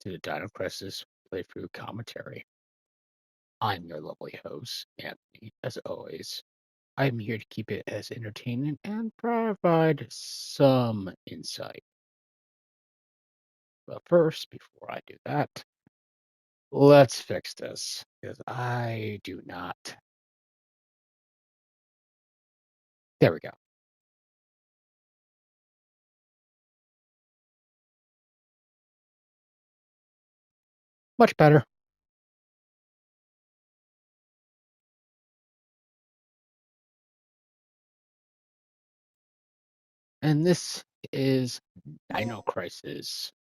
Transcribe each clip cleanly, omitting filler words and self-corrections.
to the Dino Crisis playthrough commentary. I'm your lovely host, Anthony. As always, I'm here to keep it as entertaining and provide some insight. But first, before I do that, let's fix this, because I do not. There we go. Much better. And this is Dino Crisis.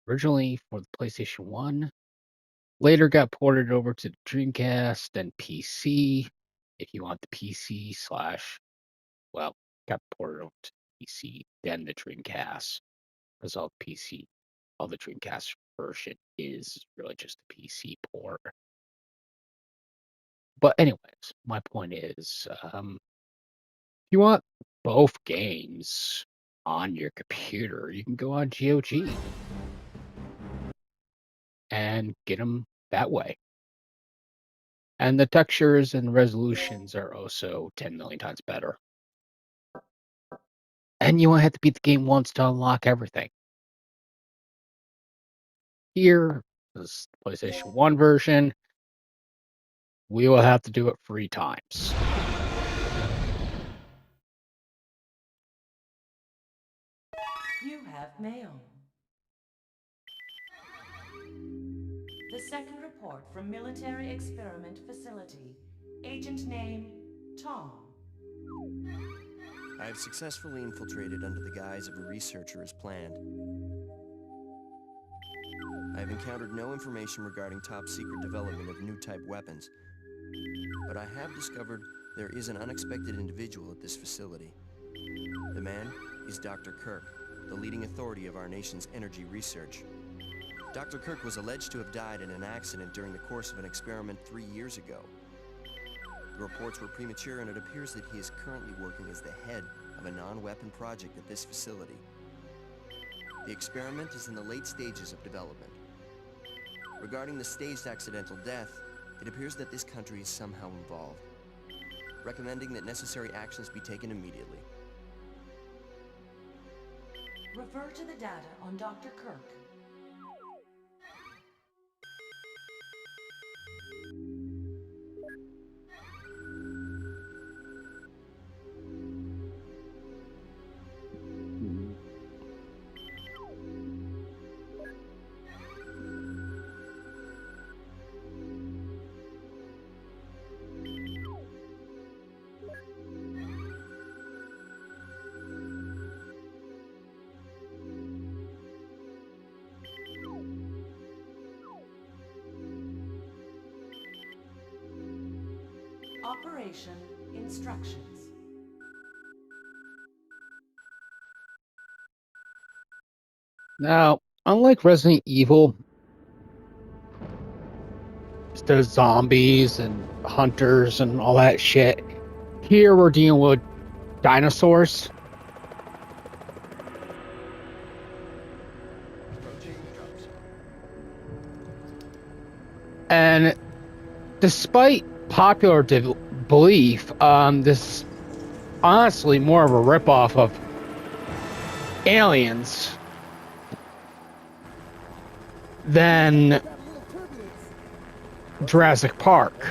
Originally for the PlayStation 1, later got ported over to the Dreamcast and PC. If you want the PC slash, well, got ported over to the PC, then the Dreamcast. Because all the Dreamcast version is really just a PC port. But anyways, my point is, if you want both games on your computer, you can go on GOG and get them that way. And the textures and resolutions are also 10 million times better. And you won't have to beat the game once to unlock everything. Here, this PlayStation 1 version, we will have to do it 3 times. You have mail. The second report from Military Experiment Facility. Agent name, Tom. I have successfully infiltrated under the guise of a researcher as planned. I have encountered no information regarding top-secret development of new type weapons, but I have discovered there is an unexpected individual at this facility. The man is Dr. Kirk, the leading authority of our nation's energy research. Dr. Kirk was alleged to have died in an accident during the course of an experiment 3 years ago. The reports were premature, and it appears that he is currently working as the head of a non-weapon project at this facility. The experiment is in the late stages of development. Regarding the staged accidental death, it appears that this country is somehow involved, recommending that necessary actions be taken immediately. Refer to the data on Dr. Kirk. Operation instructions. Now, unlike Resident Evil, there's zombies and hunters and all that shit. Here we're dealing with dinosaurs. And despite popular belief, this is honestly more of a ripoff of Aliens than Jurassic Park.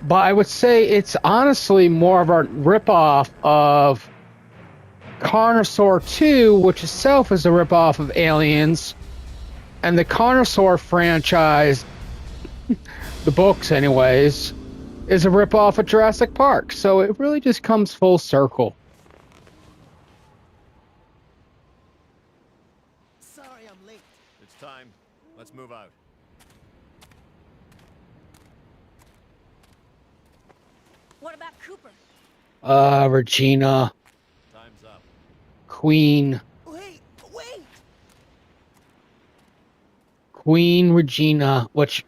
But I would say it's honestly more of a ripoff of Carnosaur 2, which itself is a ripoff of Aliens, and the Carnosaur franchise, the books anyways, is a ripoff of Jurassic Park. So it really just comes full circle. Sorry I'm late. It's time. Let's move out. What about Cooper? Regina, Time's up. Queen Regina, which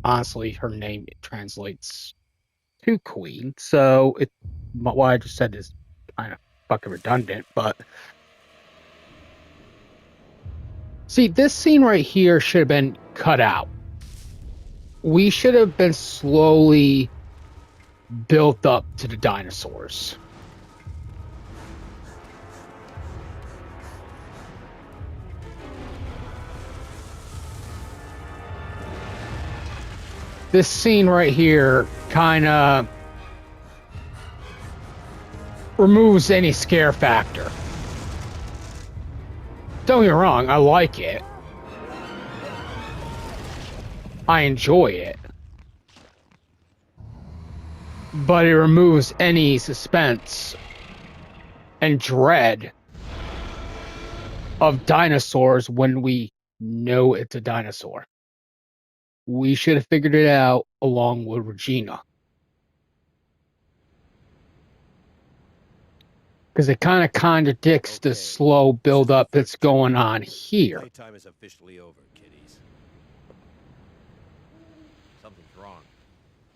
honestly her name translates to Queen, so why I just said is kind of fucking redundant, but see, this scene right here should have been cut out. We should have been slowly built up to the dinosaurs. This scene right here kind of removes any scare factor. Don't get me wrong, I like it. I enjoy it. But it removes any suspense and dread of dinosaurs when we know it's a dinosaur. We should have figured it out along with Regina. Because it kind of contradicts the slow build-up that's going on here. Playtime is officially over, kiddies. Something's wrong.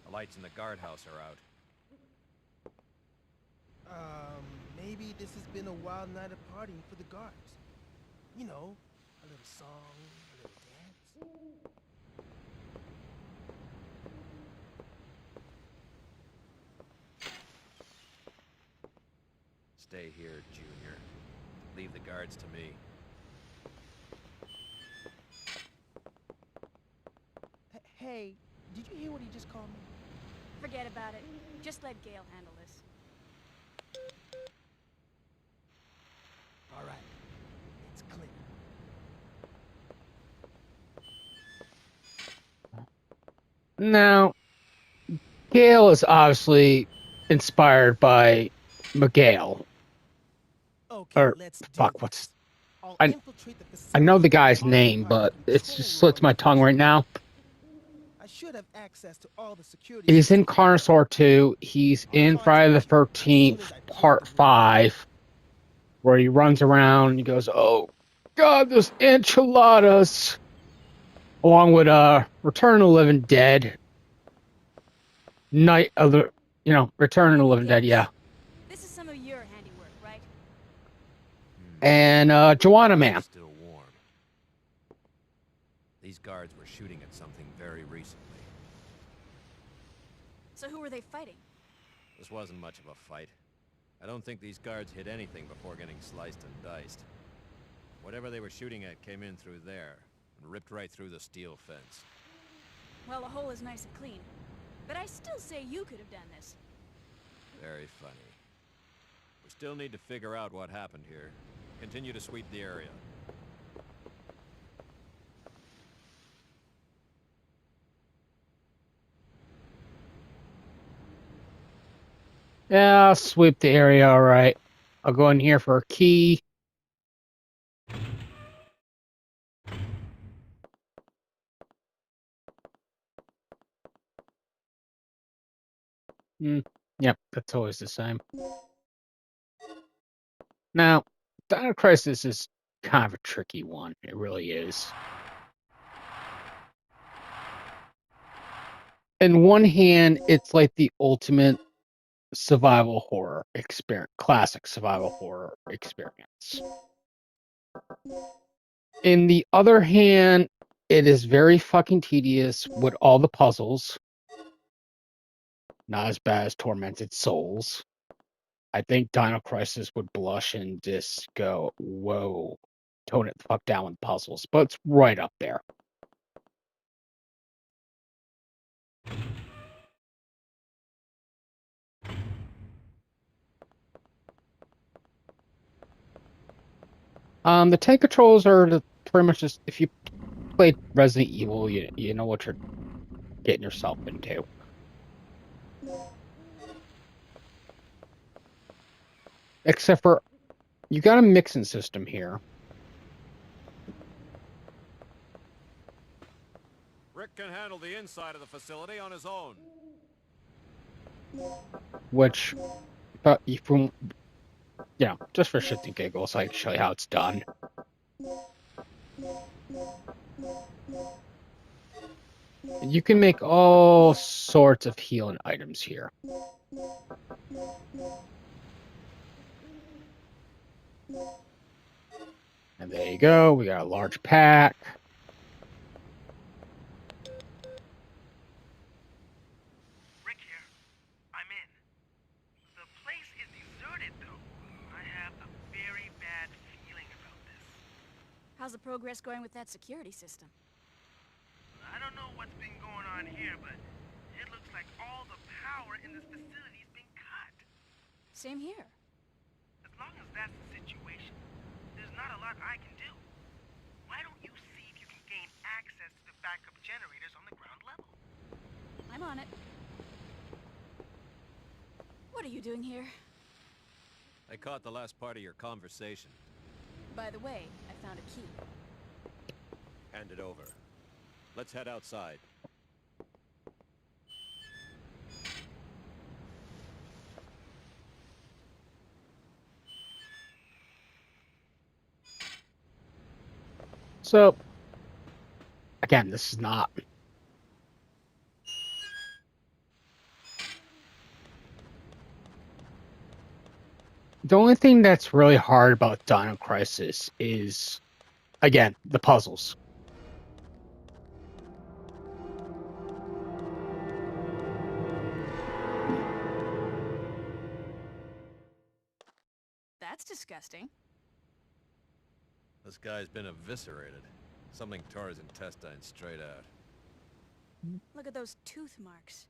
The lights in the guardhouse are out. Maybe this has been a wild night of partying for the guards. You know, a little song, a little dance. Stay here, Junior. Leave the guards to me. Hey, did you hear what he just called me? Forget about it. Just let Gale handle this. All right, it's clear. Now, Gale is obviously inspired by Miguel. Okay, Or, let's do fuck, this. what's... I'll I infiltrate the I know the facility guy's and name, occupy but the it control just slips room my tongue right now. I should have access to all the security He's in systems. Carnosaur 2. He's in Friday the 13th, Part 5, where he runs around and he goes, "Oh, God, those enchiladas!" Along with Return of the Living Dead. Night of the... Return of the Living Dead, yeah. This is some of your handiwork, right? And Joanna Man. Still warm. These guards were shooting at something very recently. So who were they fighting? This wasn't much of a fight. I don't think these guards hit anything before getting sliced and diced. Whatever they were shooting at came in through there and ripped right through the steel fence. Well, the hole is nice and clean. But I still say you could have done this. Very funny. We still need to figure out what happened here. Continue to sweep the area. Yeah, I'll sweep the area, alright. I'll go in here for a key. Yep, that's always the same. Now, Dino Crisis is kind of a tricky one. It really is. In one hand, it's like the ultimate survival horror experience, classic survival horror experience. In the other hand, it is very fucking tedious with all the puzzles. Not as bad as Tormented Souls. I think Dino Crisis would blush and just go, whoa, tone it the fuck down with puzzles. But it's right up there. The tank controls are pretty much just, if you played Resident Evil, you know what you're getting yourself into. Except for, you got a mixing system here. Rick can handle the inside of the facility on his own. Which, from, just for shits and giggles, I can show you how it's done. You can make all sorts of healing items here. There you go. We got a large pack. Rick here. I'm in. The place is deserted, though. I have a very bad feeling about this. How's the progress going with that security system? I don't know what's been going on here, but it looks like all the power in this facility's been cut. Same here. As long as that's the situation, there's not a lot I can do. Why don't you see if you can gain access to the backup generators on the ground level? I'm on it. What are you doing here? I caught the last part of your conversation. By the way, I found a key. Hand it over. Let's head outside. So, again, this is not... The only thing that's really hard about Dino Crisis is, again, the puzzles. That's disgusting. This guy's been eviscerated. Something tore his intestines straight out. Look at those tooth marks.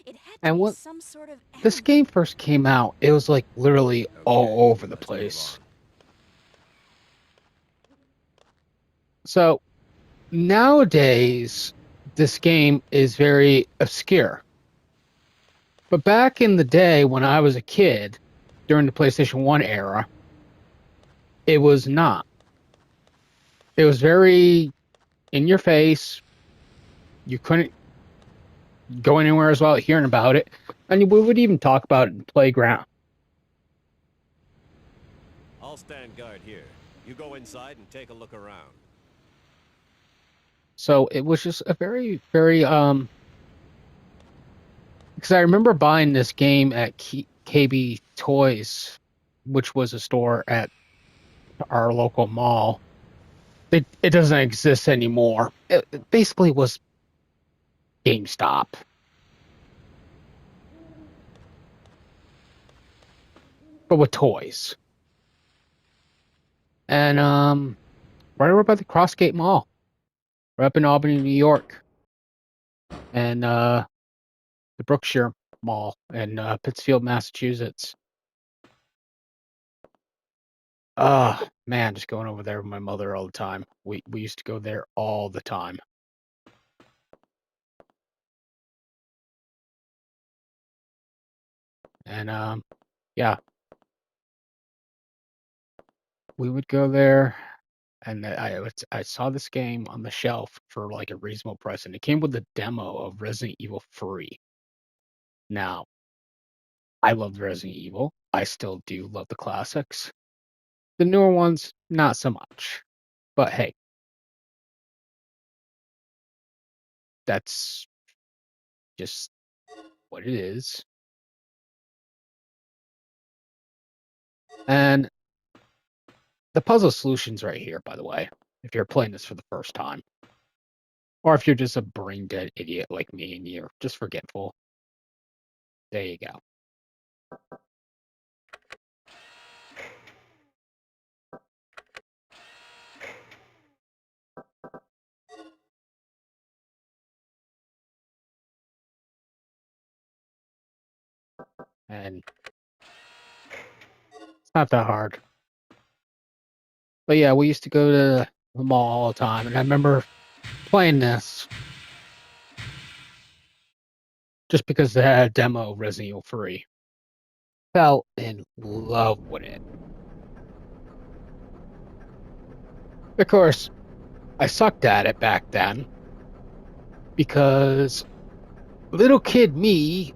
It had to And be what some sort of this animal. game first came out, it was like literally all over the let's move place. on. So nowadays, this game is very obscure. But back in the day when I was a kid, during the PlayStation 1 era, it was not. It was very in your face. You couldn't go anywhere without hearing about it. And we would even talk about it in the playground. I'll stand guard here. You go inside and take a look around. So it was just a very, very, because I remember buying this game at KB Toys, which was a store at our local mall. It doesn't exist anymore. It basically was GameStop. But with toys. And right over by the Crossgate Mall. Right up in Albany, New York. And the Brookshire Mall in Pittsfield, Massachusetts. Man, just going over there with my mother all the time. We used to go there all the time. And yeah. We would go there, and I saw this game on the shelf for like a reasonable price, and it came with a demo of Resident Evil 3. Now, I love Resident Evil. I still do love the classics. The newer ones, not so much. But hey, that's just what it is. And the puzzle solution's right here, by the way, if you're playing this for the first time. Or if you're just a brain dead idiot like me and you're just forgetful. There you go. And it's not that hard. But yeah, we used to go to the mall all the time, and I remember playing this just because they had a demo of Resident Evil 3. Fell in love with it. Of course, I sucked at it back then because little kid me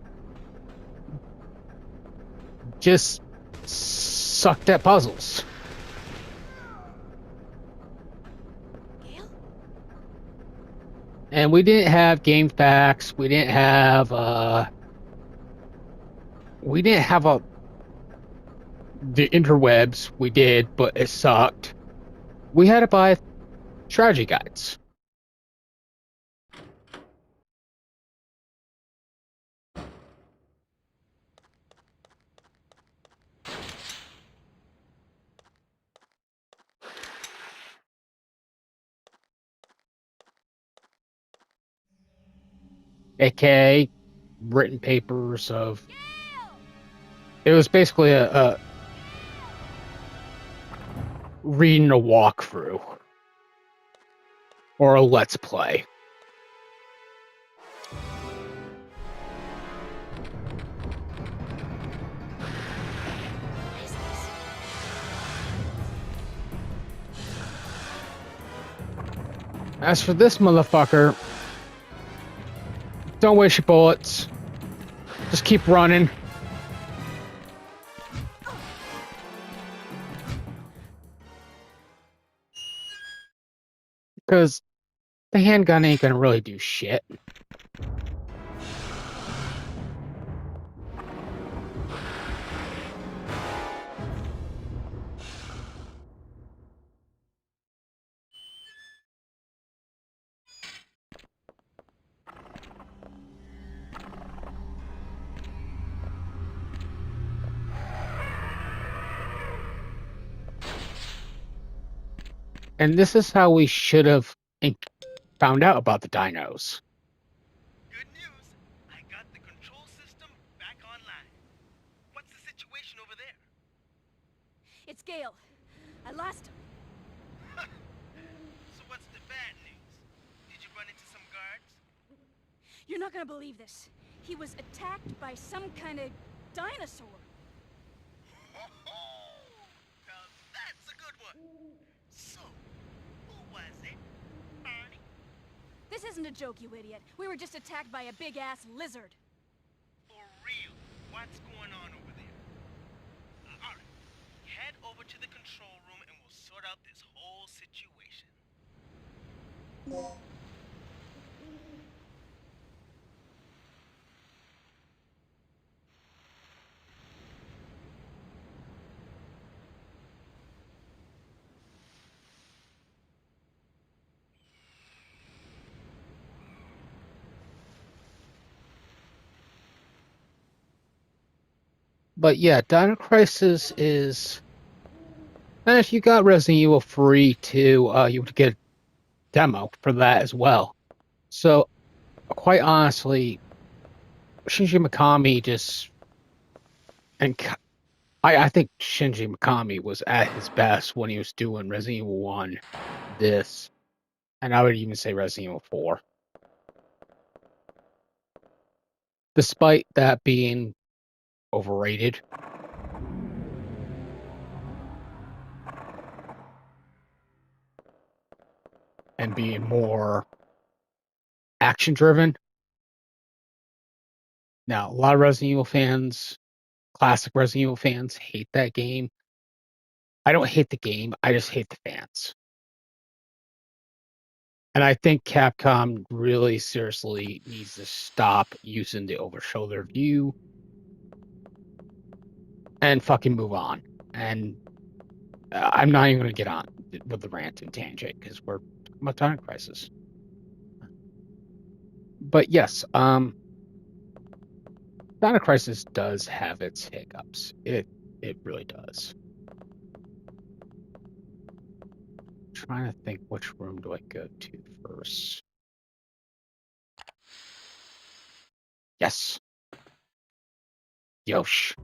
just sucked at puzzles. Gale? And we didn't have game facts. We didn't have the interwebs. We did, but it sucked. we had to buy strategy guides. AKA written papers of. It was basically a reading a walkthrough or a let's play. As for this motherfucker, don't waste your bullets. Just keep running. Because the handgun ain't gonna really do shit. And this is how we should have found out about the dinos. Good news. I got the control system back online. What's the situation over there? It's Gale. I lost him. So what's the bad news? Did you run into some guards? You're not gonna believe this. He was attacked by some kind of dinosaur. Now that's a good one. So, who was it? Barney? This isn't a joke, you idiot. We were just attacked by a big-ass lizard. For real? What's going on over there? Alright. Head over to the control room and we'll sort out this whole situation. But yeah, Dino Crisis is. And if you got Resident Evil 3 too, you would get a demo for that as well. So, quite honestly, Shinji Mikami just. And I think Shinji Mikami was at his best when he was doing Resident Evil 1, this, and I would even say Resident Evil 4. Despite that being overrated. And being more action driven. Now, a lot of Resident Evil fans, classic Resident Evil fans, hate that game. I don't hate the game, I just hate the fans. And I think Capcom really seriously needs to stop using the over shoulder view and fucking move on. And I'm not even going to get on with the rant and tangent because we're talking about Time Crisis. But yes, Dino Crisis does have its hiccups. It really does. Trying to think which room do I go to first. Yes. Yosh.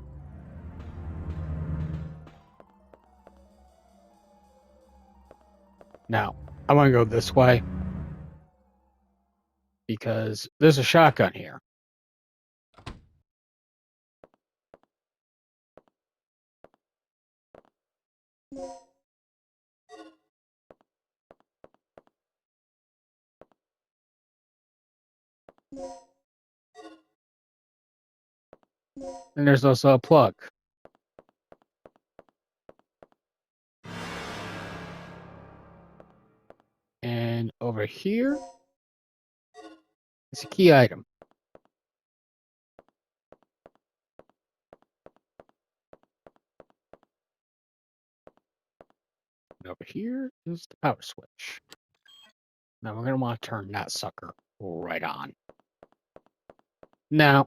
Now, I want to go this way because there's a shotgun here. And there's also a plug. And over here is a key item. And over here is the power switch. Now we're going to want to turn that sucker right on. Now,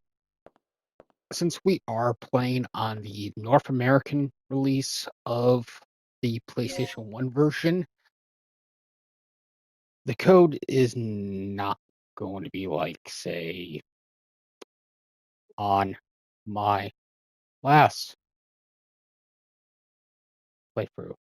since we are playing on the North American release of the PlayStation 1 version, the code is not going to be like, say, on my last playthrough.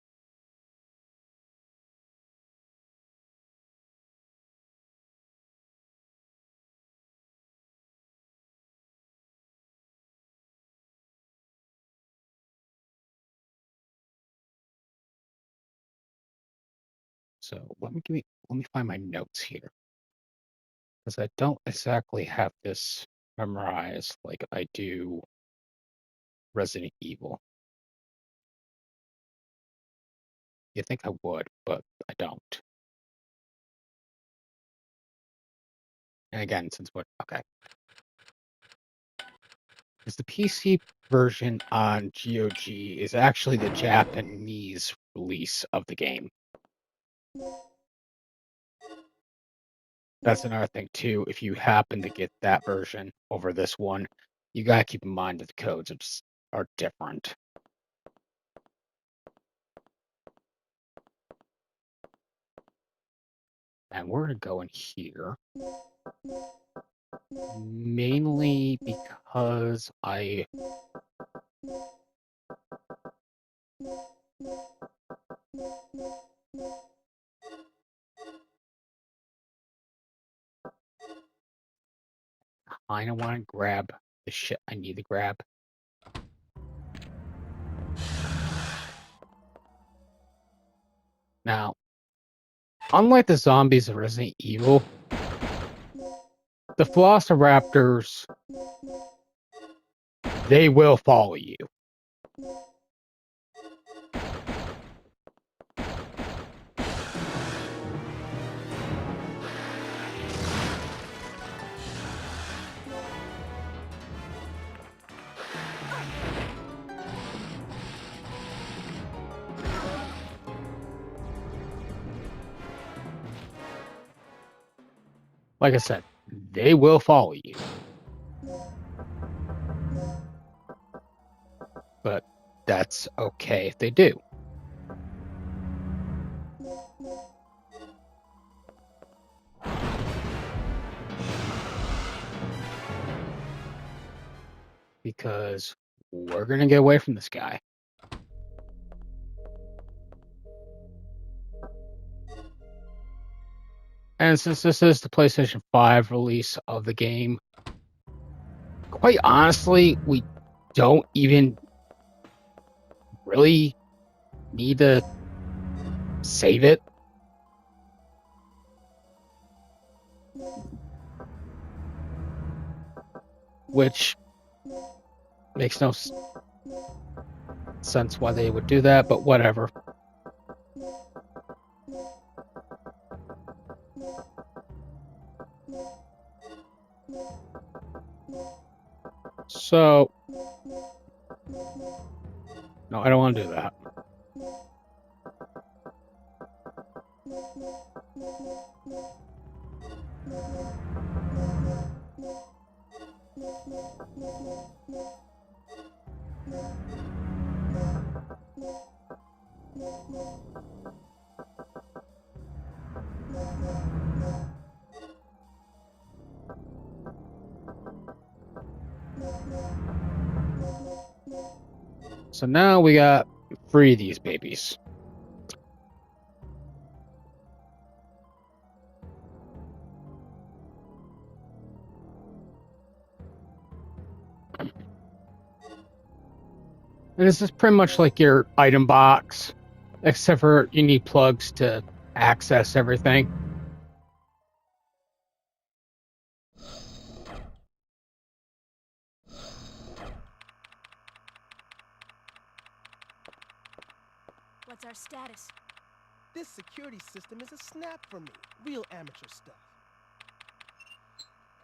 So let me find my notes here, because I don't exactly have this memorized like I do Resident Evil. You think I would, but I don't. And again, since what? Okay, because the PC version on GOG is actually the Japanese release of the game. That's another thing too. If you happen to get that version over this one, you gotta keep in mind that the codes are different. And we're gonna go in here mainly because I kind of want to grab the shit I need to grab. Now, unlike the zombies of Resident Evil, the Velociraptors, they will follow you. Like I said, they will follow you. But that's okay if they do. Because we're gonna get away from this guy. And since this is the PlayStation 5 release of the game, quite honestly, we don't even really need to save it. Which makes no sense why they would do that, but whatever. So, no, I don't want to do that. So now we got 3 of these babies. And this is pretty much like your item box, except for you need plugs to access everything. What's our status? This security system is a snap for me. Real amateur stuff.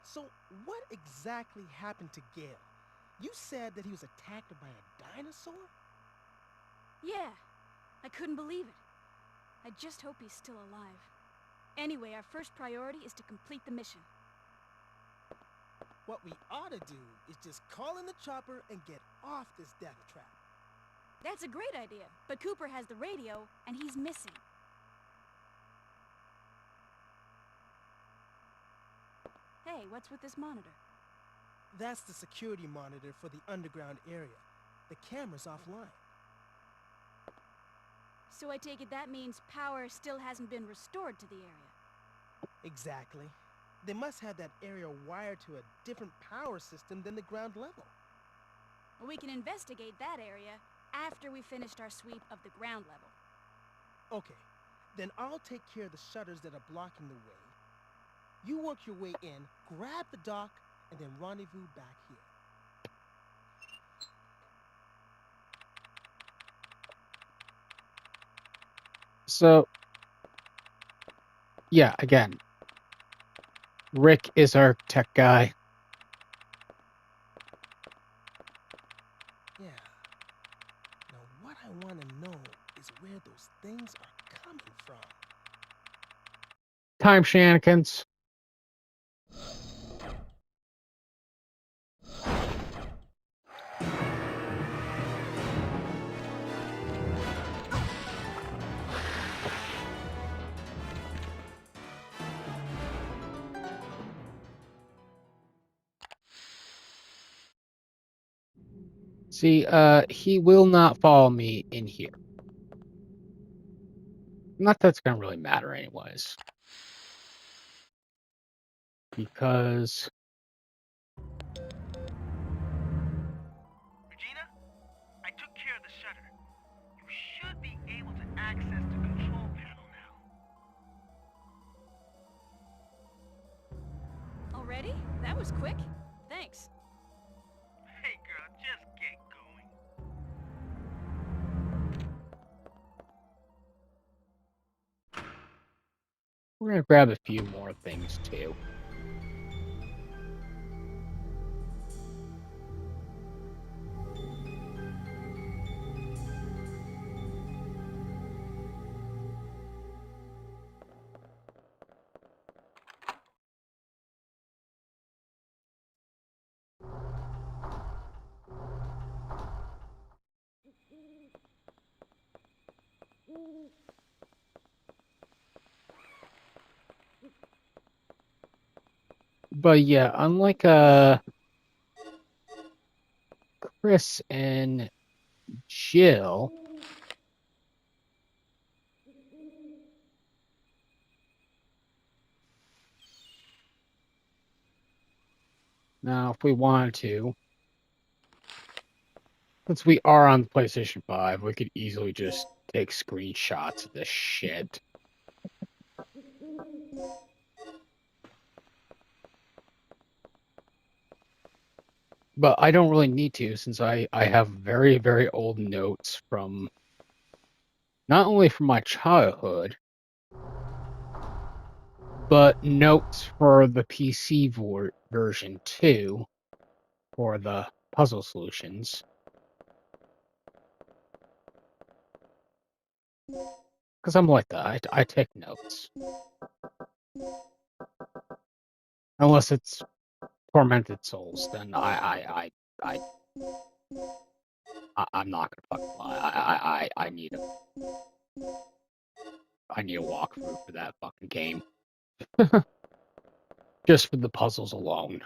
So, what exactly happened to Gale? You said that he was attacked by a dinosaur? Yeah, I couldn't believe it. I just hope he's still alive. Anyway, our first priority is to complete the mission. What we ought to do is just call in the chopper and get off this death trap. That's a great idea, but Cooper has the radio, and he's missing. Hey, what's with this monitor? That's the security monitor for the underground area. The camera's offline. So I take it that means power still hasn't been restored to the area. Exactly. They must have that area wired to a different power system than the ground level. We can investigate that area after we finished our sweep of the ground level. Okay, then I'll take care of the shutters that are blocking the way. You work your way in, grab the dock, and then rendezvous back here. So, yeah, again, Rick is our tech guy. Yeah. Now what I want to know is where those things are coming from. Time shenanigans. See, he will not follow me in here. Not that it's gonna really matter anyways. Because Regina, I took care of the shutter. You should be able to access the control panel now. Already? That was quick. Thanks. Hey girl, just get going. we're gonna grab a few more things too. But yeah, unlike Chris and Jill, now if we wanted to, since we are on the PlayStation 5, we could easily just take screenshots of this shit. But I don't really need to, since I have very, very old notes from not only from my childhood, but notes for the PC version too, for the puzzle solutions. Because I'm like that, I take notes. Unless it's Tormented Souls, then I'm not gonna fucking lie. I need a walkthrough for that fucking game. Just for the puzzles alone.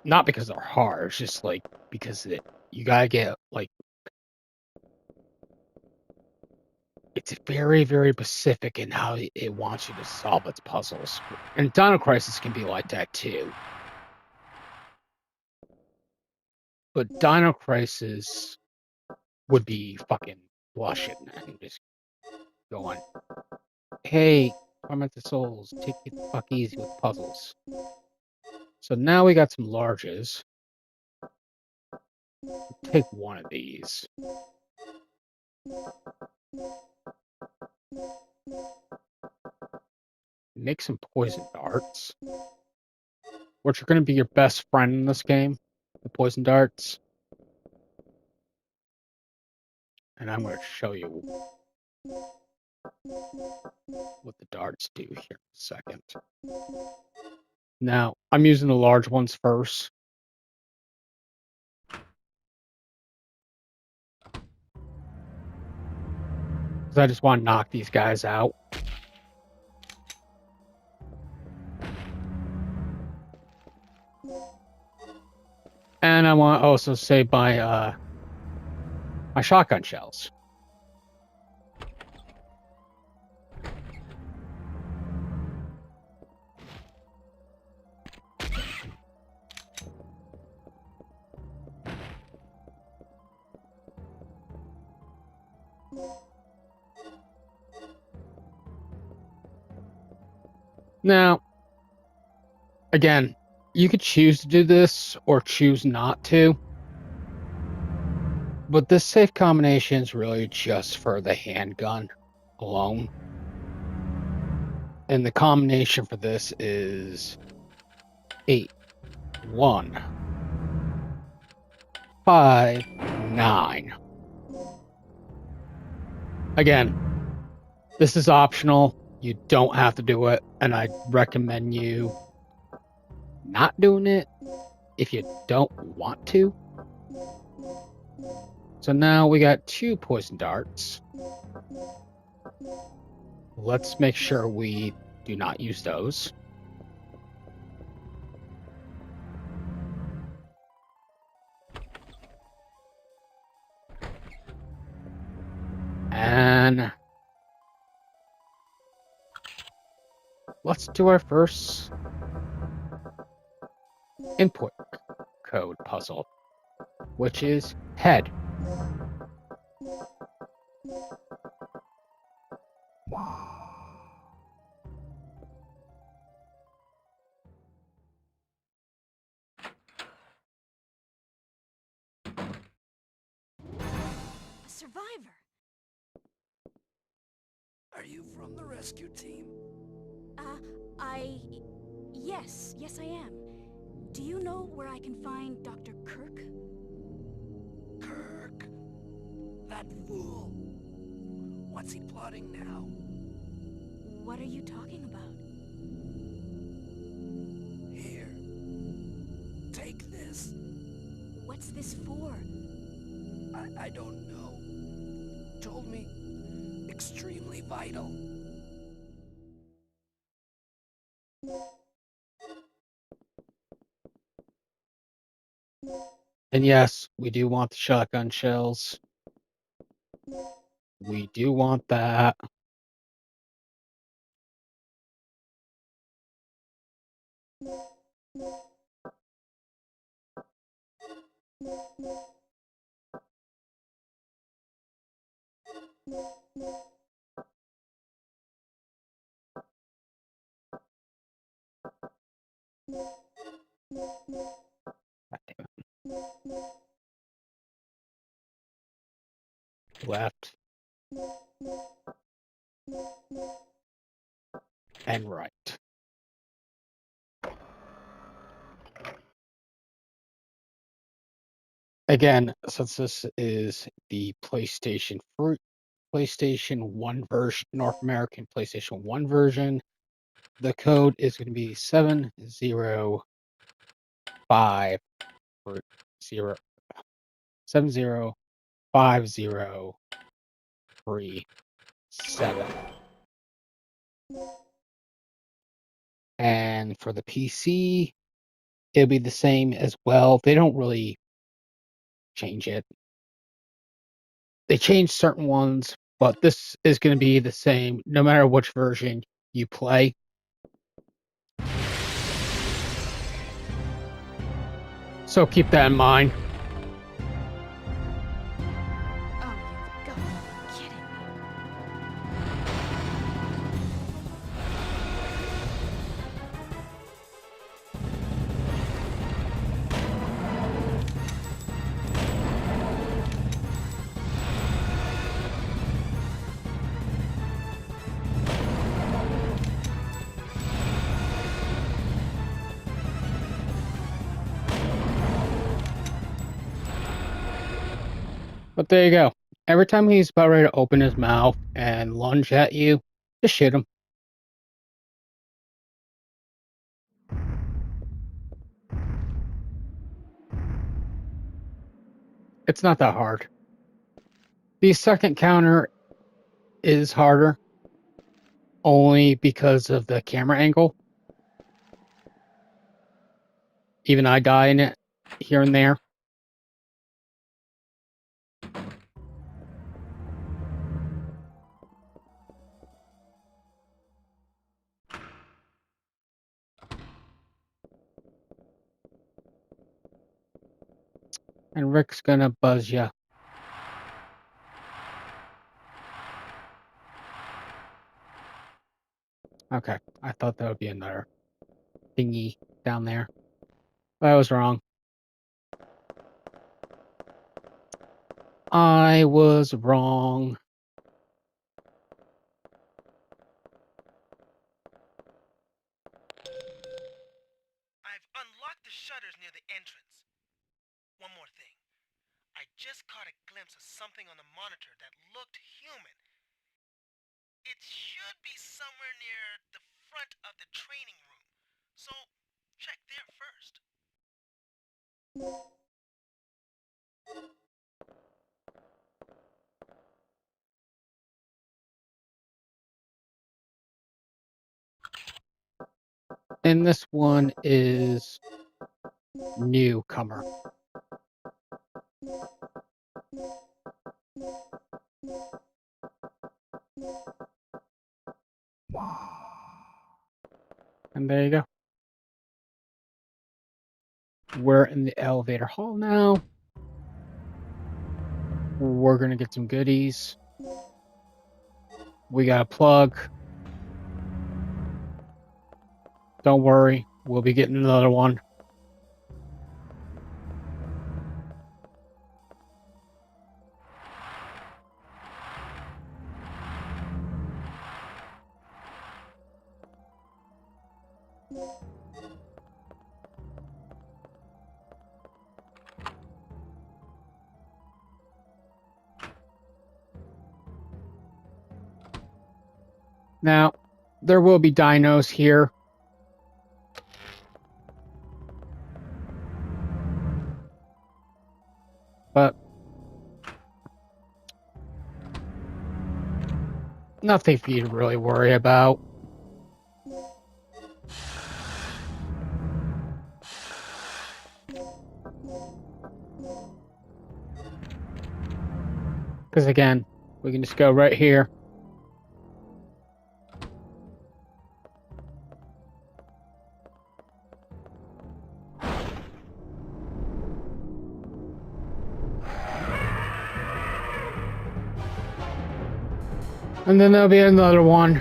Not because they're hard, it's just like because you gotta get like it's very, very specific in how it wants you to solve its puzzles. And Dino Crisis can be like that too. But Dino Crisis would be fucking blushing and just going, hey, Tormented Souls, take it the fuck easy with puzzles. So now we got some larges. Take one of these. Make some poison darts, which are going to be your best friend in this game. The poison darts. And I'm going to show you what the darts do here in a second. Now, I'm using the large ones first. Because I just want to knock these guys out. And I want to also save my shotgun shells. Now, again, you could choose to do this or choose not to. But this safe combination is really just for the handgun alone. And the combination for this is 8, 1, 5, 9. Again, this is optional. You don't have to do it, and I recommend you not doing it if you don't want to. So now we got 2 poison darts. Let's make sure we do not use those. And let's do our first input code puzzle, which is head. A survivor. Are you from the rescue team? Yes, I am. Do you know where I can find Dr. Kirk? Kirk? That fool. What's he plotting now? What are you talking about? Here. Take this. What's this for? I don't know. Told me extremely vital. And yes, we do want the shotgun shells. We do want that. Left and right. Again, since this is the PlayStation 1 version, North American PlayStation 1 version, the code is going to be 7050337. And for the PC, it'll be the same as well. They don't really change it. They change certain ones, but this is going to be the same no matter which version you play. So keep that in mind. Oh, you've got to be kidding me. But there you go. Every time he's about ready to open his mouth and lunge at you, just shoot him. It's not that hard. The second counter is harder only because of the camera angle. Even I die in it here and there. And Rick's gonna buzz ya. Okay, I thought that would be another thingy down there. I was wrong. I was wrong. I've unlocked the shutters near the entrance. One more thing. I just caught a glimpse of something on the monitor that looked human. It should be somewhere near the front of the training room. So, check there first. And this one is newcomer. And there you go. We're in the elevator hall now. We're gonna get some goodies. We got a plug. Don't worry, we'll be getting another one. Now, there will be dinos here. But nothing for you to really worry about. Because again, we can just go right here. And then there'll be another one.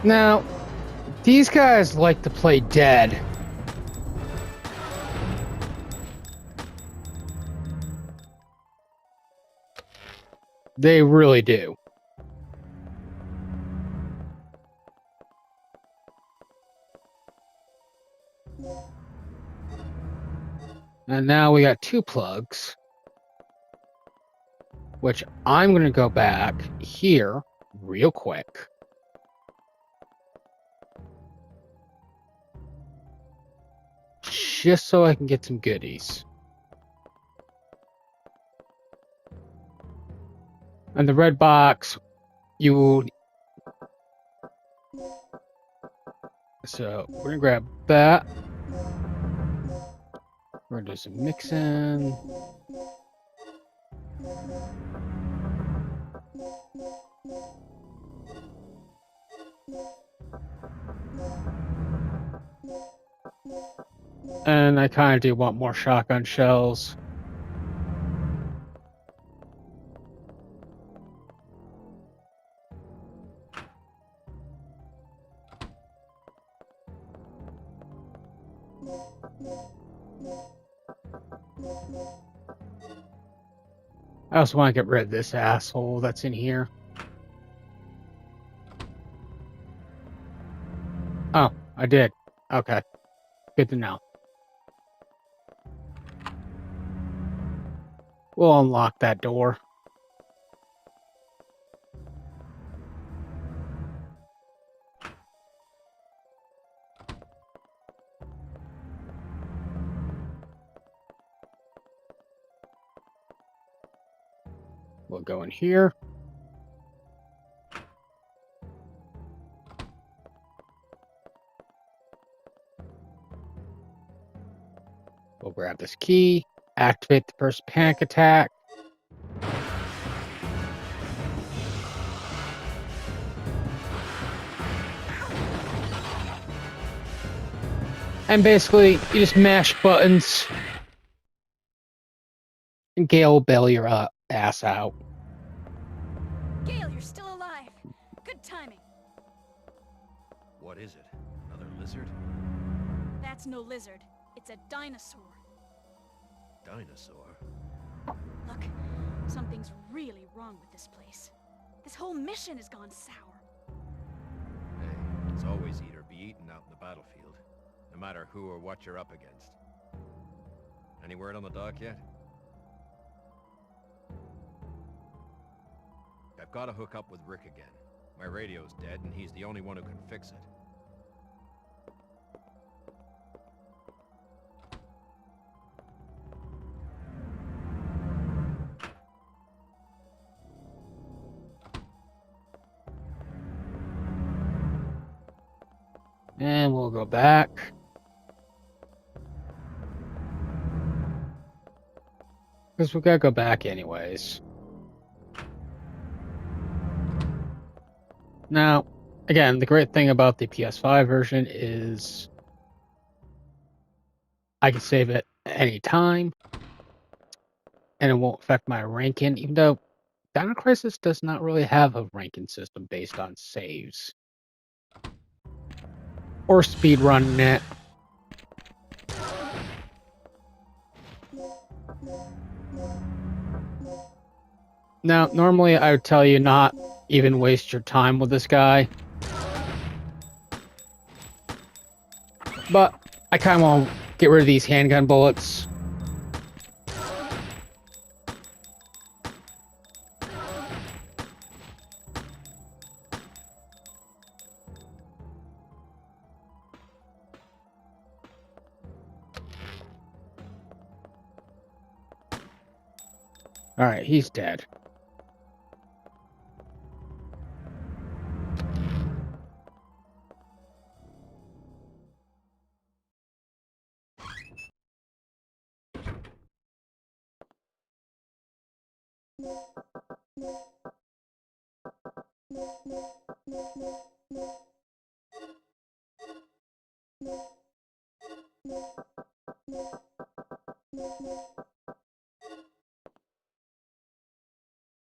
Now, these guys like to play dead. They really do. And now we got two plugs, which I'm going to go back here real quick. Just so I can get some goodies. And the red box, you will... So, we're going to grab that. We're going to do some mixing. And I kind of do want more shotgun shells. I also want to get rid of this asshole that's in here. Oh, I did. Okay. Good to know. We'll unlock that door. We'll go in here. We'll grab this key, activate the first panic attack. And basically, you just mash buttons, and Gale will bail your ass out. Gale, you're still alive. Good timing. What is it? Another lizard? That's no lizard. It's a dinosaur. Dinosaur? Look, something's really wrong with this place. This whole mission has gone sour. Hey, it's always eat or be eaten out in the battlefield. No matter who or what you're up against. Any word on the dock yet? I've got to hook up with Rick again. My radio's dead and he's the only one who can fix it. And we'll go back. Because we gotta go back anyways. Now, again, the great thing about the PS5 version is I can save it any time, and it won't affect my ranking, even though Dino Crisis does not really have a ranking system based on saves. Or speedrunning it. Now, normally I would tell you not even waste your time with this guy. But I kind of want to get rid of these handgun bullets. Alright, he's dead.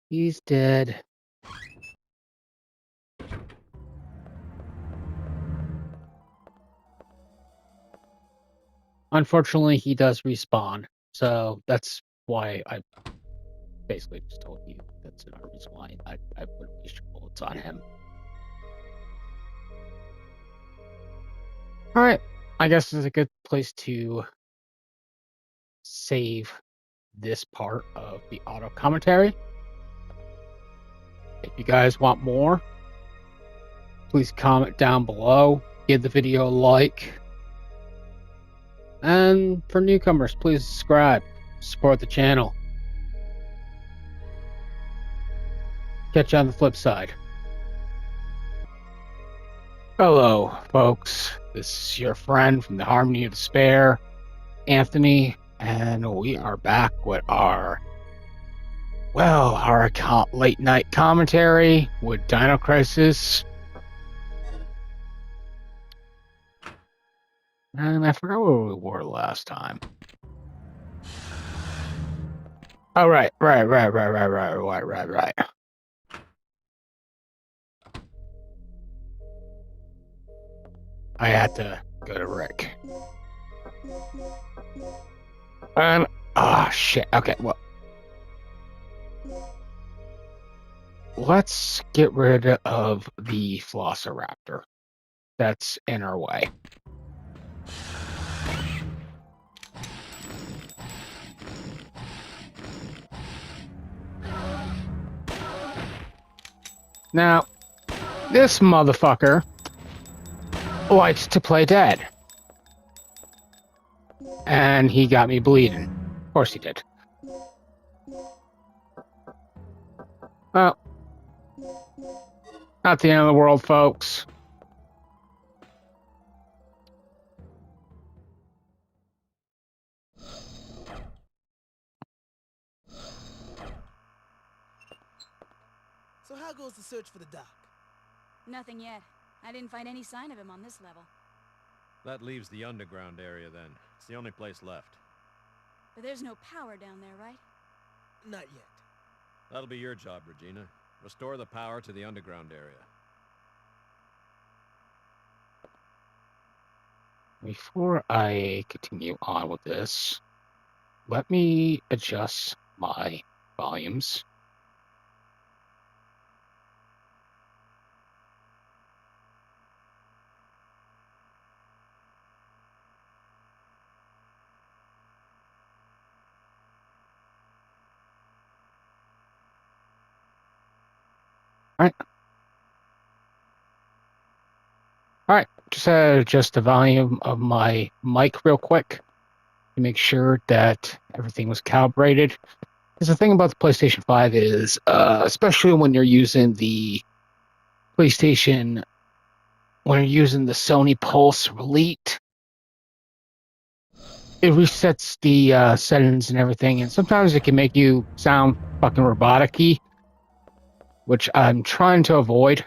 He's dead. Unfortunately, he does respawn, so that's why I basically just told you that's another reason why I wouldn't waste your bullets on him. Alright, I guess this is a good place to save this part of the auto commentary. If you guys want more, please comment down below, give the video a like, and for newcomers, please subscribe, support the channel. Catch you on the flip side. Hello, folks. This is your friend from the Harmony of Despair, Anthony, and we are back with our late night commentary with Dino Crisis. And I forgot what we wore last time. Oh, right. I had to go to Rick. And, shit. Okay, well. Let's get rid of the Velociraptor that's in our way. Now, this motherfucker likes to play dead. And he got me bleeding. Of course he did. Well, not the end of the world, folks. So how goes the search for the doc? Nothing yet. I didn't find any sign of him on this level. That leaves the underground area then. It's the only place left. But there's no power down there, right? Not yet. That'll be your job, Regina. Restore the power to the underground area. Before I continue on with this, let me adjust my volumes. Alright, just adjust the volume of my mic real quick to make sure that everything was calibrated. Because the thing about the PlayStation 5 is, especially when you're using the PlayStation, when you're using the Sony Pulse Elite, it resets the settings and everything, and sometimes it can make you sound fucking robotic-y, which I'm trying to avoid.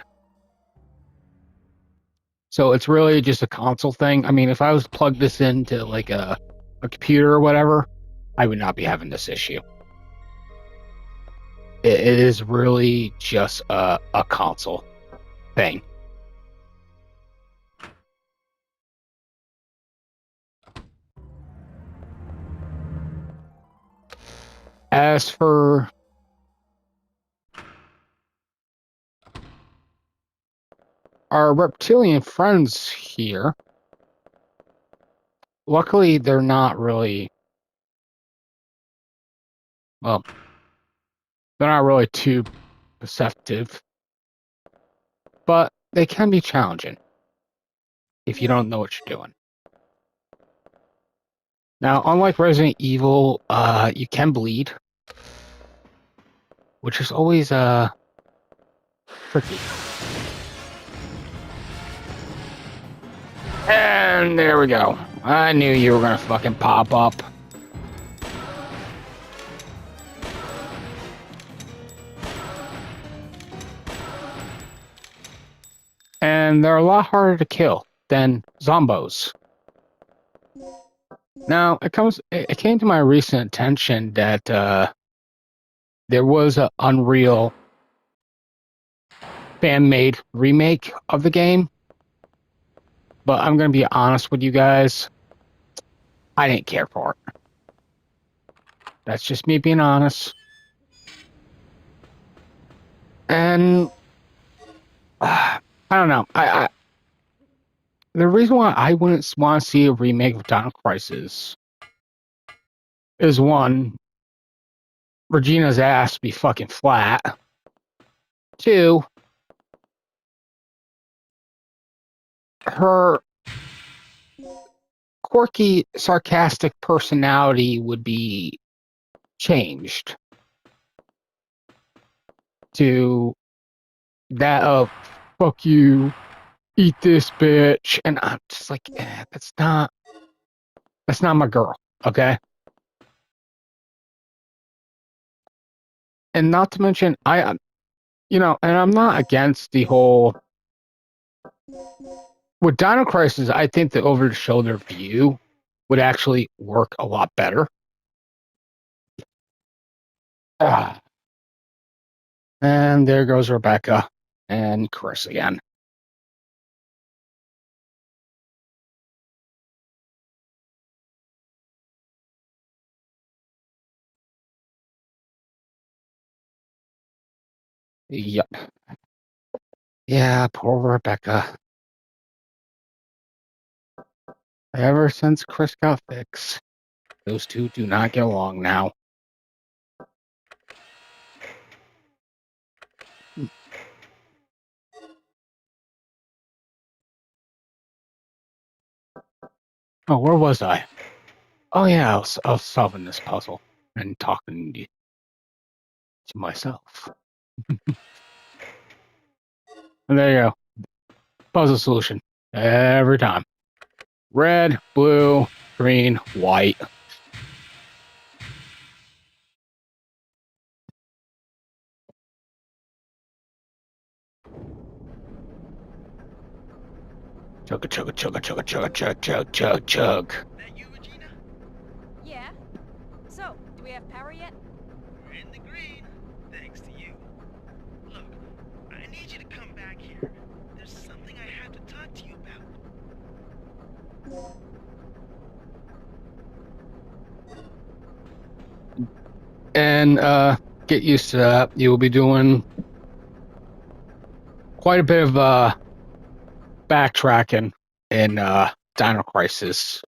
So it's really just a console thing. I mean, if I was to plug this into like a computer or whatever, I would not be having this issue. It is really just a console thing. As for our reptilian friends here, luckily they're not really, well, they're not really too perceptive, but they can be challenging if you don't know what you're doing. Now, unlike Resident Evil, you can bleed, which is always tricky. And there we go. I knew you were gonna fucking pop up. And they're a lot harder to kill than zombos. Now, it came to my recent attention that there was an Unreal fan-made remake of the game. But I'm going to be honest with you guys, I didn't care for it. That's just me being honest. And I don't know. The reason why I wouldn't want to see a remake of Dino Crisis is one, Regina's ass be fucking flat. Two, her quirky, sarcastic personality would be changed to that of fuck you, eat this bitch, and I'm just like, that's not my girl, okay? And not to mention, and I'm not against the whole with Dino Crisis, I think the over-the-shoulder view would actually work a lot better. And there goes Rebecca and Chris again. Yep. Yeah, poor Rebecca. Ever since Chris got fixed, those two do not get along now. Oh, where was I? Oh yeah, I was solving this puzzle and talking to myself. And there you go. Puzzle solution. Every time. Red, blue, green, white. Chugga chugga chugga chugga chugga chug chug chug chug. That you, Regina? Yeah? So, do we have power yet? We're in the green, thanks to you. Look, I need you to come back here. There's something I have to talk to you about. And get used to that. You will be doing quite a bit of backtracking in Dino Crisis.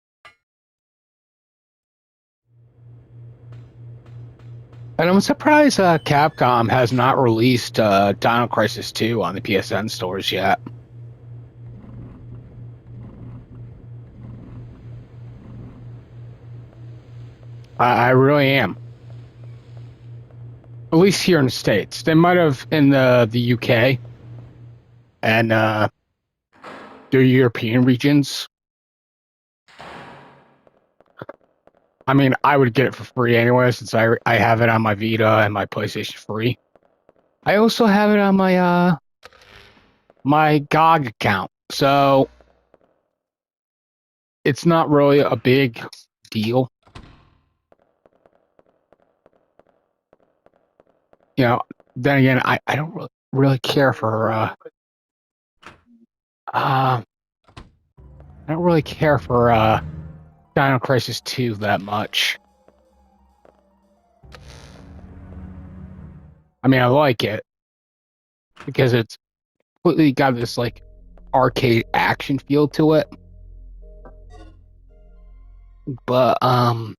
And I'm surprised Capcom has not released Dino Crisis 2 on the PSN stores yet. I really am. At least here in the States. They might have in the UK and the European regions. I mean, I would get it for free anyway, since I have it on my Vita and my PlayStation free. I also have it on my my GOG account, so it's not really a big deal. You know, then again, I don't really care for I don't really care for Dino Crisis 2 that much. I mean, I like it because it's completely got this like arcade action feel to it. But I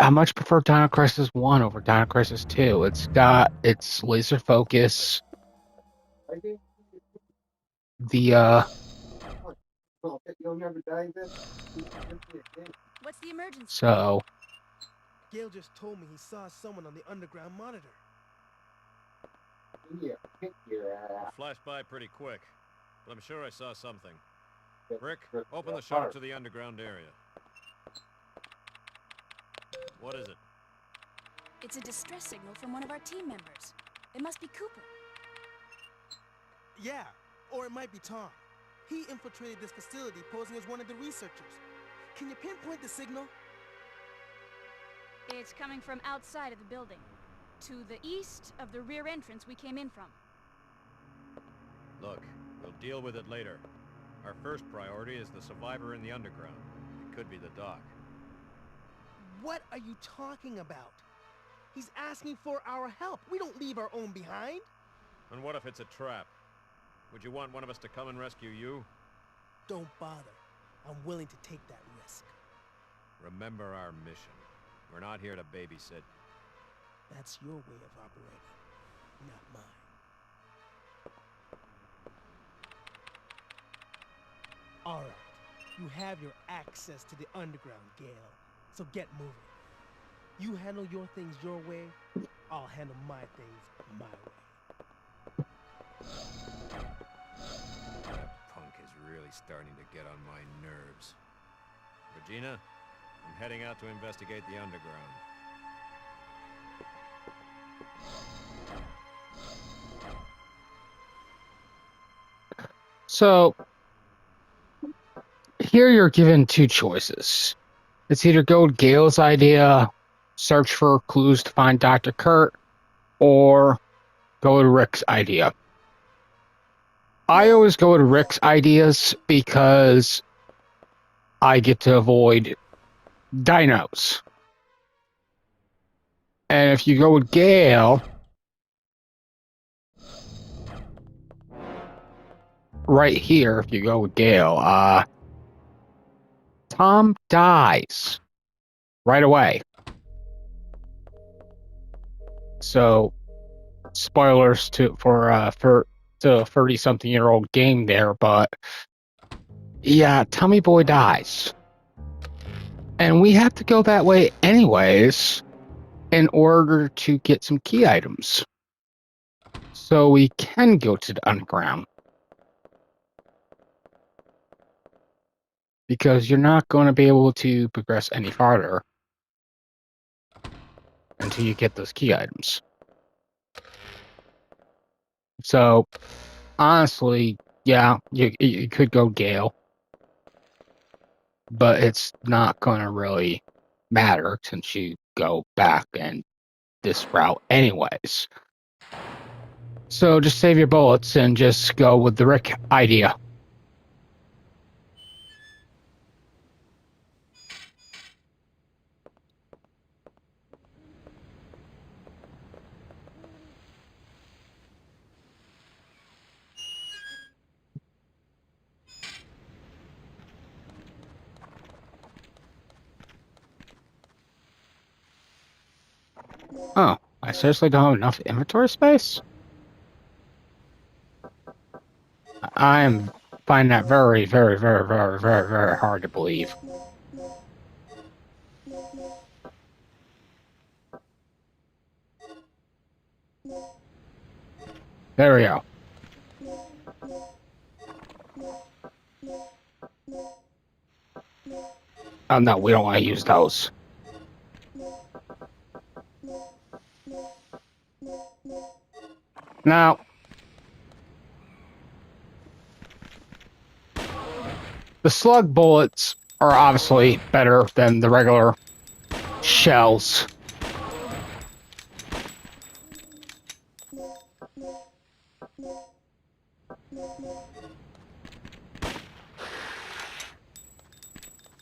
much prefer Dino Crisis 1 over Dino Crisis 2. It's got its laser focus. The What's the emergency? so Gail just told me he saw someone on the underground monitor. Flashed by pretty quick, but I'm sure I saw something. Rick, open the shutter to the underground area. What is it? It's a distress signal from one of our team members. It must be Cooper. Yeah, or it might be Tom. He infiltrated this facility posing as one of the researchers. Can you pinpoint the signal? It's coming from outside of the building, to the east of the rear entrance we came in from. Look, we'll deal with it later. Our first priority is the survivor in the underground. It could be the doc. What are you talking about? He's asking for our help. We don't leave our own behind. And what if it's a trap? Would you want one of us to come and rescue you? Don't bother. I'm willing to take that risk. Remember our mission. We're not here to babysit. That's your way of operating, not mine. All right. You have your access to the underground, Gale. So get moving. You handle your things your way, I'll handle my things my way. That punk is really starting to get on my nerves. Regina, I'm heading out to investigate the underground. So here you're given two choices. It's either go with Gail's idea, search for clues to find Dr. Kirk, or go with Rick's idea. I always go with Rick's ideas because I get to avoid dinos. And if you go with Gail, right here, if you go with Gail, Tom dies right away. So, spoilers for the 30-something-year-old game there, but yeah, Tommy Boy dies. And we have to go that way anyways in order to get some key items. So we can go to the underground. Because you're not going to be able to progress any farther until you get those key items. So, honestly, yeah, you could go Gale. But it's not going to really matter since you go back and this route anyways. So just save your bullets and just go with the Rick idea. Oh, I seriously don't have enough inventory space? I'm finding that very, very, very, very, very, very hard to believe. There we go. Oh no, we don't want to use those. Now, the slug bullets are obviously better than the regular shells.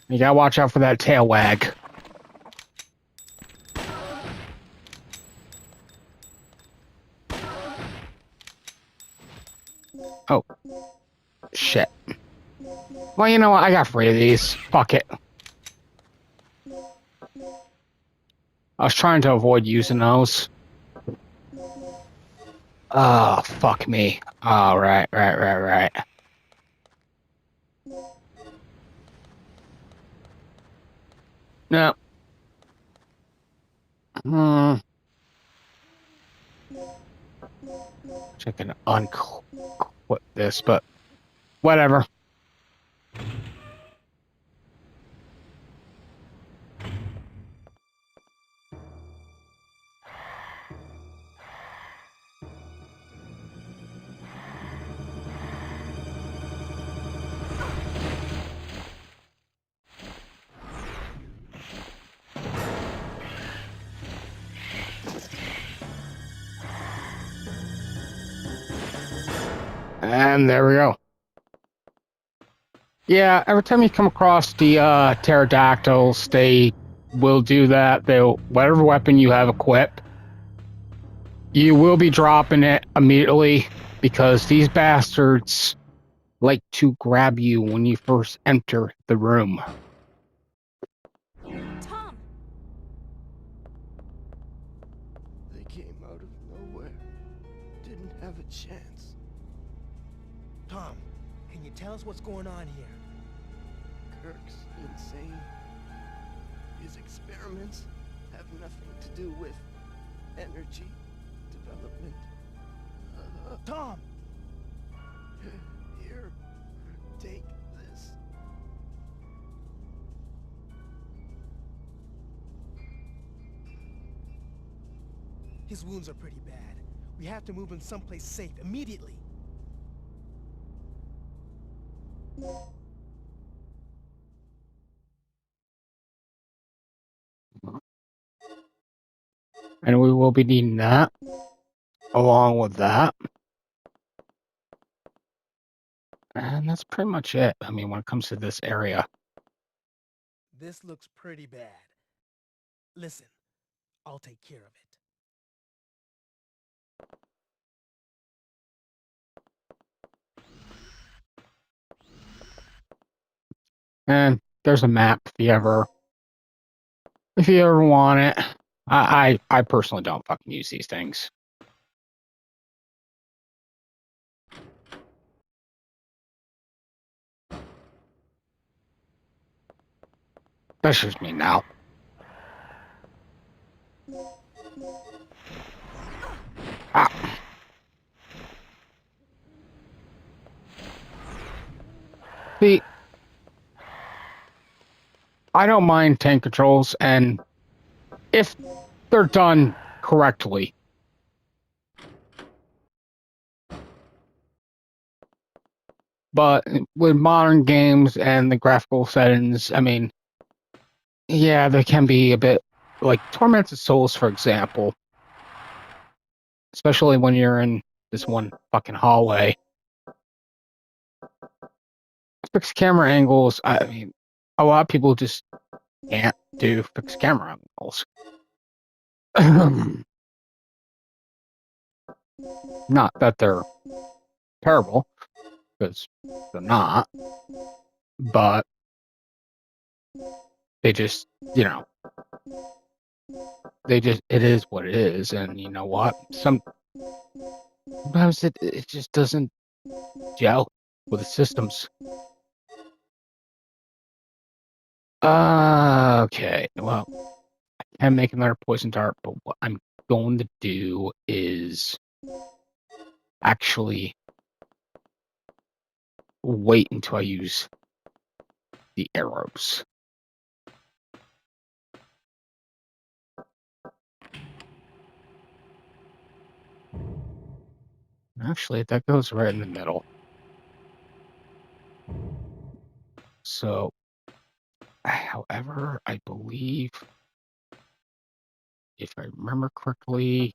You gotta watch out for that tail wag. Oh. Shit. Well, you know what? I got 3 of these. Fuck it. I was trying to avoid using those. Oh, fuck me. Oh, right. No. I can unclip this, but whatever. And there we go. Yeah, every time you come across the pterodactyls, they will do that. They'll, whatever weapon you have equipped, you will be dropping it immediately because these bastards like to grab you when you first enter the room. Tom! They came out of nowhere. Didn't have a chance. Tom, can you tell us what's going on here? Kirk's insane. His experiments have nothing to do with energy development. Tom! Here, take this. His wounds are pretty bad. We have to move him someplace safe immediately. And we will be needing that. Along with that. And that's pretty much it. I mean, when it comes to this area. This looks pretty bad. Listen, I'll take care of it. And there's a map if you ever want it. I personally don't fucking use these things. That's just me now. Ah. See, I don't mind tank controls, and if they're done correctly. But with modern games and the graphical settings, I mean, yeah, they can be a bit like Tormented Souls, for example. Especially when you're in this one fucking hallway. Fixed camera angles, I mean, a lot of people just can't do fixed camera angles. Not that they're terrible, because they're not, but they just, it is what it is, and you know what? Sometimes it just doesn't gel with the systems. Okay, well, I can make another poison dart, but what I'm going to do is actually wait until I use the arrows. Actually, that goes right in the middle. So, however, I believe, if I remember correctly,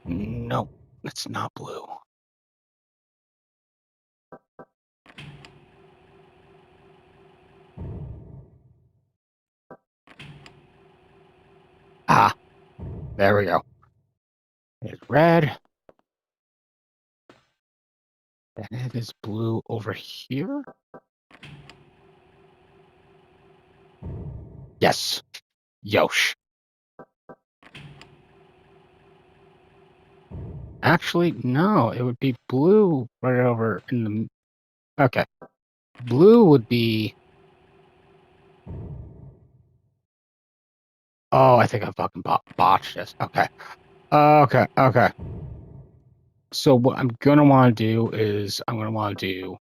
no, it's not blue. Ah, there we go. It's red. And it is blue over here. Yes. Yosh. Actually, no, it would be blue right over in the... Okay. Blue would be... Oh, I think I fucking botched this. Okay. Okay. So what I'm going to want to do is I'm going to want to do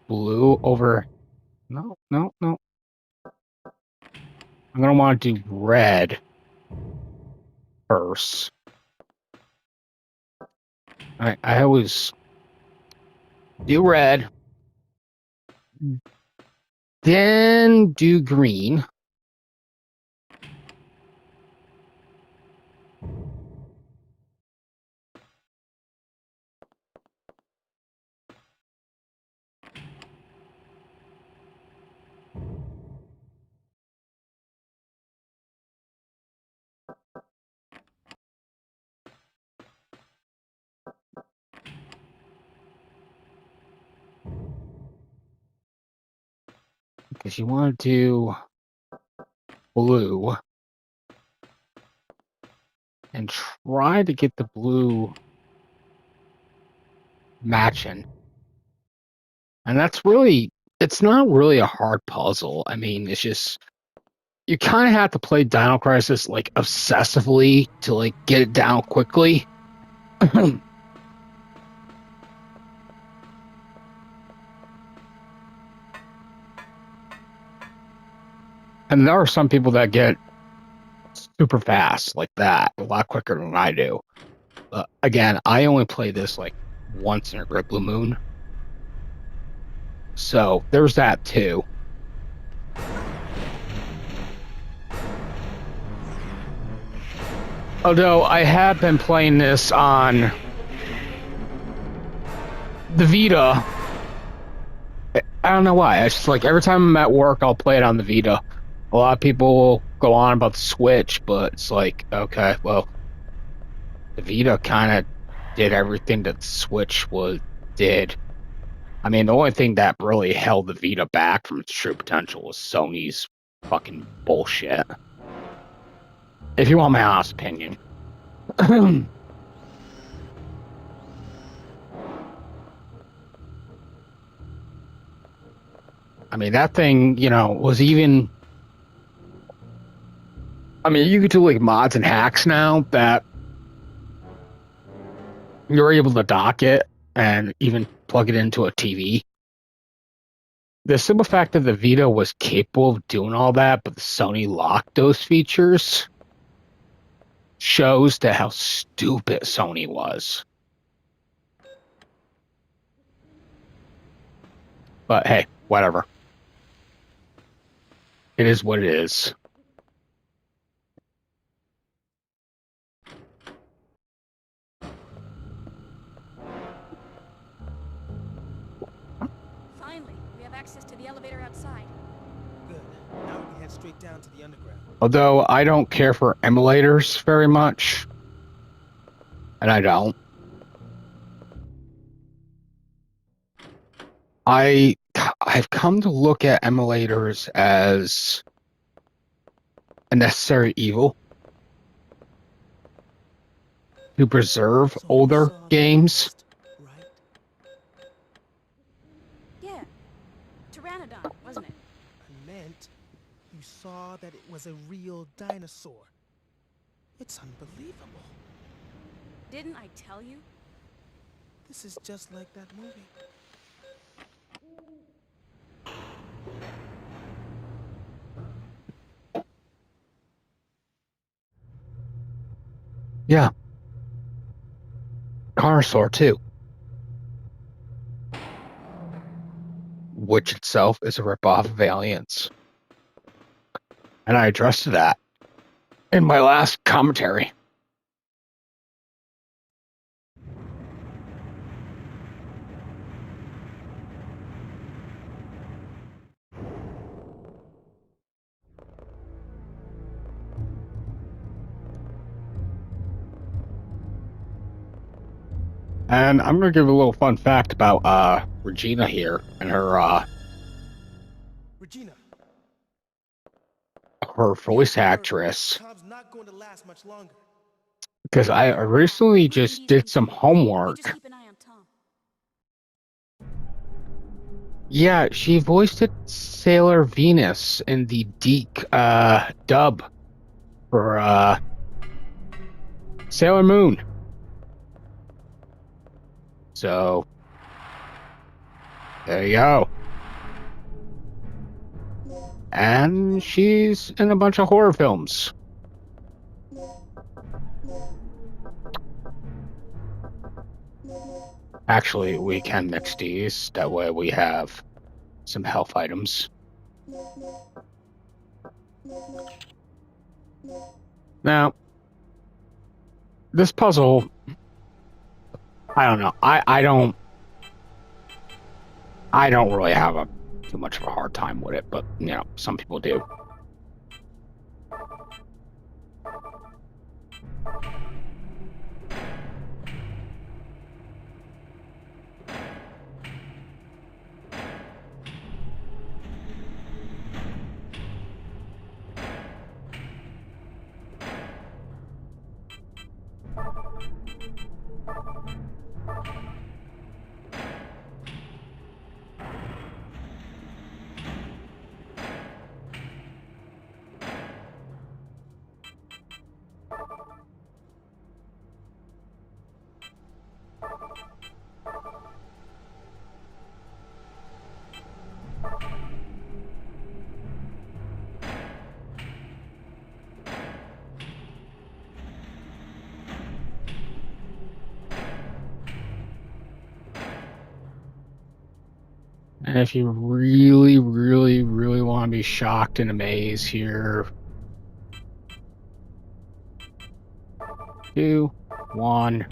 blue over... No. I'm going to want to do red first. I always do red, then do green. Because you want to do blue and try to get the blue matching. And that's really, it's not really a hard puzzle. I mean, it's just, you kind of have to play Dino Crisis like obsessively to like get it down quickly. And there are some people that get super fast like that, a lot quicker than I do. Again, I only play this like once in a great blue moon. So there's that too. Although I have been playing this on the Vita. I don't know why. It's just like every time I'm at work, I'll play it on the Vita. A lot of people will go on about the Switch, but it's like, okay, well, the Vita kind of did everything that the Switch did. I mean, the only thing that really held the Vita back from its true potential was Sony's fucking bullshit. If you want my honest opinion. I mean, that thing, was even... I mean, you could do, like, mods and hacks now that you're able to dock it and even plug it into a TV. The simple fact that the Vita was capable of doing all that, but the Sony locked those features, shows that how stupid Sony was. But hey, whatever. It is what it is. Finally, we have access to the elevator outside. Good. Now we can head straight down to the underground. Although I don't care for emulators very much. And I don't. I've come to look at emulators as a necessary evil to preserve So you older saw that games. ghost, right? Yeah. Pteranodon, wasn't it? I meant you saw that it was a real dinosaur. It's unbelievable. Didn't I tell you? This is just like that movie. Yeah. Carnosaur too. Which itself is a ripoff of Aliens. And I addressed that in my last commentary. And I'm going to give a little fun fact about Regina here and her Regina. voice actress. Tom's not going to last much longer. Because I recently Maybe just he's did some confused. You homework. just keep an eye on Tom. Yeah, she voiced it Sailor Venus in the Deke dub for Sailor Moon. So there you go. And she's in a bunch of horror films. Actually, we can mix these. That way we have some health items. Now, this puzzle, I don't know. I don't really have too much of a hard time with it, but some people do. And if you really, really, really want to be shocked and amazed here, 2, 1.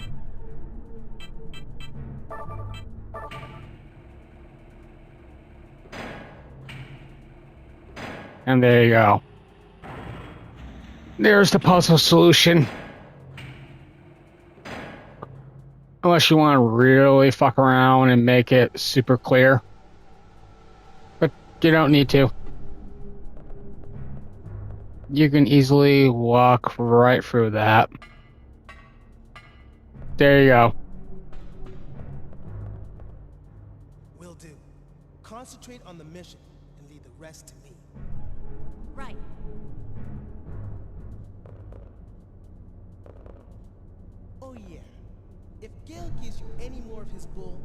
And there you go. There's the puzzle solution. Unless you want to really fuck around and make it super clear. But you don't need to. You can easily walk right through that. There you go. Will do. Concentrate on the mission and leave the rest to me. Right. Oh yeah. If Gil gives you any more of his bull,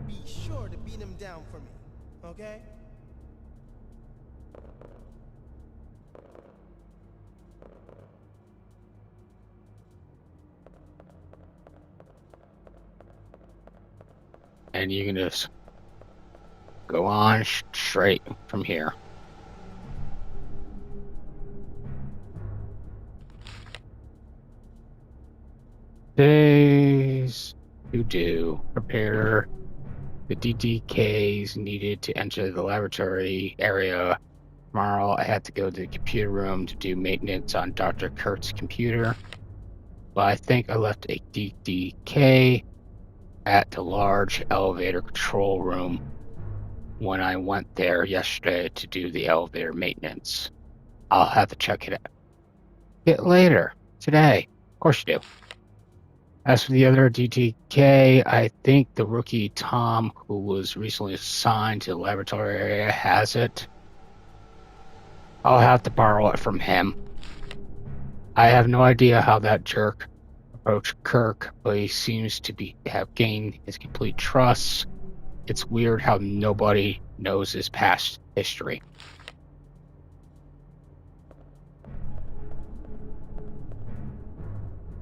be sure to beat him down for me. Okay? And you can just go on straight from here. Days to do. Prepare the DDKs needed to enter the laboratory area. Tomorrow I had to go to the computer room to do maintenance on Dr. Kirk's computer. But I think I left a DDK at the large elevator control room when I went there yesterday to do the elevator maintenance. I'll have to check it out later today. Of course you do. As for the other DTK, I think the rookie Tom, who was recently assigned to the laboratory area, has it. I'll have to borrow it from him. I have no idea how that jerk approached Kirk, but he seems to have gained his complete trust. It's weird how nobody knows his past history.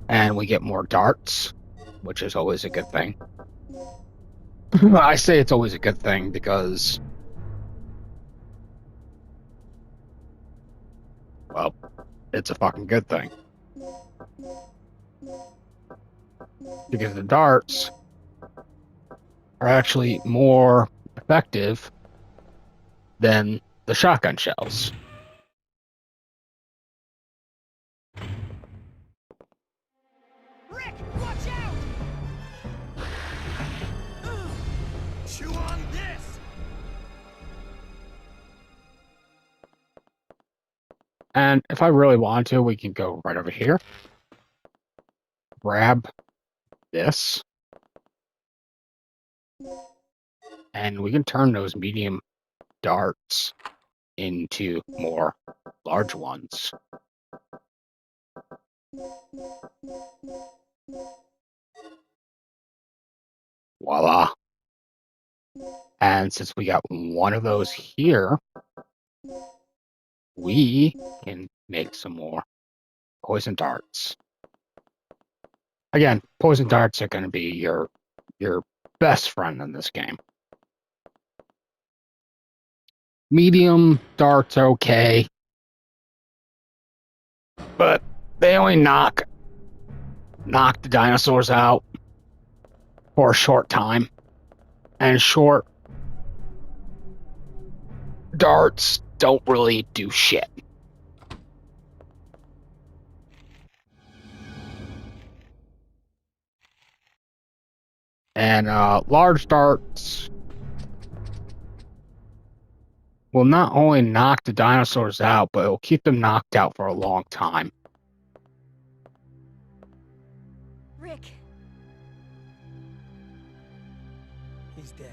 And we get more darts, which is always a good thing. I say it's always a good thing because, well, it's a fucking good thing. Because the darts are actually more effective than the shotgun shells. Rick, watch out! Chew on this! And if I really want to, we can go right over here. Grab this. And we can turn those medium darts into more large ones. Voila. And since we got one of those here, we can make some more poison darts. Again, poison darts are going to be your best friend in this game. Medium darts are okay, but they only knock the dinosaurs out for a short time. And short darts don't really do shit. And large darts will not only knock the dinosaurs out, but it will keep them knocked out for a long time. Rick, He's dead.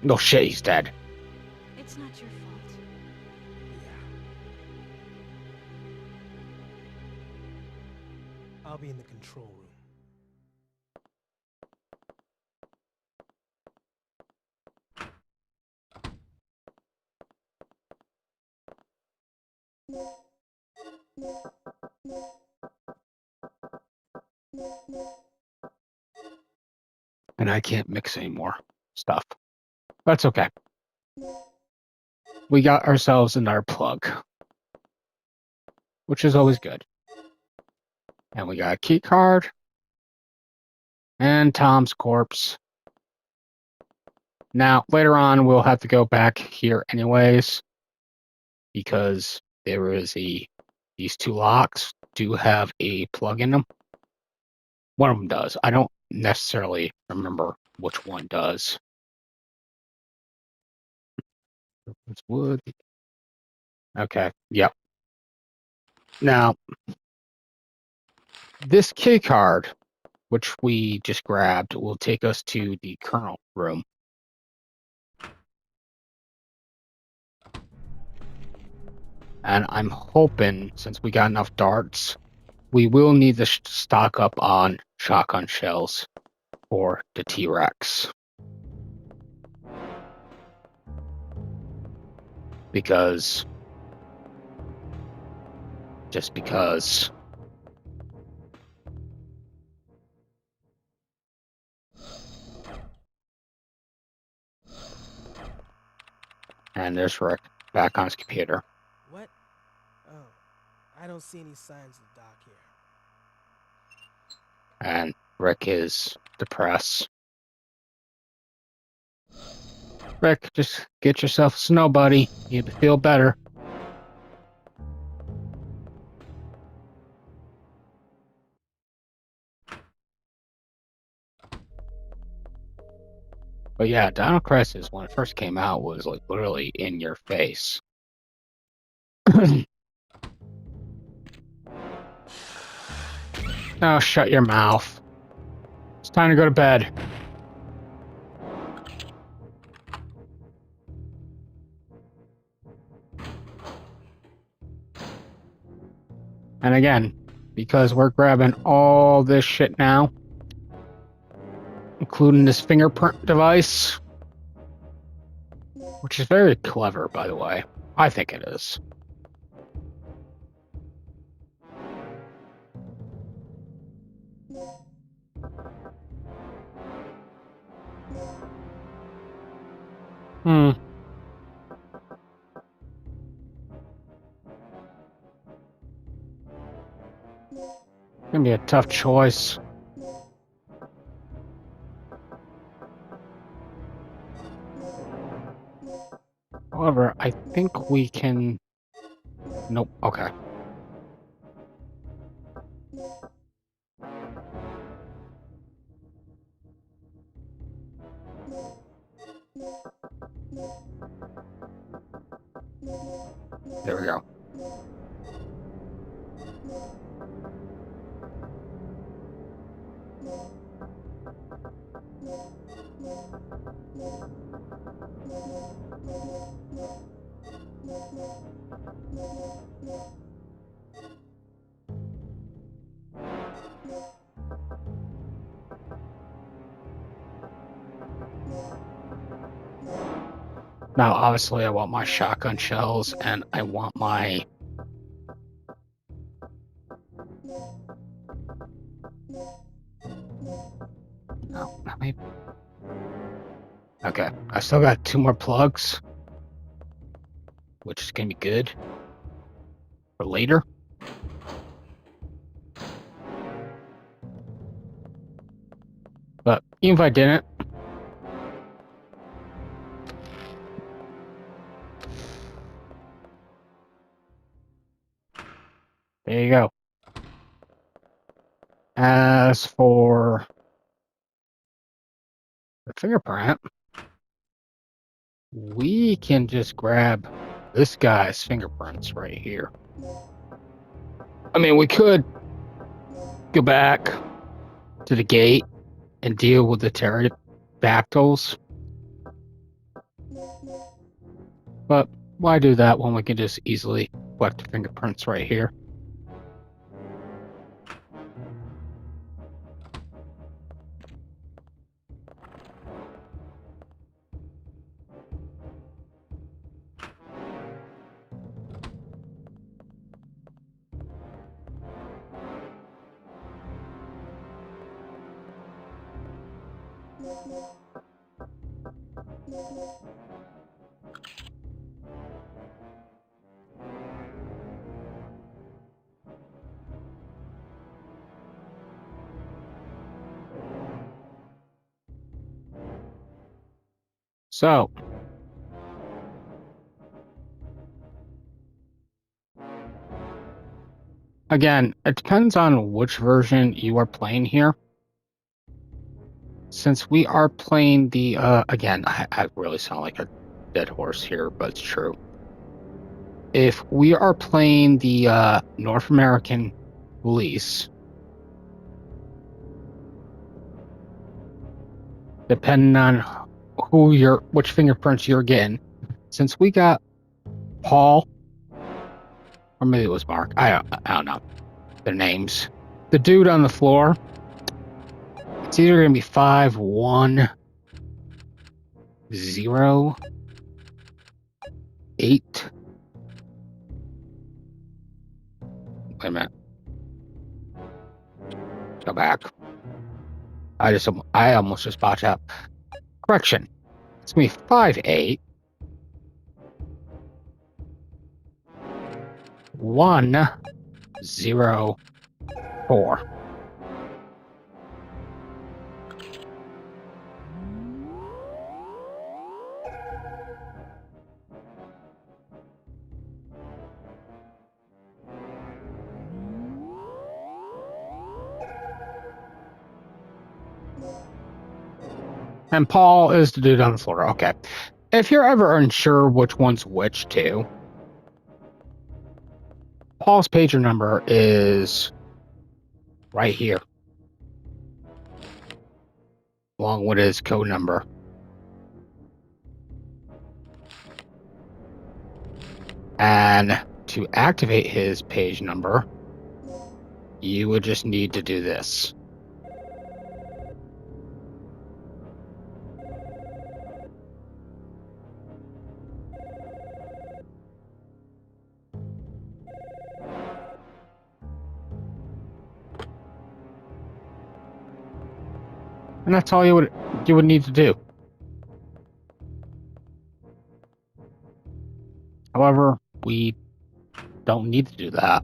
No shit, he's dead. it's not your fault. Yeah. I'll be in the control room. And I can't mix any more stuff. That's okay. We got ourselves another plug, which is always good. And we got a key card and Tom's corpse. Now, later on, we'll have to go back here anyways, because there is these two locks do have a plug in them. One of them does. I don't necessarily remember which one does. It's wood. Okay, yep. Now, this key card, which we just grabbed, will take us to the Colonel room. And I'm hoping, since we got enough darts, we will need to stock up on shotgun shells for the T-Rex. Just because. And there's Rick back on his computer. What? Oh, I don't see any signs of Doc here. And Rick is depressed. Rick, just get yourself a snow buddy. You'll feel better. But yeah, Dino Crisis, when it first came out, was like literally in your face. Now shut your mouth. It's time to go to bed. And again, because we're grabbing all this shit now, including this fingerprint device, which is very clever, by the way. I think it is. Gonna be a tough choice. However, I think we can... Nope, okay. There we go. Now, obviously, I want my shotgun shells, and I want my... No, not maybe. Okay, I still got 2 more plugs, which is gonna be good for later. But even if I didn't, there you go. As for the fingerprint, we can just grab this guy's fingerprints right here. I mean, we could go back to the gate and deal with the pterodactyls, but why do that when we can just easily collect the fingerprints right here? So, again, it depends on which version you are playing here. Since we are playing the, again, I really sound like a dead horse here, but it's true. If we are playing the North American release, depending on which fingerprints you're getting, since we got Paul, or maybe it was Mark, I don't know their names. The dude on the floor, it's either gonna be 510 8. Wait a minute. Go back. I almost just botched out. Correction. It's gonna be 58 104. And Paul is the dude on the floor. Okay. If you're ever unsure which one's which, too, Paul's pager number is right here, along with his code number. And to activate his page number, you would just need to do this. And that's all you would need to do. However, we don't need to do that.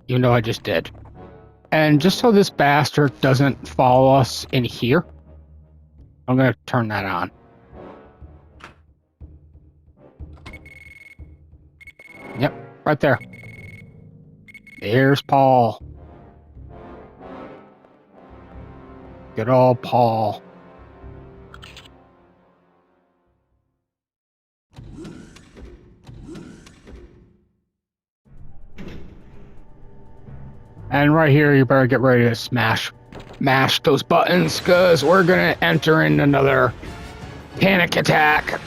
Even though I just did. And just so this bastard doesn't follow us in here, I'm going to turn that on. Yep, right there. There's Paul. Good old Paul. And right here, you better get ready to mash those buttons, because we're going to enter in another panic attack.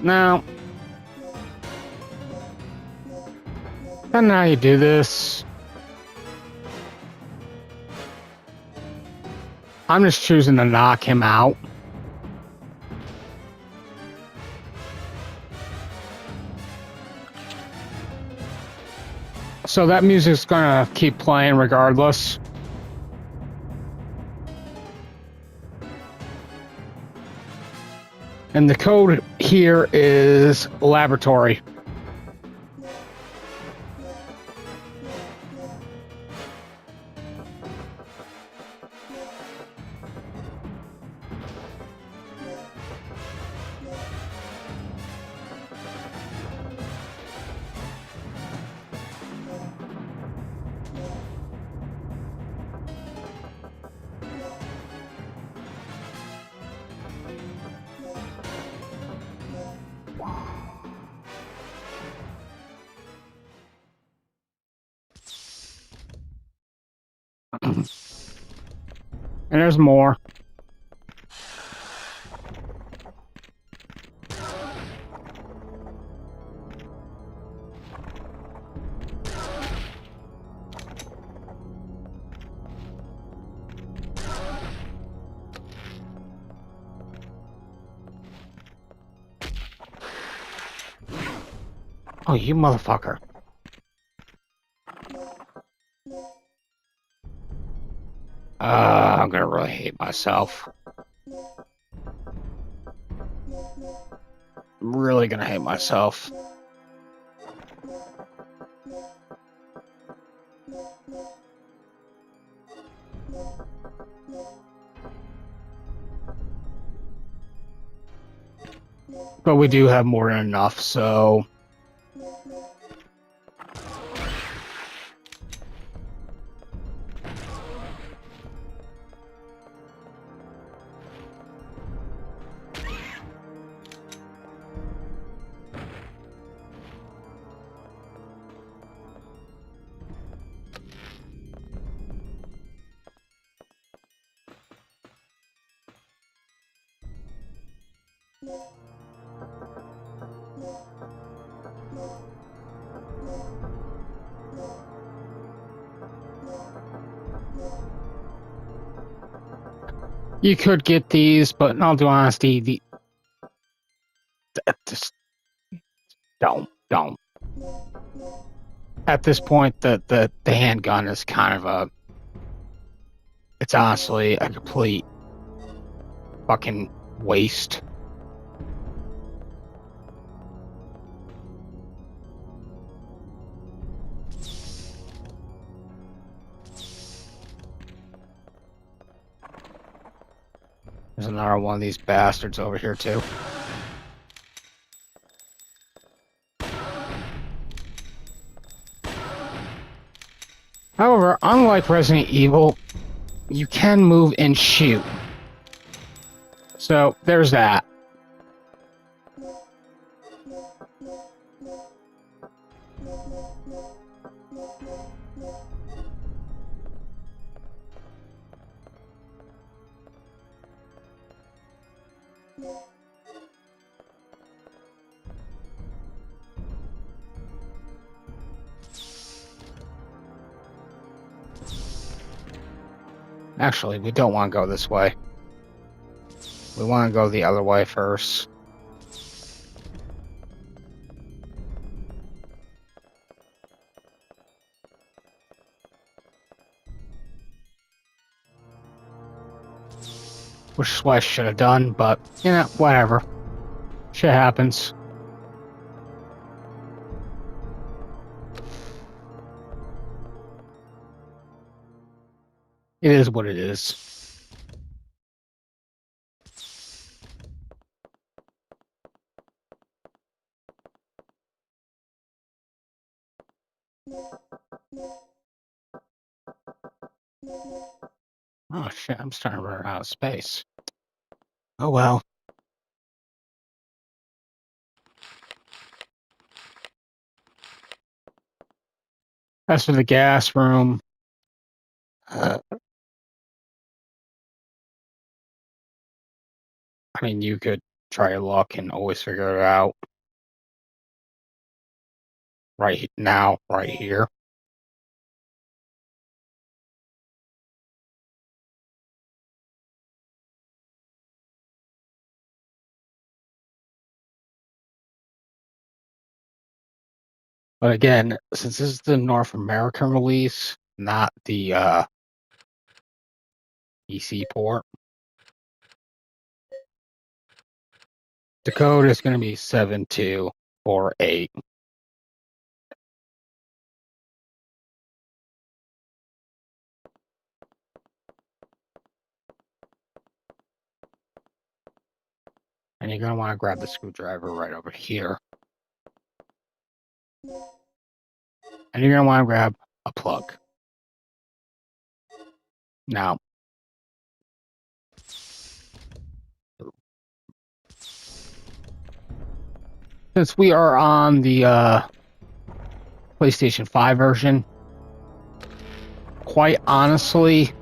Now, depending on how you do this, I'm just choosing to knock him out. So that music's gonna keep playing regardless. And the code here is laboratory. And there's more. Oh, you motherfucker. I'm gonna really hate myself. I'm really gonna hate myself. But we do have more than enough, so... You could get these, but in all honesty, just don't. At this point, the handgun is kind of a... It's honestly a complete fucking waste. There's another one of these bastards over here, too. However, unlike Resident Evil, you can move and shoot. So, there's that. Actually, we don't want to go this way. We want to go the other way first. Which is what I should have done, but, you know, whatever. Shit happens. It is what it is. Oh shit, I'm starting to run out of space. Oh well. As for the gas room, I mean, you could try your luck and always figure it out. Right now, right here. But again, since this is the North American release, not the PC port, the code is going to be 7248. And you're going to want to grab the screwdriver right over here. And you're going to want to grab a plug. Now, since we are on the PlayStation 5 version, quite honestly,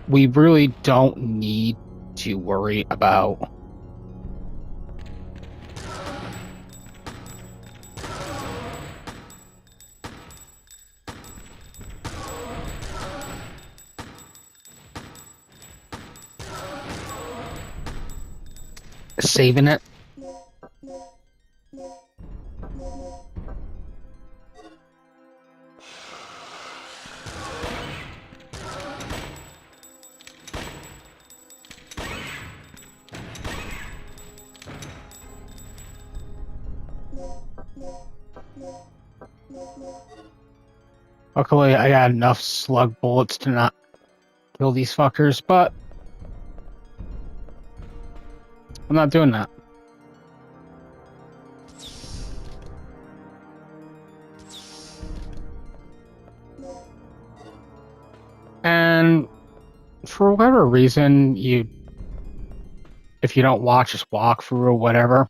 we really don't need to worry about saving it. Luckily, I got enough slug bullets to not kill these fuckers, but I'm not doing that. And for whatever reason, if you don't watch this walkthrough or whatever,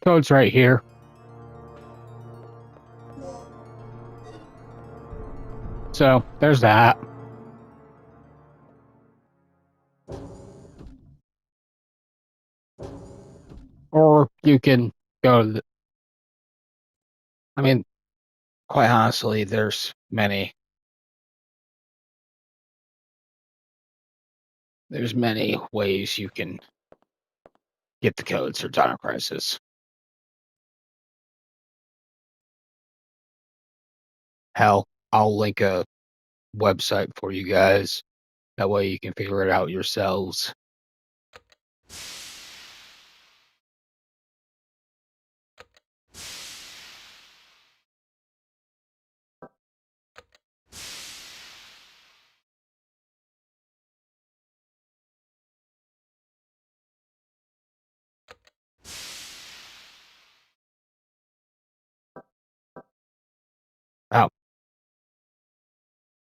code's right here. So there's that. Or you can go to the, I mean, quite honestly, there's many ways you can get the codes for Dino Crisis. Hell, I'll link a website for you guys. That way you can figure it out yourselves. Oh.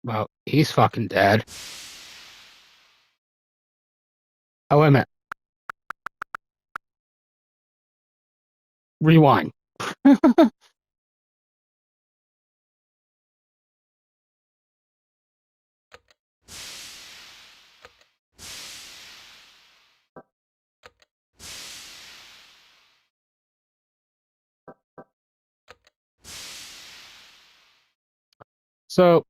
Well, he's fucking dead. Oh, wait a minute. Rewind. So,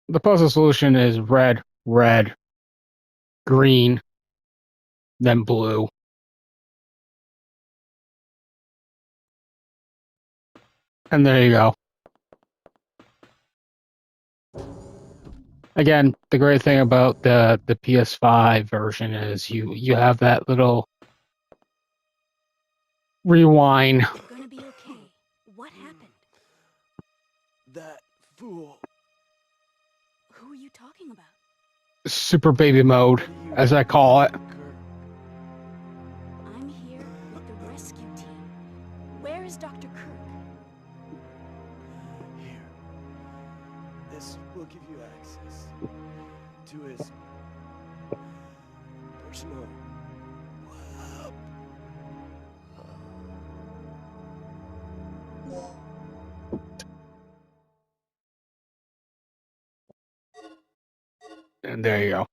the puzzle solution is red, red, green, then blue. And there you go. Again, the great thing about the PS5 version is you have that little rewind. You're gonna be okay. What happened? That fool. Who are you talking about? Super baby mode, as I call it. I'm here with the rescue team. Where is Dr. Kirk? Here. This will give you access to his personal lab. And there you go.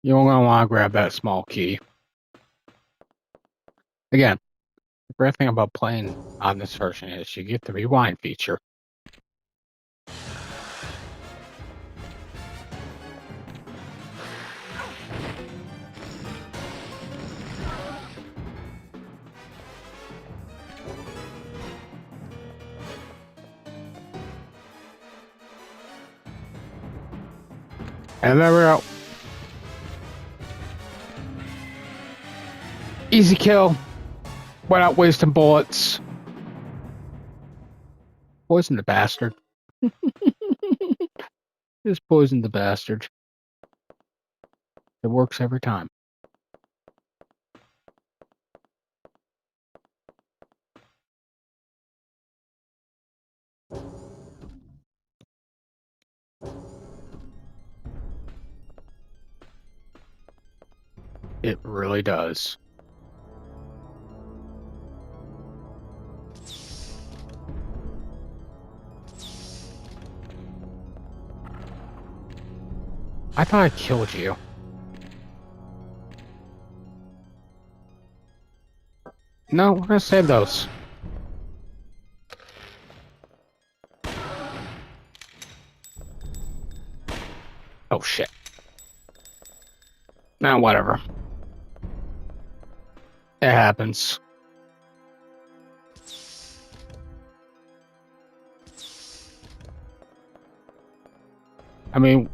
You're going to want to grab that small key. Again, the great thing about playing on this version is you get the rewind feature. And there we go. Easy kill. Without wasting bullets. Poison the bastard. Just poison the bastard. It works every time. It really does. I thought I killed you. No, we're gonna save those. Oh shit. Nah, whatever. It happens. I mean,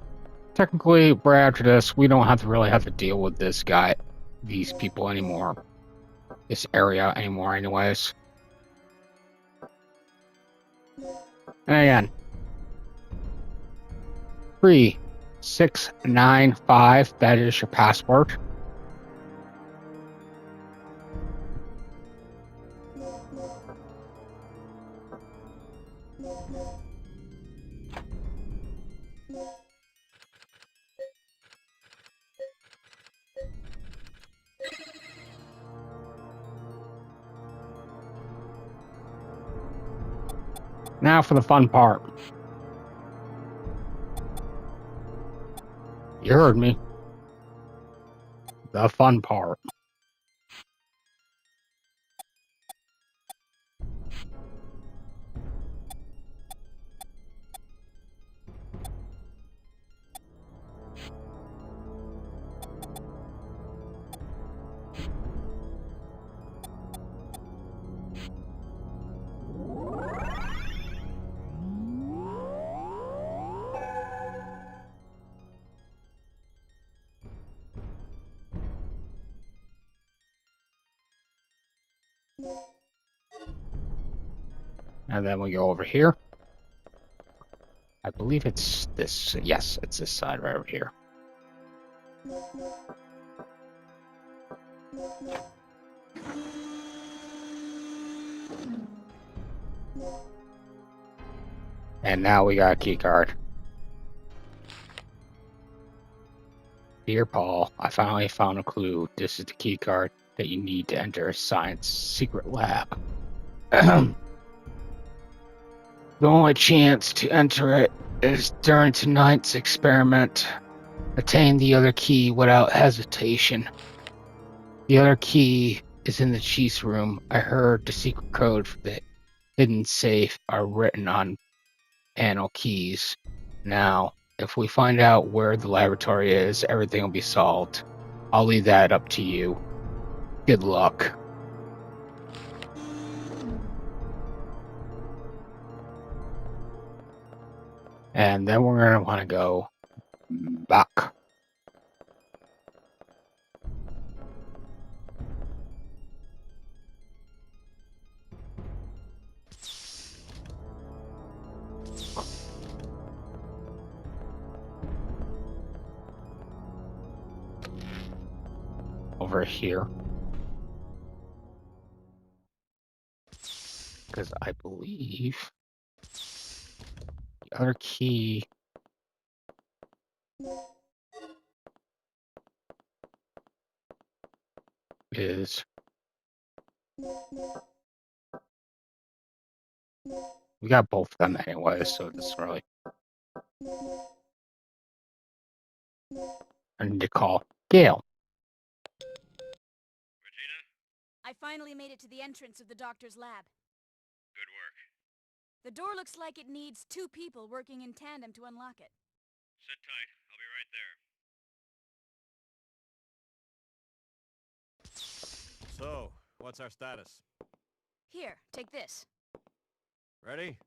technically, right after this, we don't really have to deal with this guy, these people anymore. This area anymore, anyways. And again, 3695. That is your password. Now for the fun part. You heard me. The fun part. And then we go over here. I believe it's this. Yes, it's this side right over here. And now we got a key card. Dear Paul, I finally found a clue. This is the key card that you need to enter a science secret lab. The only chance to enter it is during tonight's experiment. Attain the other key without hesitation. The other key is in the chief's room. I heard the secret code for the hidden safe are written on panel keys. Now, if we find out where the laboratory is, everything will be solved. I'll leave that up to you. Good luck. And then we're going to want to go back. Over here. Because I believe the other key is... We got both of them anyway, so it doesn't really... I need to call Gail. I finally made it to the entrance of the doctor's lab. Good work. The door looks like it needs 2 people working in tandem to unlock it. Sit tight. I'll be right there. So, what's our status? Here, take this. Ready?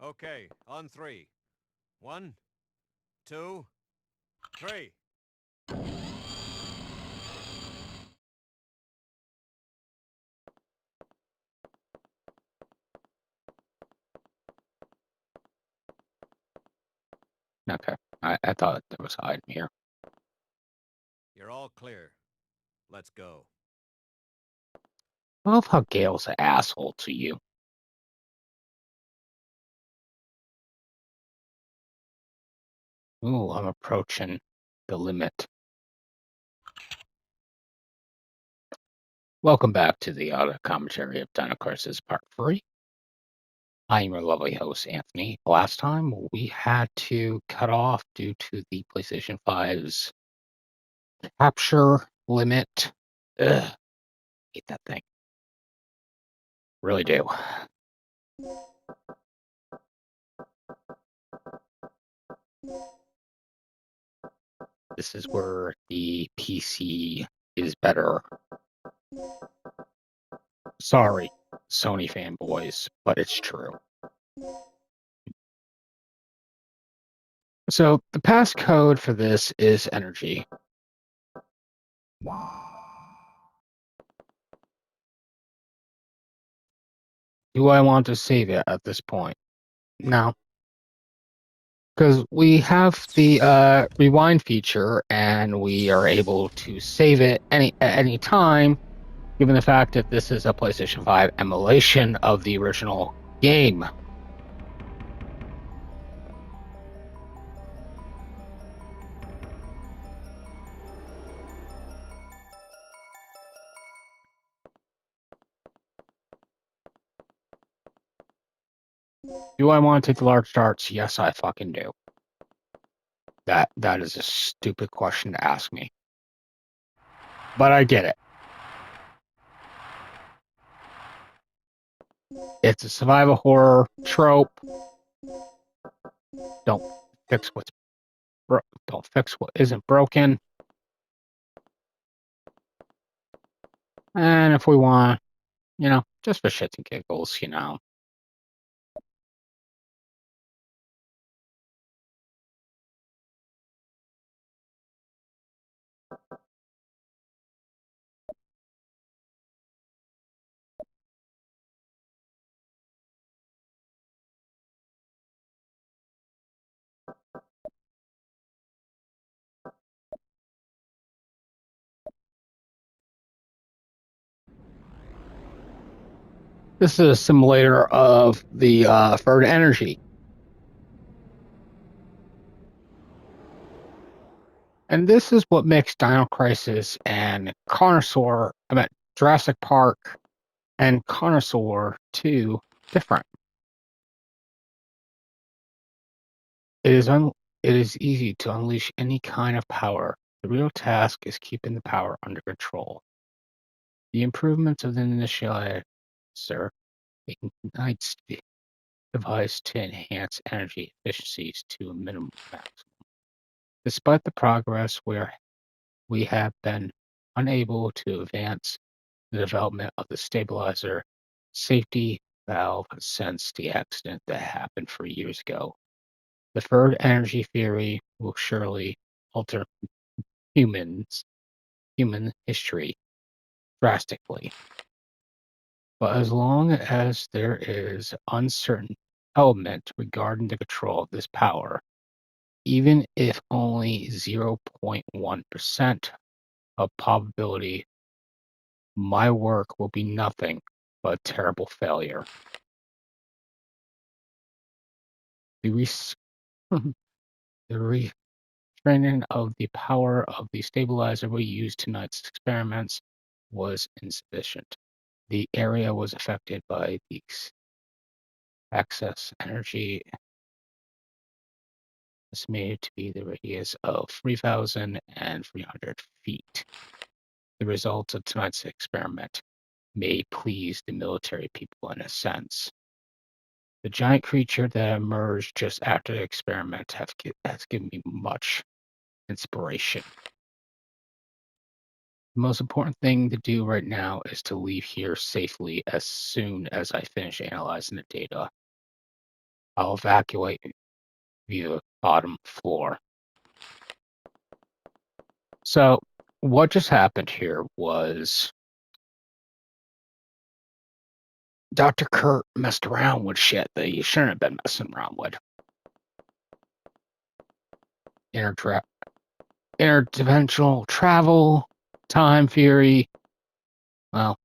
Okay, on 3. 1, 2, 3. Okay, I thought there was hiding here. You're all clear. Let's go. I love how Gail's an asshole to you. Ooh, I'm approaching the limit. Welcome back to the audio commentary of Dino Crisis Part 3. I am your lovely host, Anthony. Last time, we had to cut off due to the PlayStation 5's capture limit. Ugh, hate that thing. Really do. This is where the PC is better. Sorry, Sony fanboys, but it's true. So the passcode for this is energy. do I want to save it at this point? No. Because we have the rewind feature and we are able to save it at any time, given the fact that this is a PlayStation 5 emulation of the original game. Do I want to take the large darts? Yes, I fucking do. That is a stupid question to ask me. But I get it. It's a survival horror trope. Don't fix what's don't fix what isn't broken. And if we want, just for shits and giggles, This is a simulator of the third energy. And this is what makes Dino Crisis and Jurassic Park and Connoisseur 2 different. It is easy to unleash any kind of power. The real task is keeping the power under control. The improvements of the initializer ignites the device to enhance energy efficiencies to a minimum maximum. Despite the progress we have been unable to advance the development of the stabilizer safety valve since the accident that happened 4 years ago. The third energy theory will surely alter human history drastically. But as long as there is uncertain element regarding the control of this power, even if only 0.1% of probability, my work will be nothing but a terrible failure. The restraining of the power of the stabilizer we used tonight's experiments was insufficient. The area was affected by the excess energy estimated to be the radius of 3,300 feet. The results of tonight's experiment may please the military people in a sense. The giant creature that emerged just after the experiment has given me much inspiration. The most important thing to do right now is to leave here safely as soon as I finish analyzing the data. I'll evacuate via the bottom floor. So, what just happened here was Dr. Kirk messed around with shit that he shouldn't have been messing around with. Interdimensional travel, time theory. Well,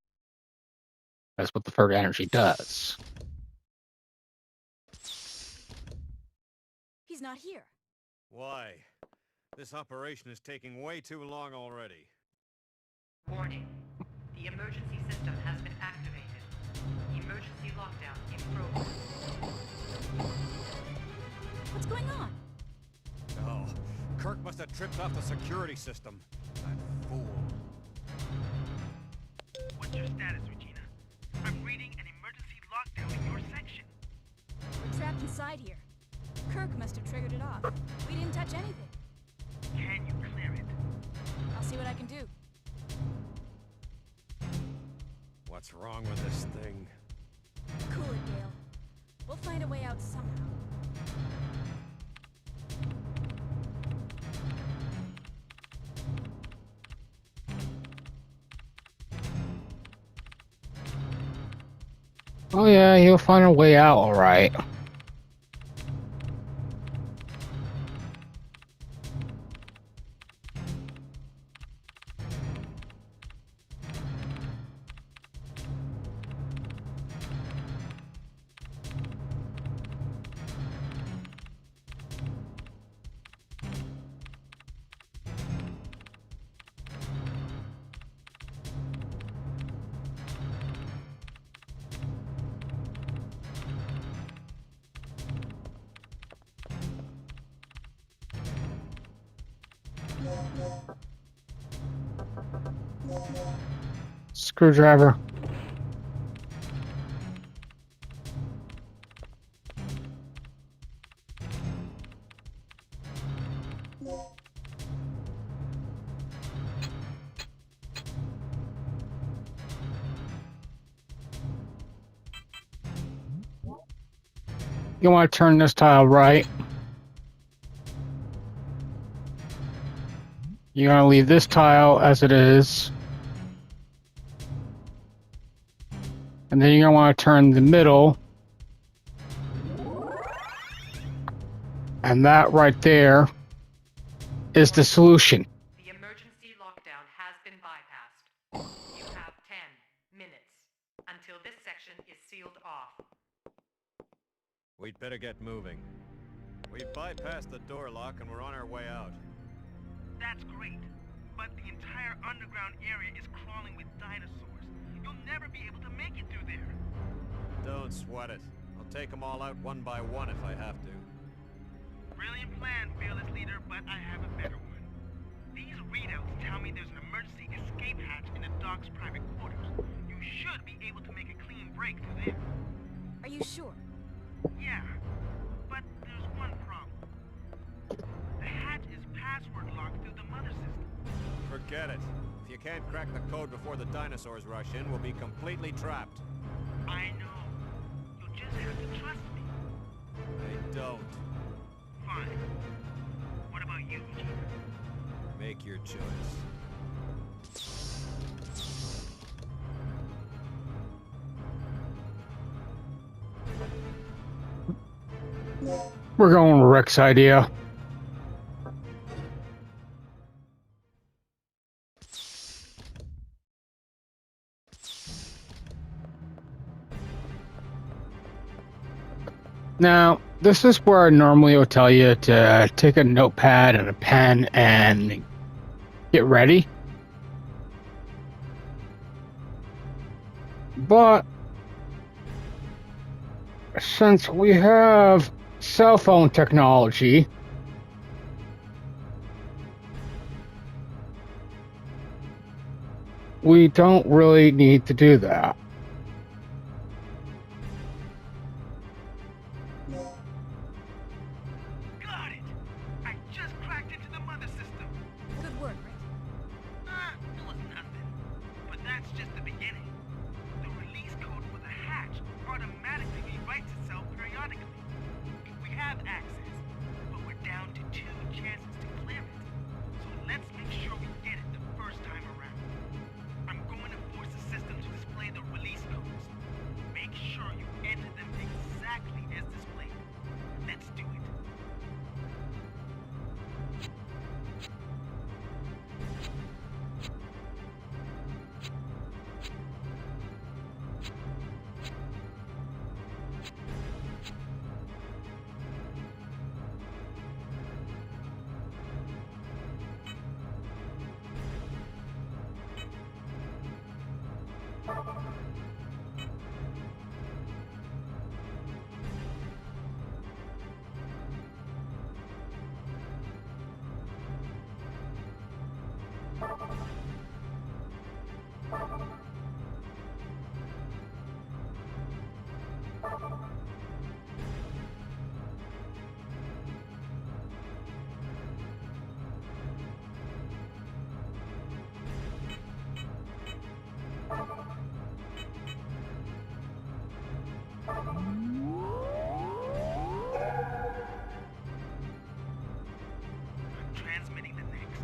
that's what the third energy does. He's not here. Why? This operation is taking way too long already. Warning. The emergency system has been activated. Emergency lockdown in progress. What's going on? Oh, Kirk must have tripped off the security system. That fool. What's your status, Regina? I'm reading an emergency lockdown in your section. We're trapped inside here. Kirk must have triggered it off. We didn't touch anything. Can you clear it? I'll see what I can do. What's wrong with this thing? Cool it, Gale. We'll find a way out somehow. Oh yeah, he'll find a way out, alright. Screwdriver. You want to turn this tile right. You're going to leave this tile as it is. And then you're going to want to turn the middle. And that right there is the solution. The emergency lockdown has been bypassed. You have 10 minutes until this section is sealed off. We'd better get moving. We've bypassed the door lock and we're on our way out. That's great, but the entire underground area is crawling with dinosaurs. You'll never be able to make it through there. Don't sweat it. I'll take them all out one by one if I have to. Brilliant plan, fearless leader, but I have a better one. These readouts tell me there's an emergency escape hatch in the dock's private quarters. You should be able to make a clean break through there. Are you sure? Yeah, but there's one problem. The hatch is password locked through the mother system. Forget it. If you can't crack the code before the dinosaurs rush in, we'll be completely trapped. I know. You'll just have to trust me. I don't. Fine. What about you, Gina? Make your choice. We're going with Rick's idea. Now, this is where I normally would tell you to take a notepad and a pen and get ready. But since we have cell phone technology, we don't really need to do that. Got it! I just cracked into the mother system. Good work, Rick. It was nothing. But that's just the beginning. The release code for the hatch automatically rewrites itself periodically. We have access, but we're down to 2 chances to clear it. So let's make sure we get it the first time around. I'm going to force the system to display the release codes. Make sure you enter them exactly as displayed. Let's do it. Transmitting the next.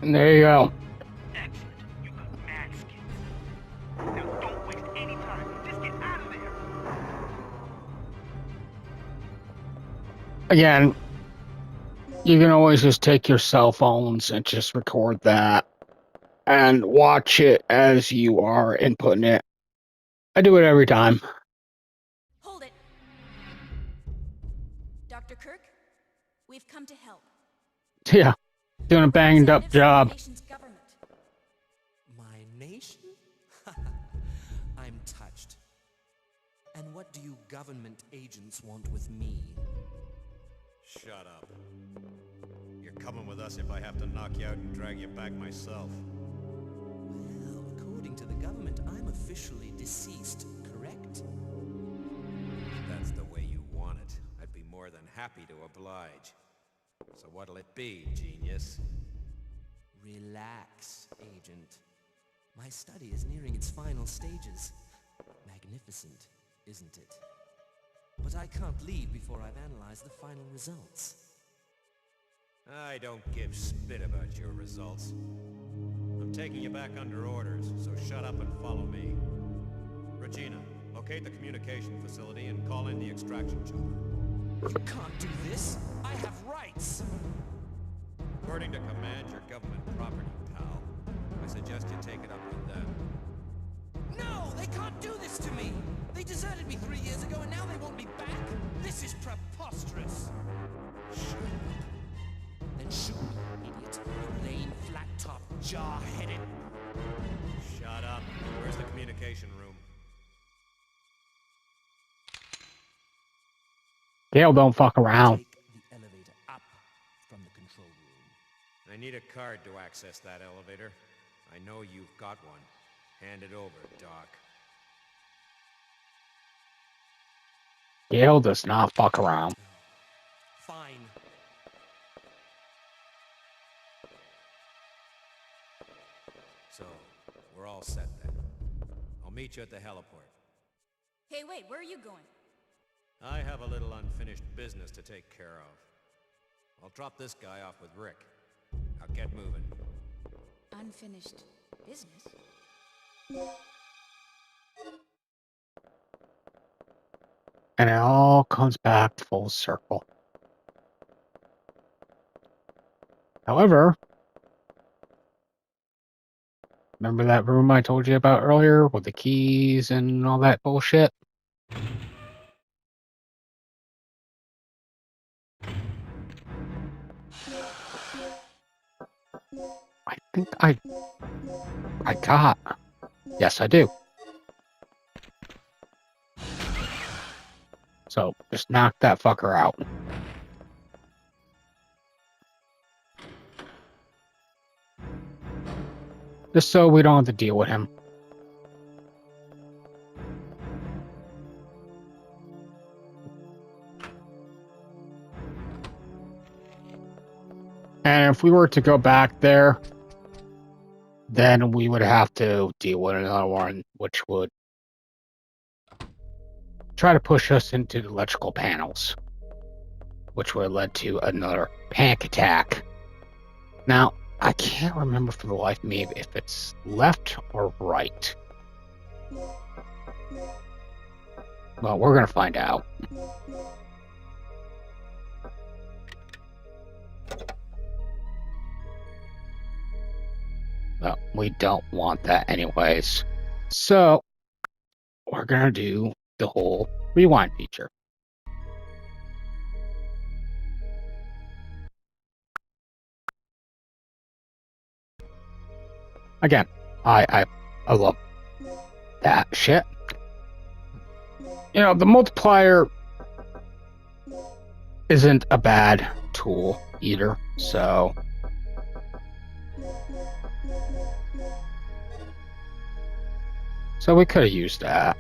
And there you go. Excellent. You got mad skills. Now don't waste any time. Just get out of there. Again, you can always just take your cell phones and just record that and watch it as you are inputting it. I do it every time. Hold it. Dr. Kirk, we've come to help. Yeah, doing a banged up Representatives from job. our nation's government. My nation? I'm touched. And what do you government agents want with me? Shut up. You're coming with us if I have to knock you out and drag you back myself. Well, according to the government, I'm officially deceased, correct? If that's the way you want it, I'd be more than happy to oblige. So what'll it be, genius? Relax, Agent. My study is nearing its final stages. Magnificent, isn't it? But I can't leave before I've analyzed the final results. I don't give spit about your results. I'm taking you back under orders, so shut up and follow me. Regina, locate the communication facility and call in the extraction chamber. You can't do this! I have rights! According to command, your government property, pal. I suggest you take it up with them. No! They can't do this to me! They deserted me 3 years ago and now they want me back? This is preposterous! Shut up. Then shoot me, idiot. You lame, flat-top, jaw-headed... Shut up. Where's the communication room? Gail don't fuck around. Take the elevator up from the control room. I need a card to access that elevator. I know you've got one. Hand it over, Doc. Gail does not fuck around. Fine. So, we're all set then. I'll meet you at the heliport. Hey, wait, where are you going? I have a little unfinished business to take care of. I'll drop this guy off with Rick. Now get moving. Unfinished business? And it all comes back full circle. However, remember that room I told you about earlier with the keys and all that bullshit? I think I got. Yes, I do. So just knock that fucker out. Just so we don't have to deal with him. And if we were to go back there, then we would have to deal with another one, which would try to push us into the electrical panels, which would have led to another panic attack. Now, I can't remember for the life of me if it's left or right. Well, we're going to find out. Well, we don't want that anyways. So, we're going to do the whole rewind feature. Again, I love that shit. You know, the multiplier isn't a bad tool either, so we could have used that.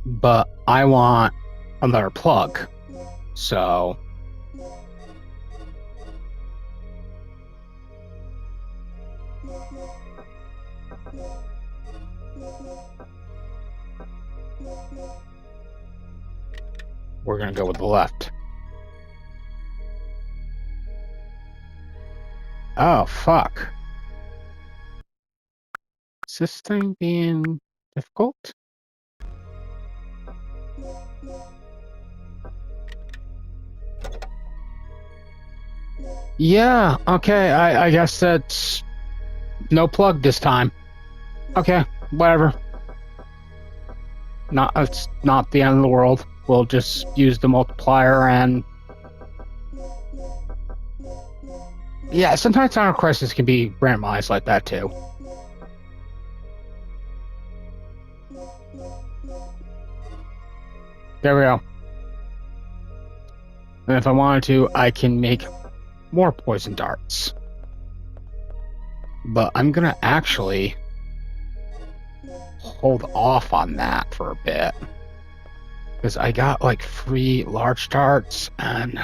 But I want another plug. So we're gonna go with the left. Oh, fuck. Is this thing being difficult? Yeah, okay, I guess that's no plug this time. Okay, whatever. It's not the end of the world. We'll just use the multiplier and... Yeah, sometimes Dino Crisis can be randomized like that too. There we go. And if I wanted to, I can make more poison darts. But I'm gonna actually hold off on that for a bit. Because I got like 3 large darts, and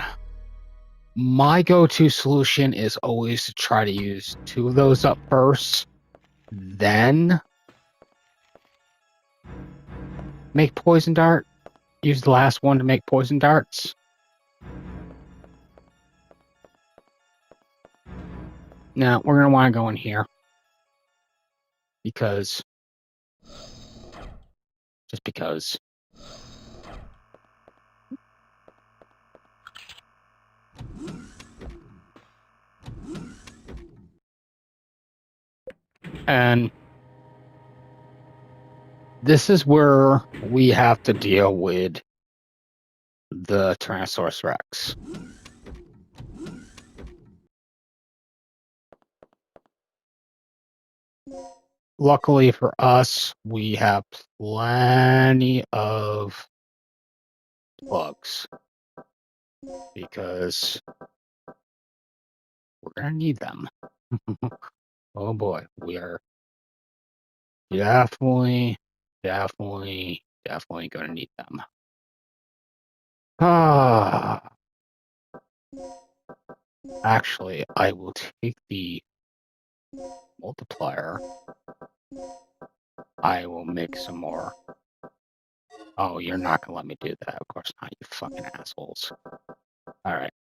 my go-to solution is always to try to use 2 of those up first, then make poison dart. Use the last one to make poison darts. Now, we're going to want to go in here. Because... Just because. And... this is where we have to deal with the Tyrannosaurus Rex. Luckily for us, we have plenty of plugs. Because we're going to need them. Oh boy, we are definitely going to need them. Actually, I will take the multiplier. I will make some more. Oh, you're not going to let me do that. Of course not, you fucking assholes. Alright.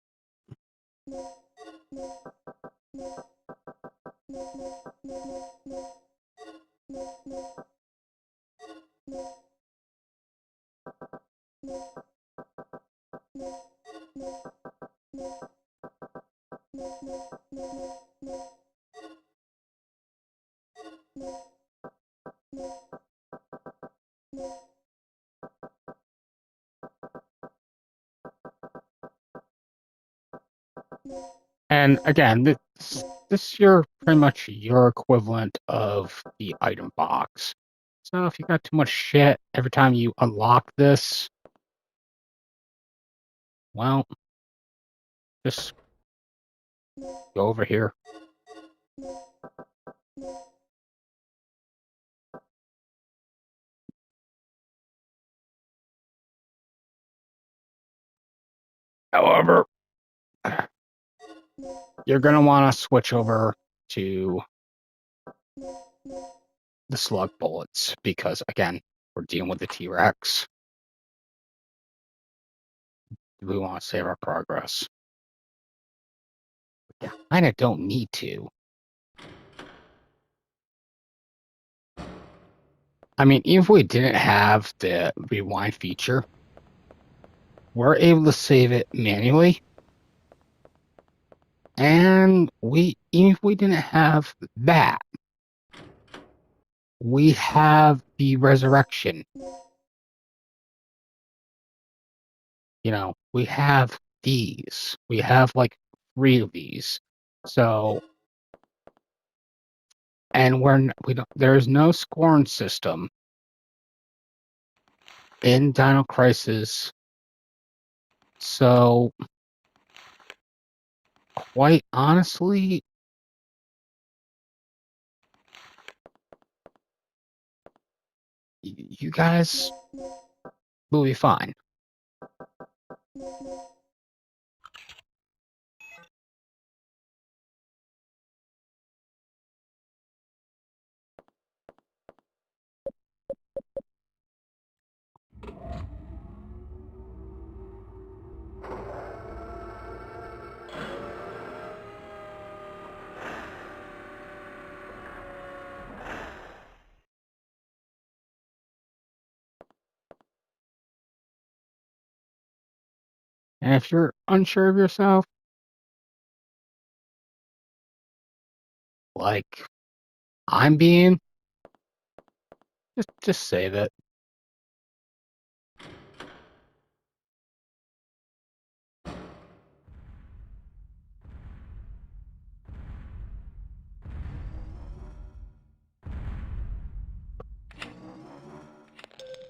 And again, this is pretty much your equivalent of the item box. So if you got too much shit every time you unlock this, well, just go over here. However, you're going to want to switch over to the slug bullets because, again, we're dealing with the T-Rex. We want to save our progress. Yeah, kind of don't need to. I mean, even if we didn't have the rewind feature, we're able to save it manually. And even if we didn't have that, we have the resurrection. You know, we have these. We have like 3 of these. So, and there's no scorn system in Dino Crisis. So, quite honestly, you guys will be fine. And if you're unsure of yourself, like I'm being, just save it.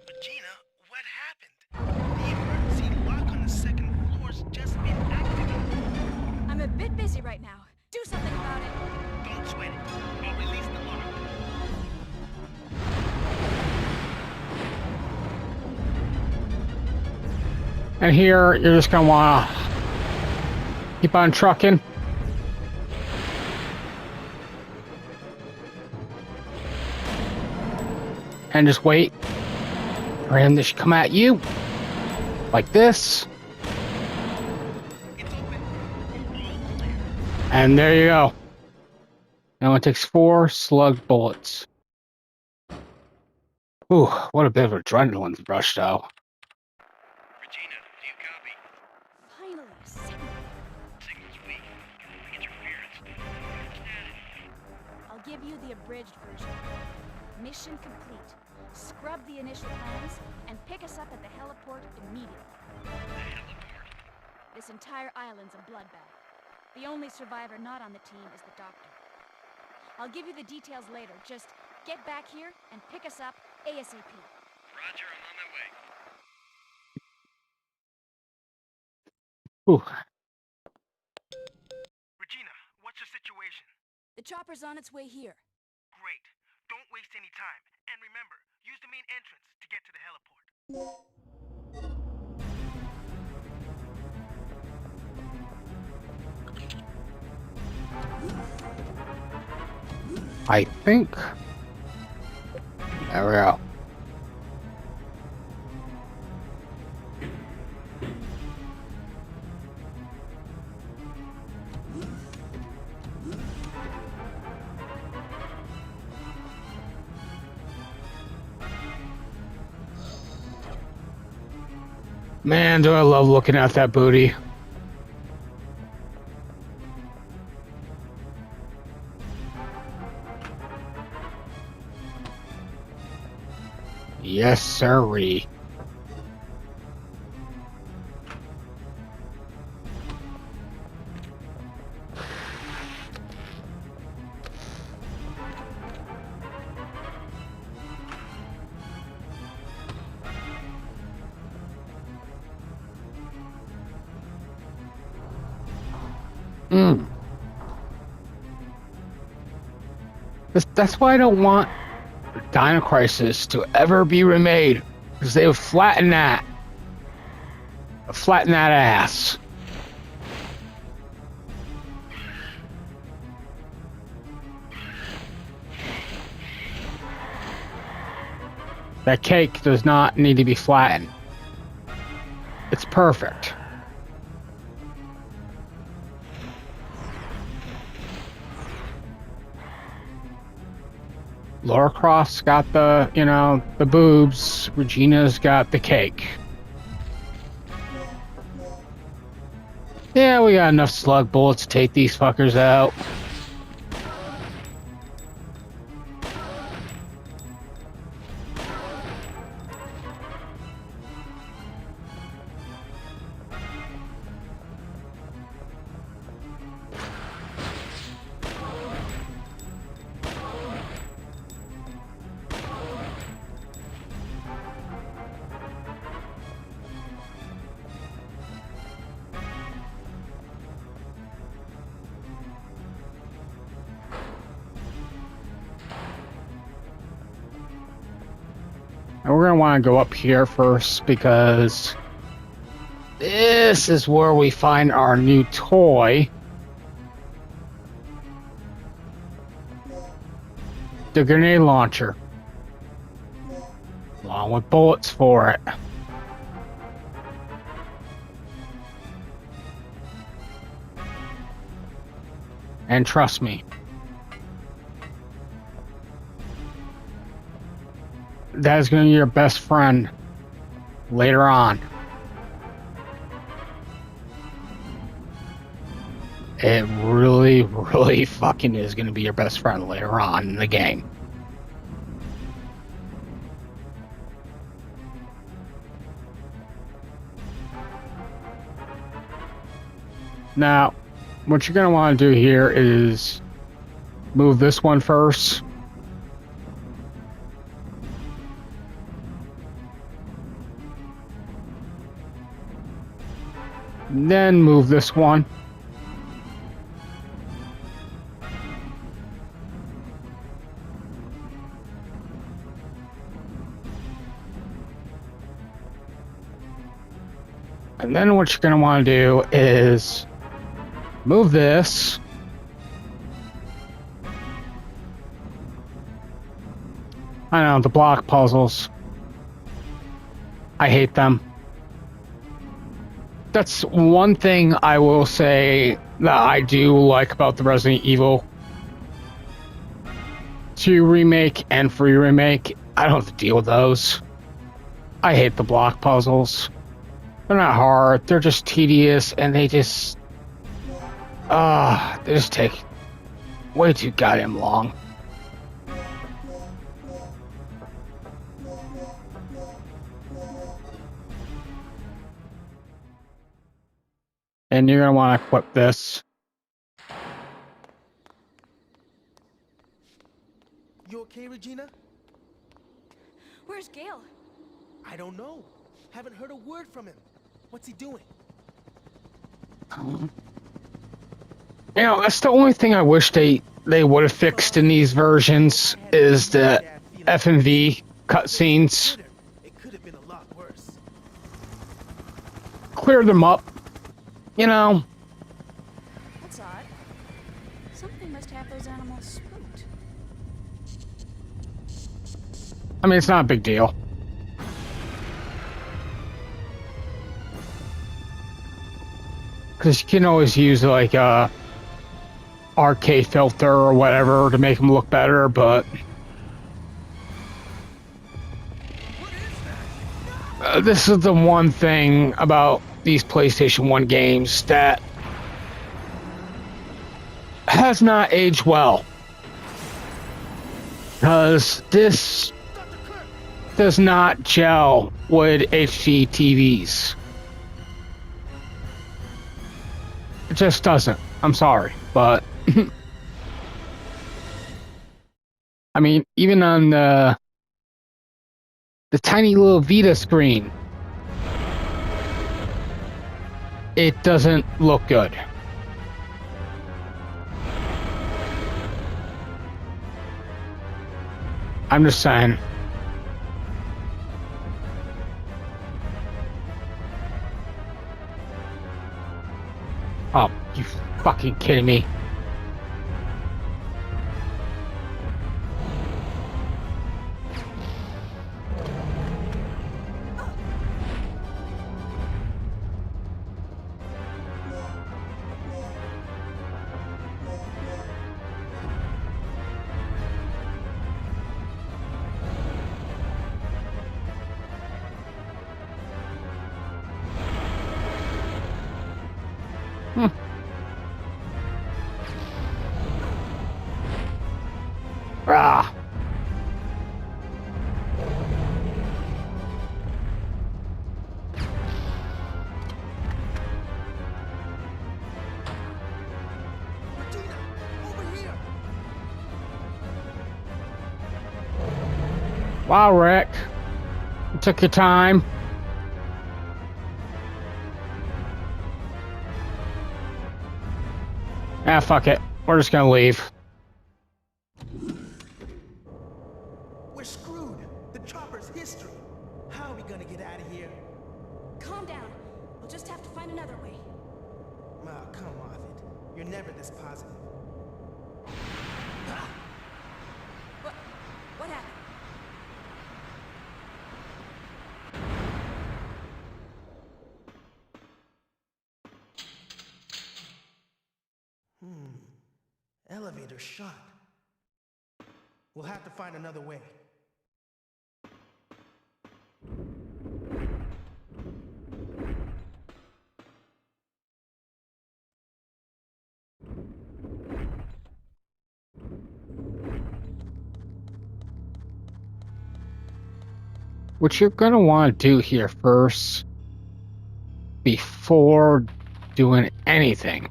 Regina, what happened? The emergency lock on the second floor's just been activated. I'm a bit busy right now. Do something about it. Don't sweat it. I'll release the lock. And here, you're just gonna wanna keep on trucking. And just wait for him to come at you. Like this. It's open. All clear. And there you go. Now it takes 4 slug bullets. Ooh, what a bit of adrenaline rush, though. Regina, do you copy? Finally, a signal. Signal's weak. Big interference. Static. I'll give you the abridged version. Mission complete. Scrub the initial plans and pick us up at the heliport immediately. The heliport. This entire island's a bloodbath. The only survivor not on the team is the doctor. I'll give you the details later. Just get back here and pick us up ASAP. Roger, I'm on my way. Ooh. Regina, what's your situation? The chopper's on its way here. Great. Don't waste any time. And remember, use the main entrance to get to the heliport. I think. There we go. Man, do I love looking at that booty. Yes, sirree. That's why I don't want Dino Crisis to ever be remade, because they would flatten that ass. That cake does not need to be flattened. It's perfect. Lara Croft's got the, the boobs. Regina's got the cake. Yeah, we got enough slug bullets to take these fuckers out. And we're going to want to go up here first because this is where we find our new toy. The grenade launcher. Along with bullets for it. And trust me, that is going to be your best friend later on. it really, really fucking is going to be your best friend later on in the game. Now, what you're going to want to do here is move this one first. Then move this one. And then what you're going to want to do is move this. I know, the block puzzles. I hate them. That's one thing I will say that I do like about the Resident Evil 2 remake and 3 remake. I don't have to deal with those. I hate the block puzzles. They're not hard, they're just tedious, and they just take way too goddamn long. And you're gonna want to equip this. You okay, Regina? Where's Gale? I don't know. Haven't heard a word from him. What's he doing? You know, that's the only thing I wish they would have fixed in these versions is the FMV cutscenes. It could have been a lot worse. Clear them up. You know. That's odd. Something must have those animals spooked. I mean, it's not a big deal. Because you can always use like a Arklay filter or whatever to make them look better, but this is the one thing about these PlayStation 1 games that has not aged well. Because this does not gel with HD TVs. It just doesn't. I'm sorry, but I mean, even on the tiny little Vita screen, it doesn't look good. I'm just saying. Oh, you fucking kidding me? Ah. Regina, over here. Wow, Rick. You took your time. Ah, fuck it. We're just gonna leave. We're screwed. The chopper's history. How are we gonna get out of here? Calm down. We'll just have to find another way. Oh, come off it. You're never this positive. What happened? Elevator shut. We'll have to find another way. what you're going to want to do here first, before doing anything,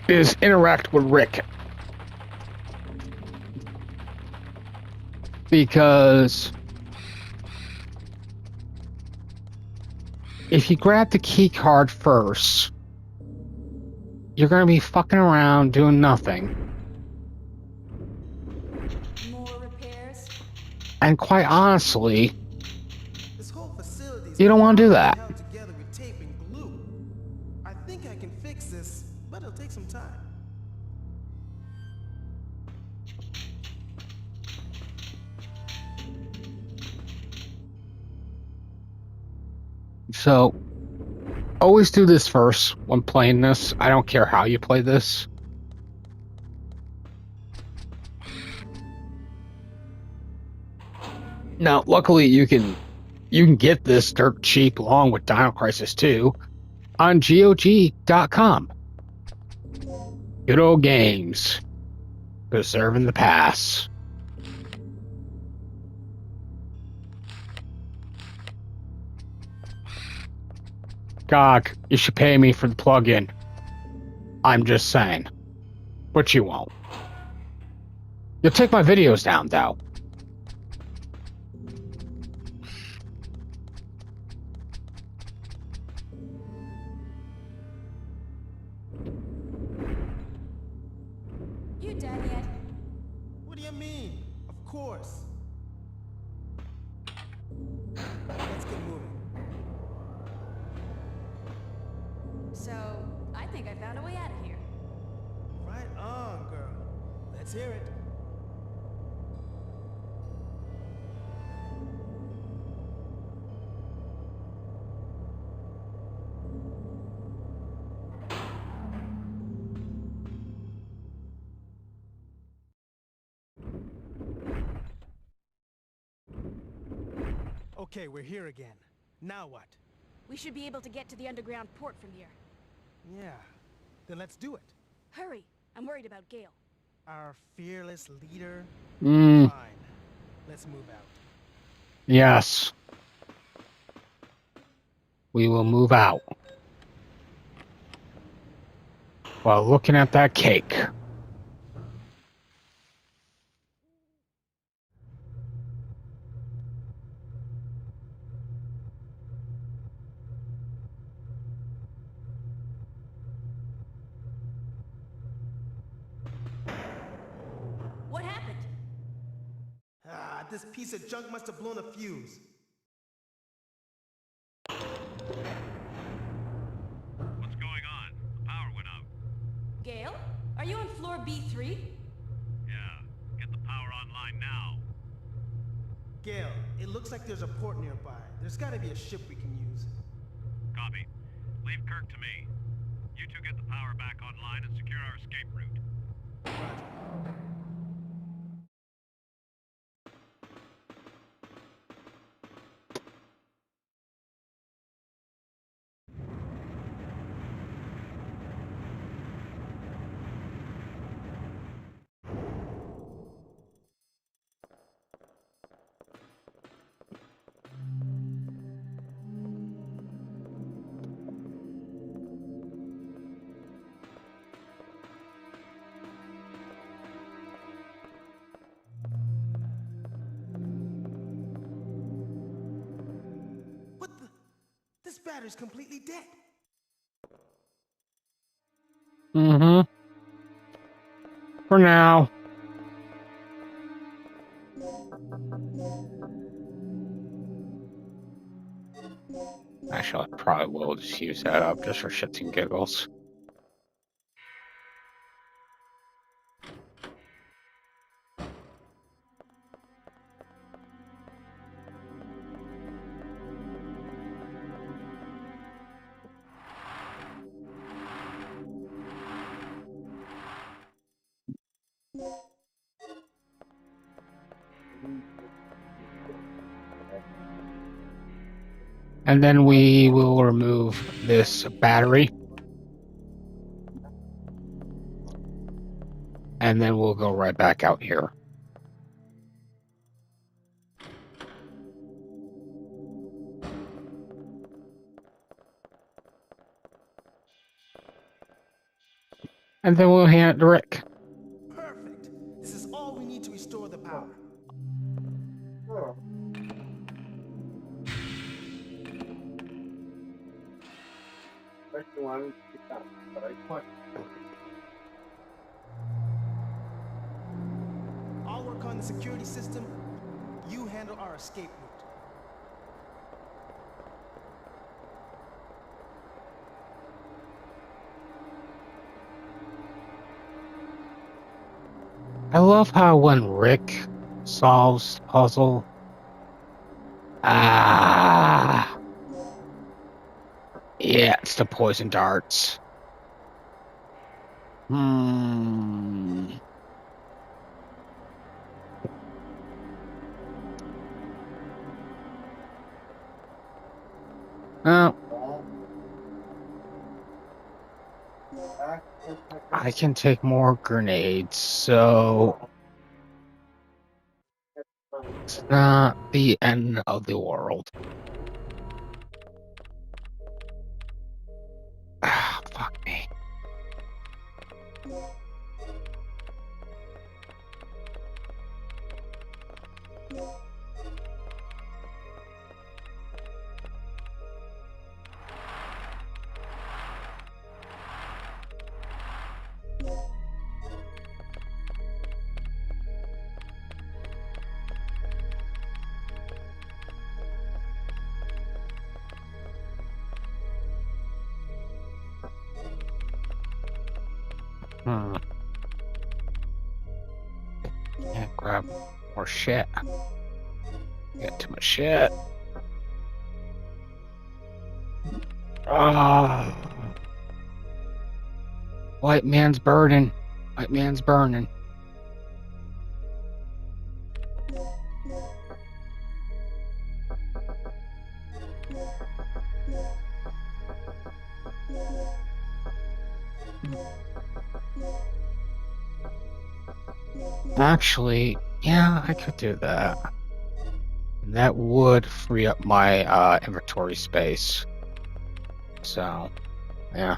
is interact with Rick. Because if you grab the key card first, you're going to be fucking around doing nothing. More repairs? And quite honestly, This whole facility you don't want to do that. held together with tape and glue. I think I can fix this, but it'll take some time. So, always do this first when playing this. I don't care how you play this. Now, luckily, you can get this dirt cheap along with Dino Crisis 2 on GOG.com. Good old games. Preserving the past. God, you should pay me for the plug-in. I'm just saying. But you won't. You'll take my videos down, though. You done yet? What do you mean? Of course. Let's get moving. So, I think I found a way out of here. Right on, girl. Let's hear it. Okay, we're here again. Now what? We should be able to get to the underground port from here. Yeah, then let's do it. Hurry! I'm worried about Gale. Our fearless leader? Hmm. Fine. Let's move out. Yes. We will move out. While looking at that cake. What happened? Ah, this piece of junk must have blown a fuse. What's going on? The power went out. Gale? Are you on floor B3? Yeah, get the power online now. Gale, it looks like there's a port nearby. There's gotta be a ship we can use. Copy. Leave Kirk to me. You two get the power back online and secure our escape route. Roger. What the? This battery's completely dead. Mm-hmm. For now. Actually, I probably will just use that up just for shits and giggles. And then we will remove this battery. And then we'll go right back out here. And then we'll hand it to Rick. Perfect. This is all we need to restore the power. I'll work on the security system. You handle our escape route. I love how when Rick solves the puzzle, yeah, it's the poison darts. Oh. I can take more grenades, so it's not the end of the world. Ah, fuck me. Yeah, grab more shit. Got too much shit. Ah. White man's burning. White man's burning. Actually, yeah, I could do that. That would free up my inventory space. So, yeah.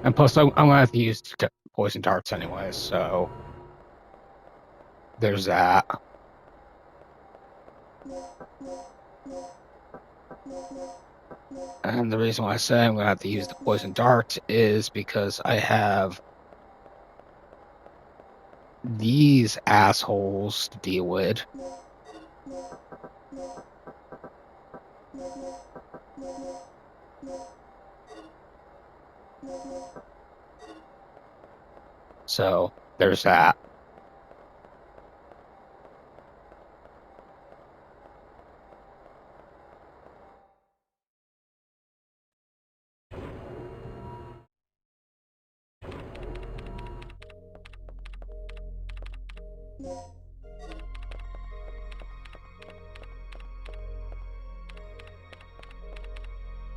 And plus, I'm gonna have to use poison darts anyway, so there's that. And the reason why I say I'm gonna have to use the poison dart is because I have these assholes to deal with. So there's that.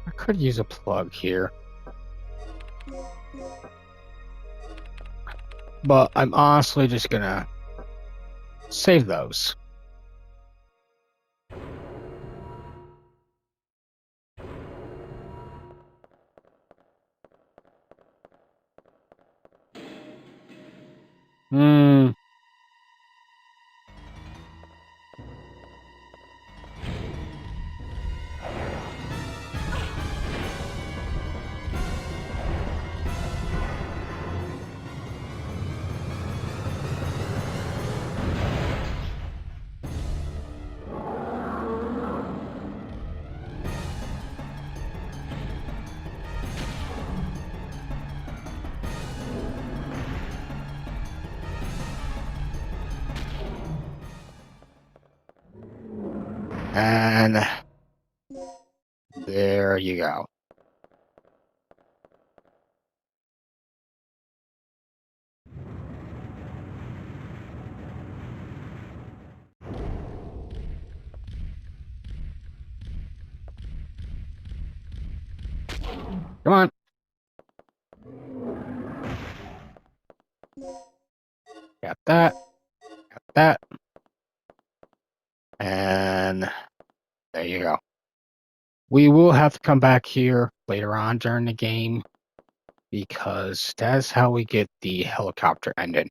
I could use a plug here. But I'm honestly just gonna save those. And there you go. Come on. Got that. Got that. And there you go. We will have to come back here later on during the game because that's how we get the helicopter ending.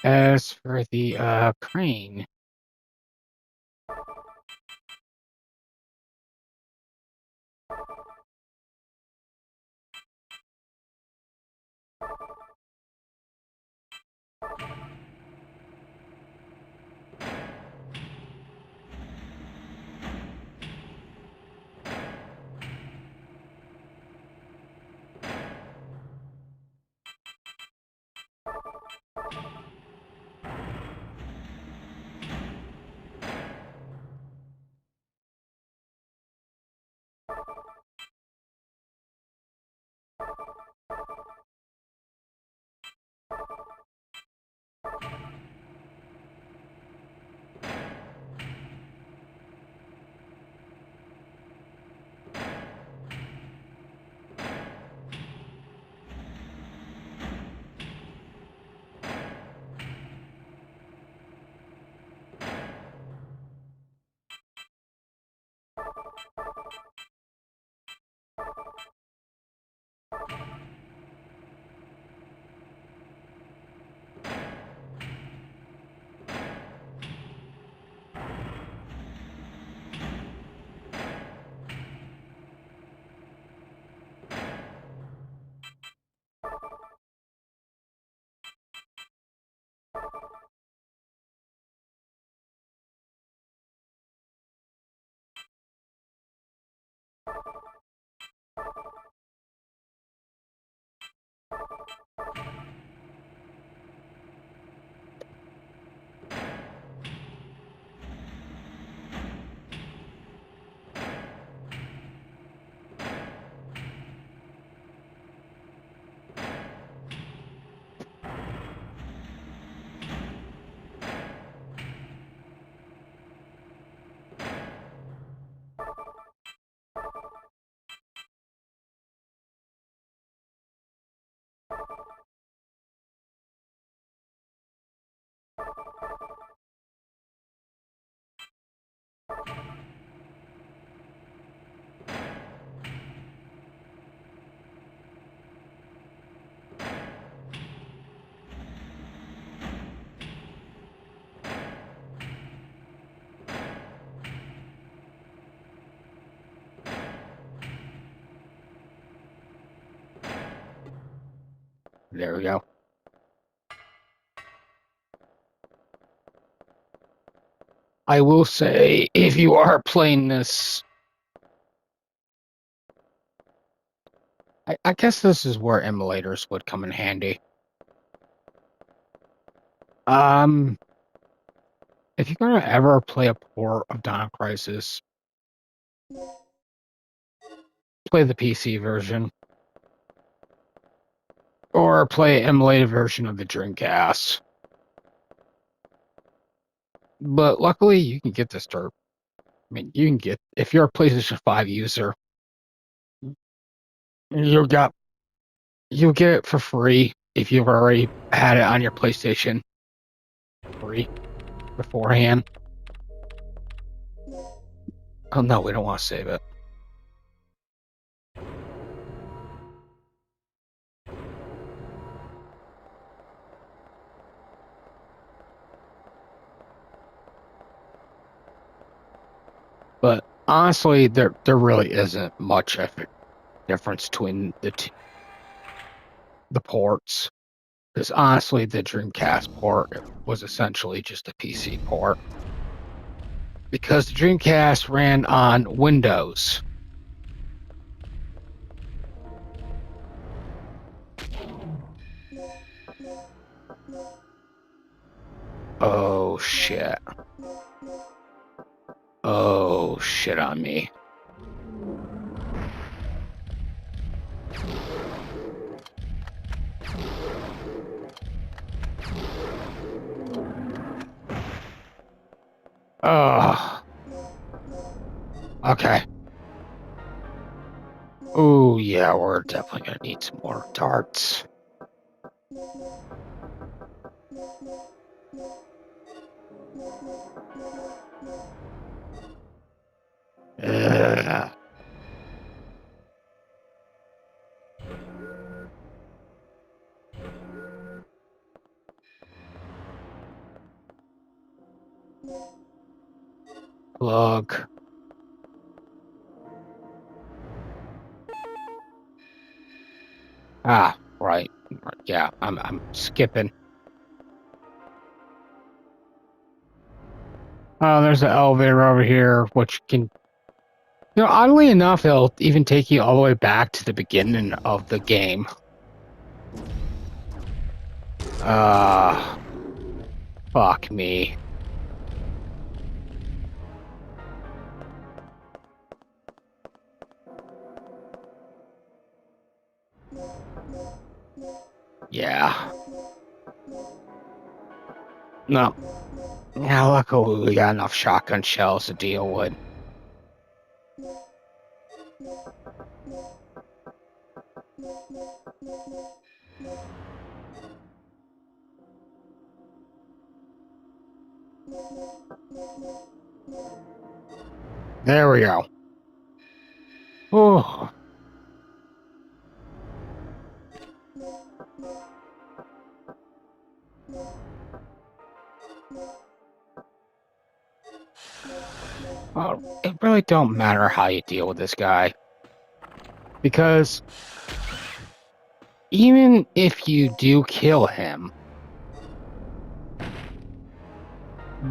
As for the crane, there we go. I will say, if you are playing this, I guess this is where emulators would come in handy. If you're gonna ever play a port of Dino Crisis, play the PC version. Or play an emulated version of the Dreamcast. But luckily, you can get this dirt. I mean, you can get, if you're a PlayStation 5 user, you'll get it for free if you've already had it on your PlayStation 3 beforehand. Oh no, we don't want to save it. But honestly, there really isn't much of a difference between the ports. Because honestly, the Dreamcast port was essentially just a PC port. Because the Dreamcast ran on Windows. Oh, shit. Oh, shit on me. Oh. Okay. Oh, yeah, we're definitely gonna need some more darts. Ugh. Plug. Ah, right. Yeah, I'm skipping. Oh, there's an elevator over here, which can, oddly enough, it'll even take you all the way back to the beginning of the game. Fuck me. Yeah. No. Yeah, luckily we got enough shotgun shells to deal with. There we go. Oh. Well, it really don't matter how you deal with this guy. Because even if you do kill him,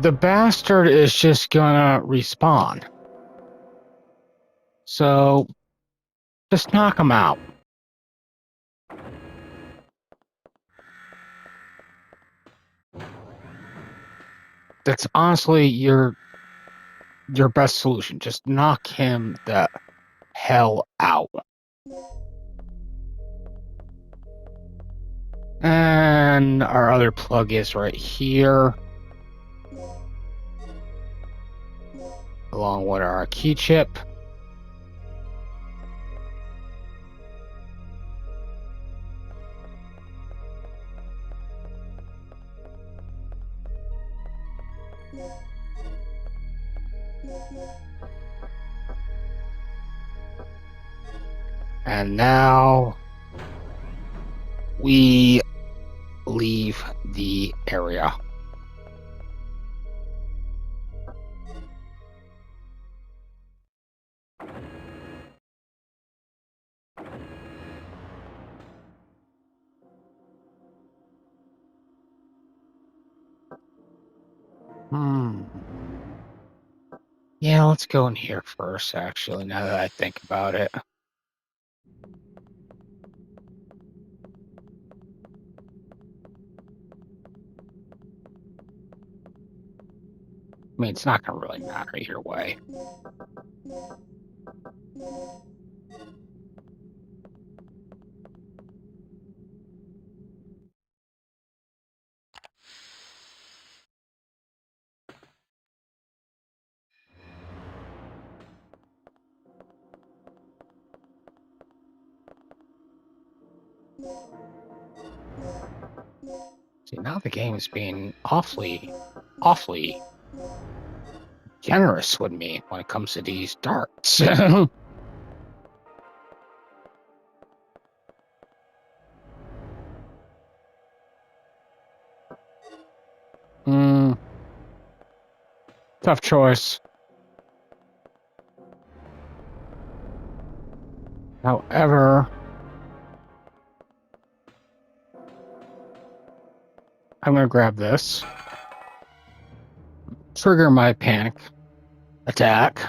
the bastard is just gonna respawn. So, just knock him out. That's honestly your best solution. Just knock him the hell out. And our other plug is right here. Along with our key chip. And now we leave the area. Yeah, let's go in here first, actually, now that I think about it. I mean, it's not going to really matter either way. See, now the game is being awfully generous with me when it comes to these darts. Tough choice. However, I'm going to grab this. Trigger my panic attack.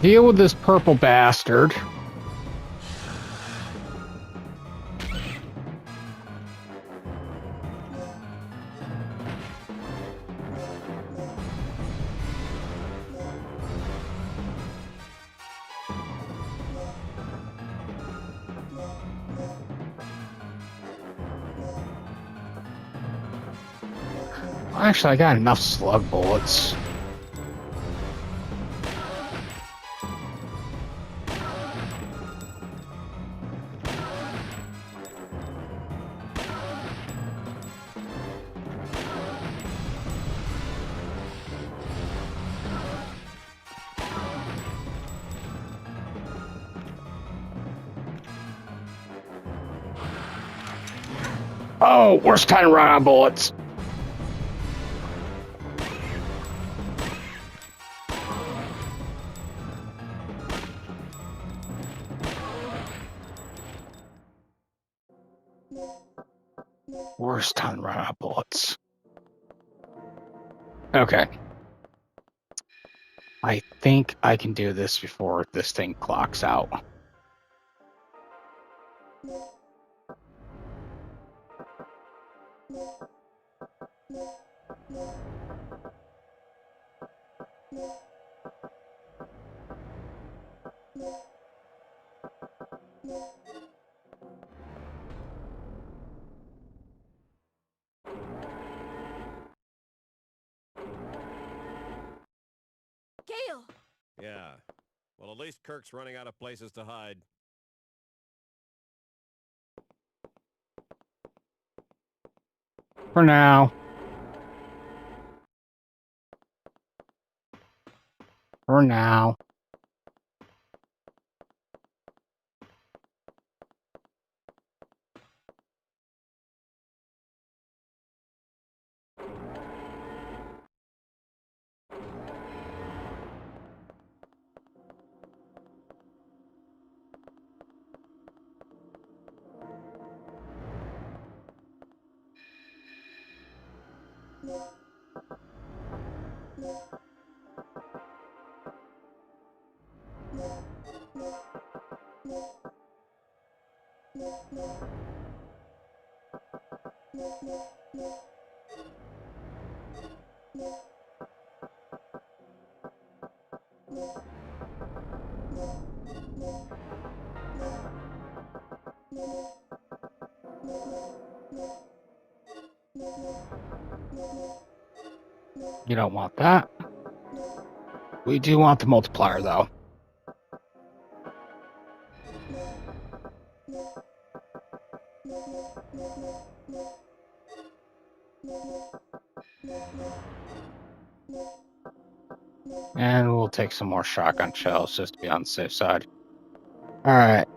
Deal with this purple bastard. Actually, I got enough slug bullets. Oh, worst time to run out of bullets. Worst time to run out of bullets. Okay. I think I can do this before this thing clocks out. Gale! Yeah. Well, at least Kirk's running out of places to hide. For now. For now. You don't want that. We do want the multiplier, though. And we'll take some more shotgun shells just to be on the safe side. Alright.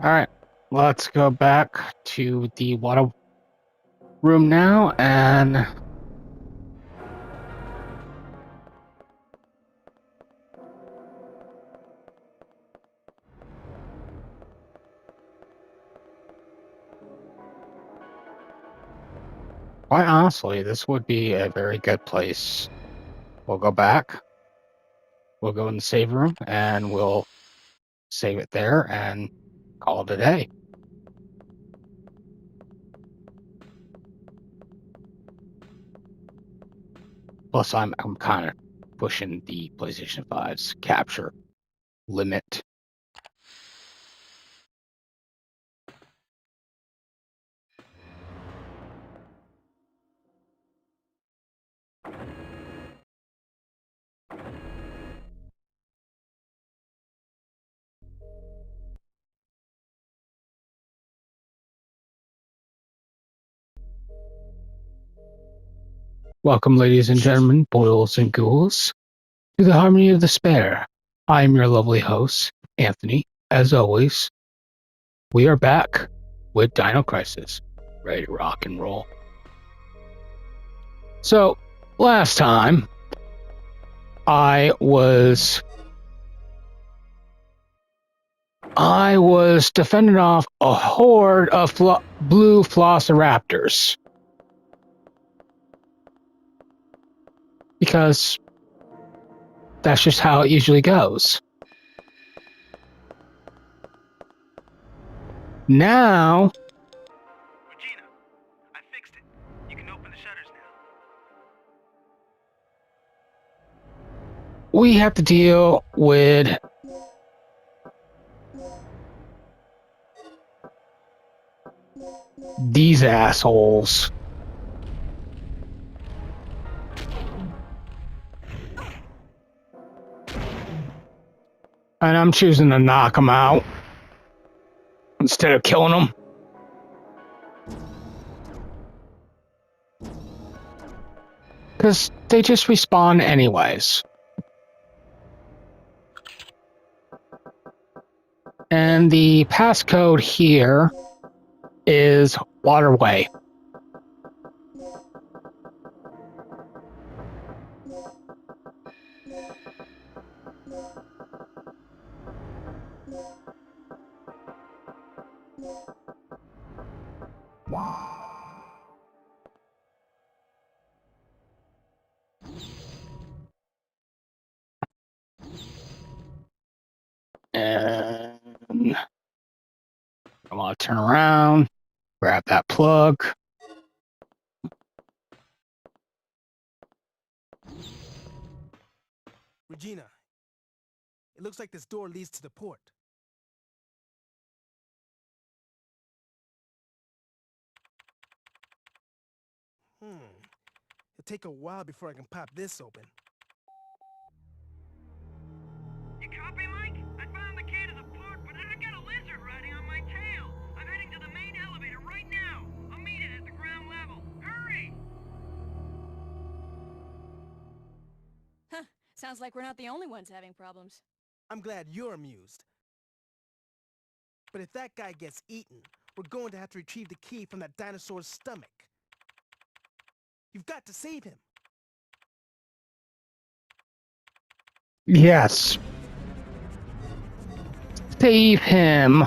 Alright. Let's go back to the water room now and quite honestly, this would be a very good place. We'll go back. We'll go in the save room and we'll save it there and call it a day. Plus, I'm kind of pushing the PlayStation 5's capture limit. Welcome, ladies and gentlemen, boils and ghouls, to the Harmony of Despair. I am your lovely host, Anthony. As always, we are back with Dino Crisis, ready to rock and roll. So, last time I was defending off a horde of blue velociraptors. Because that's just how it usually goes. Now, Regina, I fixed it. You can open the shutters now. we have to deal with these assholes. And I'm choosing to knock them out instead of killing them. Because they just respawn anyways. And the passcode here is Waterway. And I'm gonna turn around, grab that plug. Regina, it looks like this door leads to the port. It'll take a while before I can pop this open. You copy, Mike? I found the key to the port, but I got a lizard riding on my tail. I'm heading to the main elevator right now. I'll meet it at the ground level. Hurry! Huh. Sounds like we're not the only ones having problems. I'm glad you're amused. But if that guy gets eaten, we're going to have to retrieve the key from that dinosaur's stomach. You've got to save him. Yes. Save him.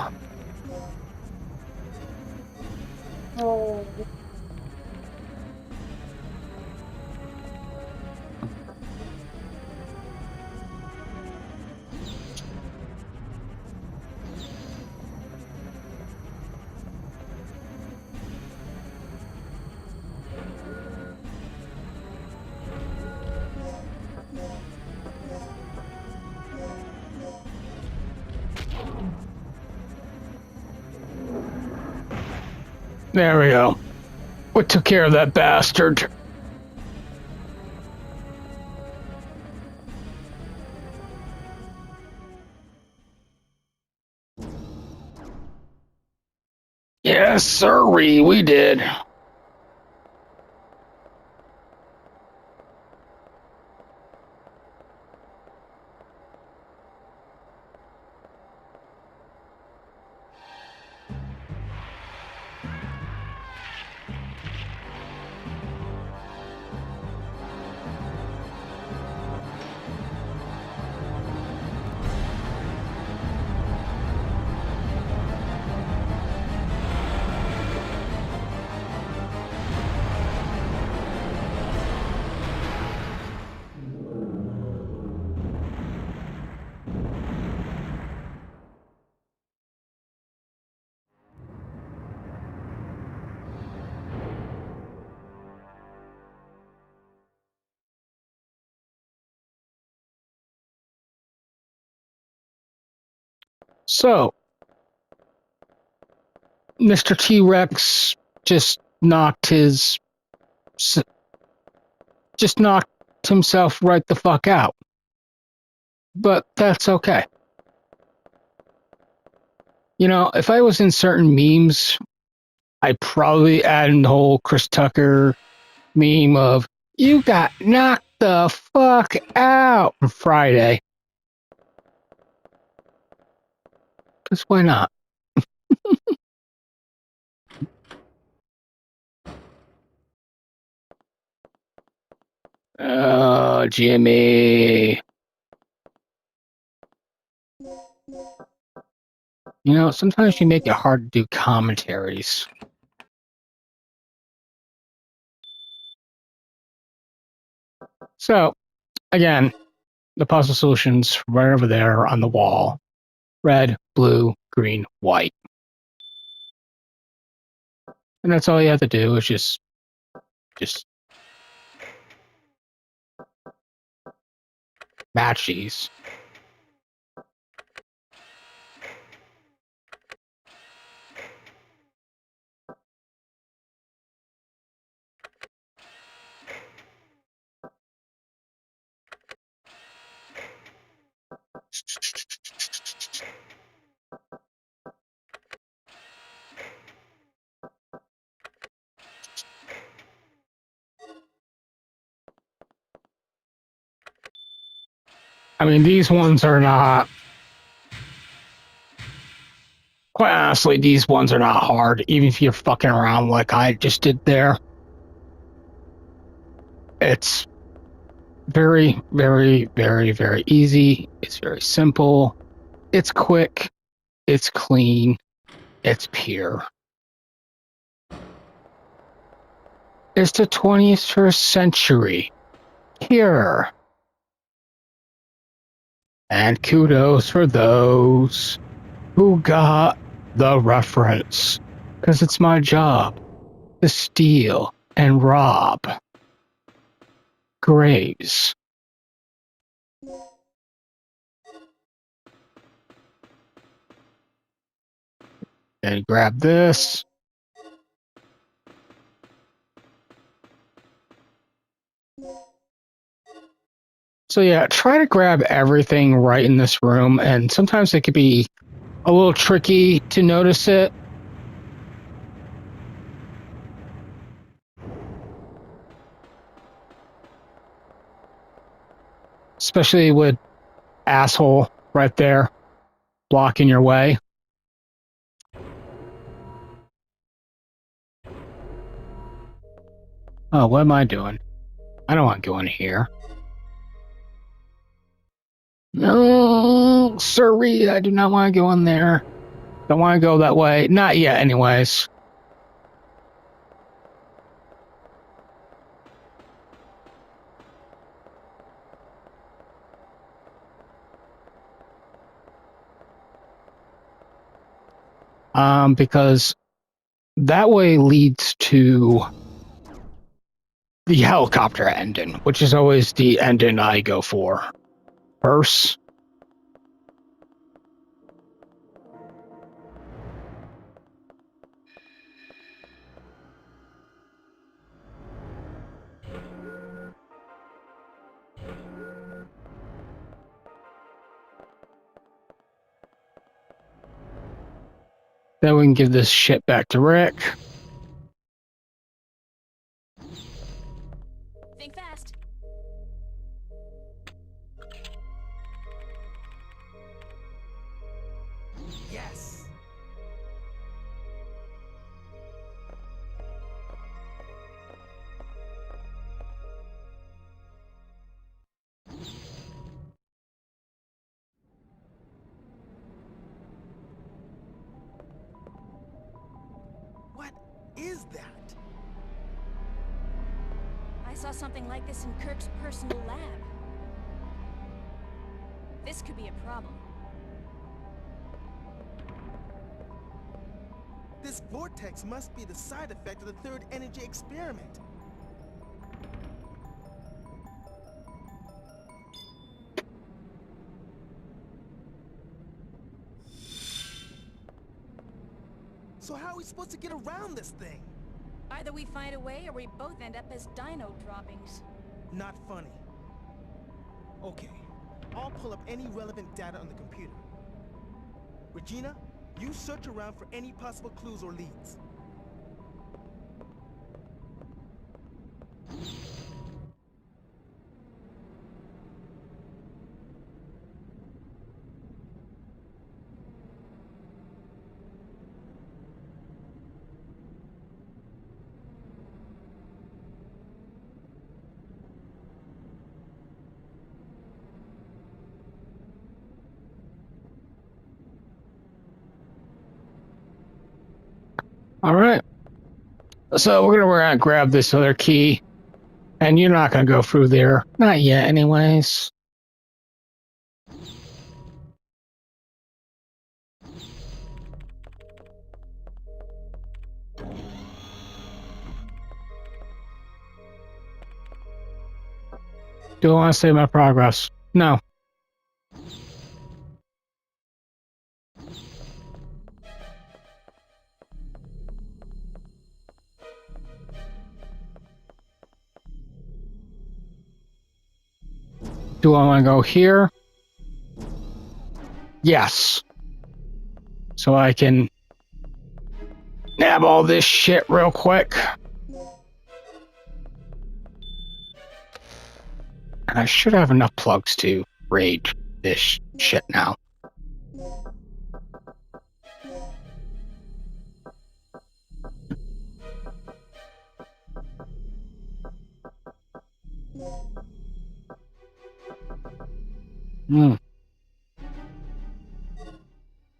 There we go. We took care of that bastard. Yes, sirree, we did. So, Mr. T-Rex just knocked himself right the fuck out. But that's okay. You know, if I was in certain memes, I'd probably add in the whole Chris Tucker meme of, you got knocked the fuck out on Friday. Because why not? Oh, Jimmy. You know, sometimes you make it hard to do commentaries. So, again, the puzzle solutions right over there on the wall. Red, blue, green, white. And that's all you have to do is just match these. I mean, these ones are not... Quite honestly, these ones are not hard, even if you're fucking around like I just did there. It's very, very, very, very easy. It's very simple. It's quick. It's clean. It's pure. It's the 21st century. Pure. And kudos for those who got the reference. Because it's my job to steal and rob graves. And grab this. So yeah, try to grab everything right in this room, and sometimes it could be a little tricky to notice it. Especially with asshole right there blocking your way. Oh, what am I doing? I don't want to go in here. No, sorry, I do not want to go in there. Don't want to go that way. Not yet, anyways. Because that way leads to the helicopter ending, which is always the ending I go for first. Then we can give this shit back to Rick. Think fast. Yes. What is that? I saw something like this in Kirk's personal lab. This could be a problem. This vortex must be the side effect of the third energy experiment. So how are we supposed to get around this thing? Either we find a way or we both end up as dino droppings. Not funny. Okay, I'll pull up any relevant data on the computer. Regina, you search around for any possible clues or leads. All right. So we're gonna grab this other key, and you're not gonna go through there, not yet, anyways. Do I want to save my progress? No. Do I want to go here? Yes. So I can nab all this shit real quick. And I should have enough plugs to raid this shit now.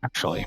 Actually.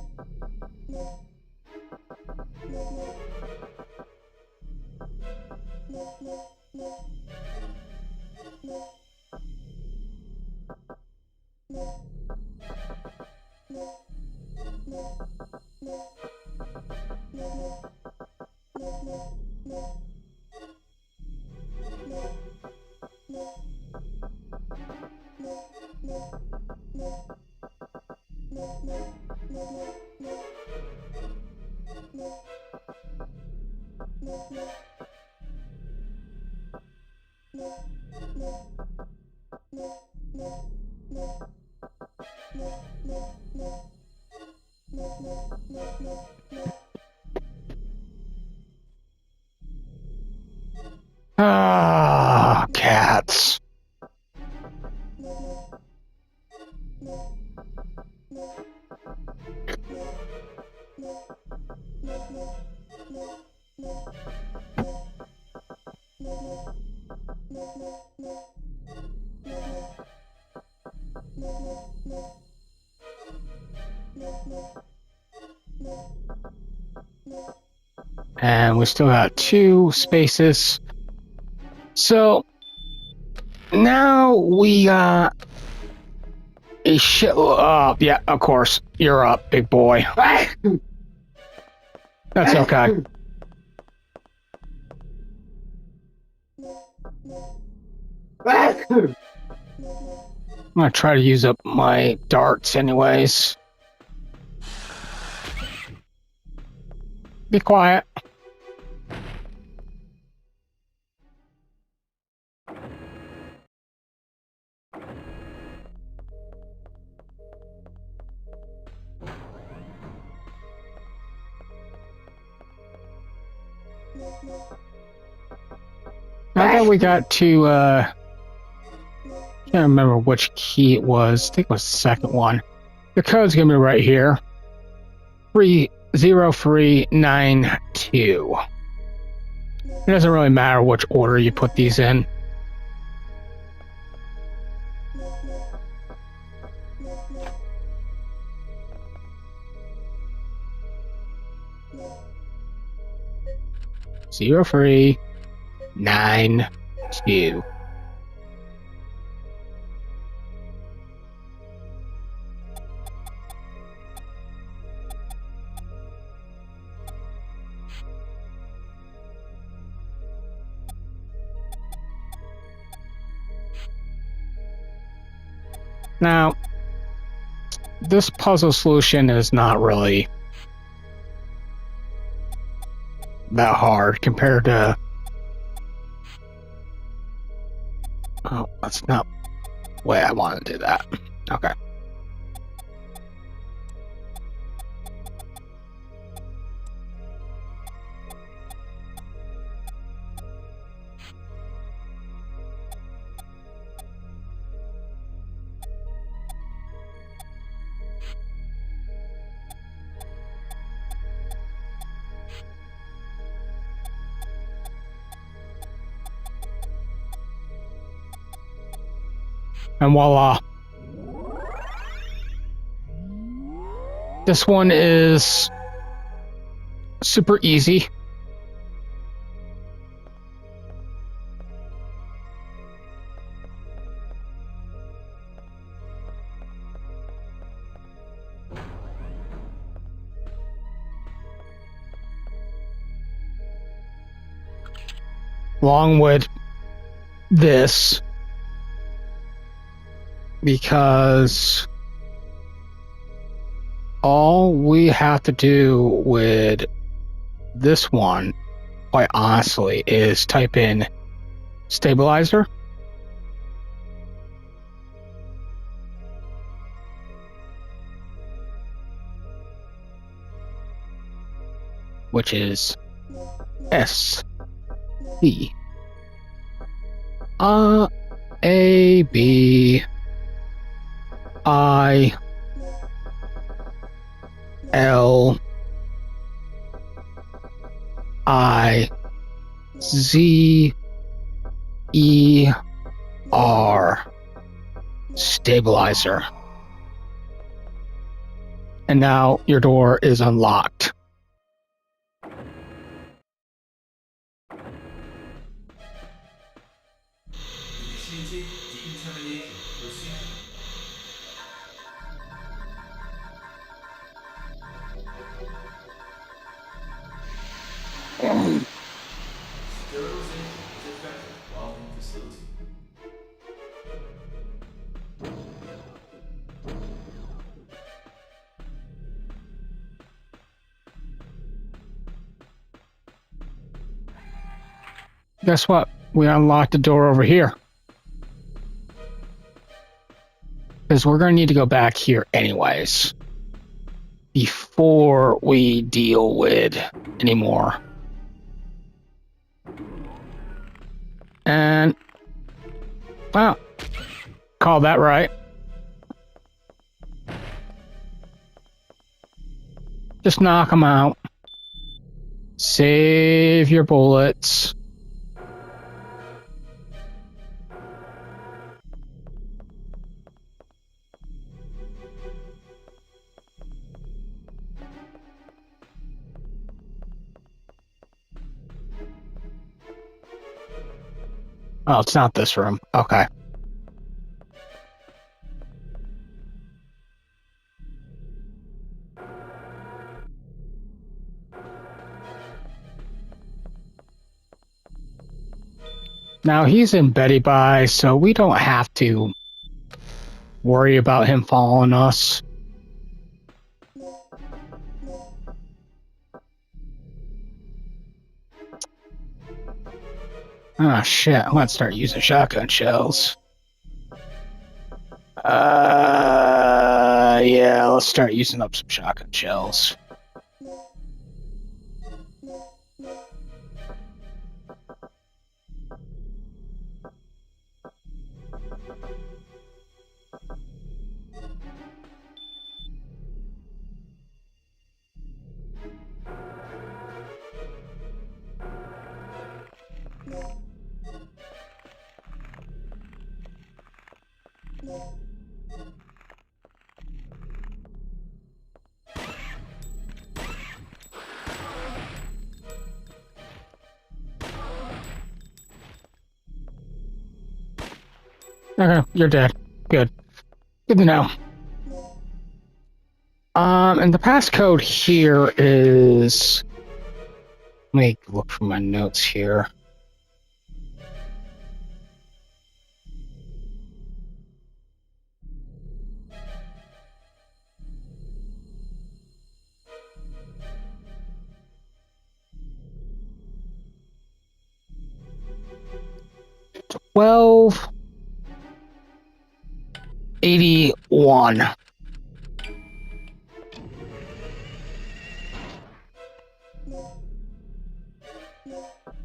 Ah, cats. And we still got 2 spaces. So now we got a shit. Yeah, of course. You're up, big boy. That's okay. I'm gonna try to use up my darts anyways. Be quiet. Now that we got to, can't remember which key it was. I think it was the second one. The code's gonna be right here. 30392. It doesn't really matter which order you put these in. Zero 3 9 2. Now, this puzzle solution is not really that hard compared to... Oh, that's not the way I want to do that. Okay. And voila. This one is super easy. Along with this, because all we have to do with this one, quite honestly, is type in stabilizer. Which is S C A B I L I Z E R. Stabilizer. And now your door is unlocked. Initiating decontamination procedure. Sterilization is effective while in facility. Guess what? We unlocked the door over here. Because we're going to need to go back here anyways. Before we deal with any more. And, well, call that right. Just knock them out. Save your bullets. Oh, it's not this room. Okay. Now he's in Betty Bye, so we don't have to worry about him following us. Ah, shit. I'm gonna start using shotgun shells. Yeah, let's start using up some shotgun shells. Okay, you're dead. Good. Good to know. And the passcode here is... Let me look for my notes here. $12.81.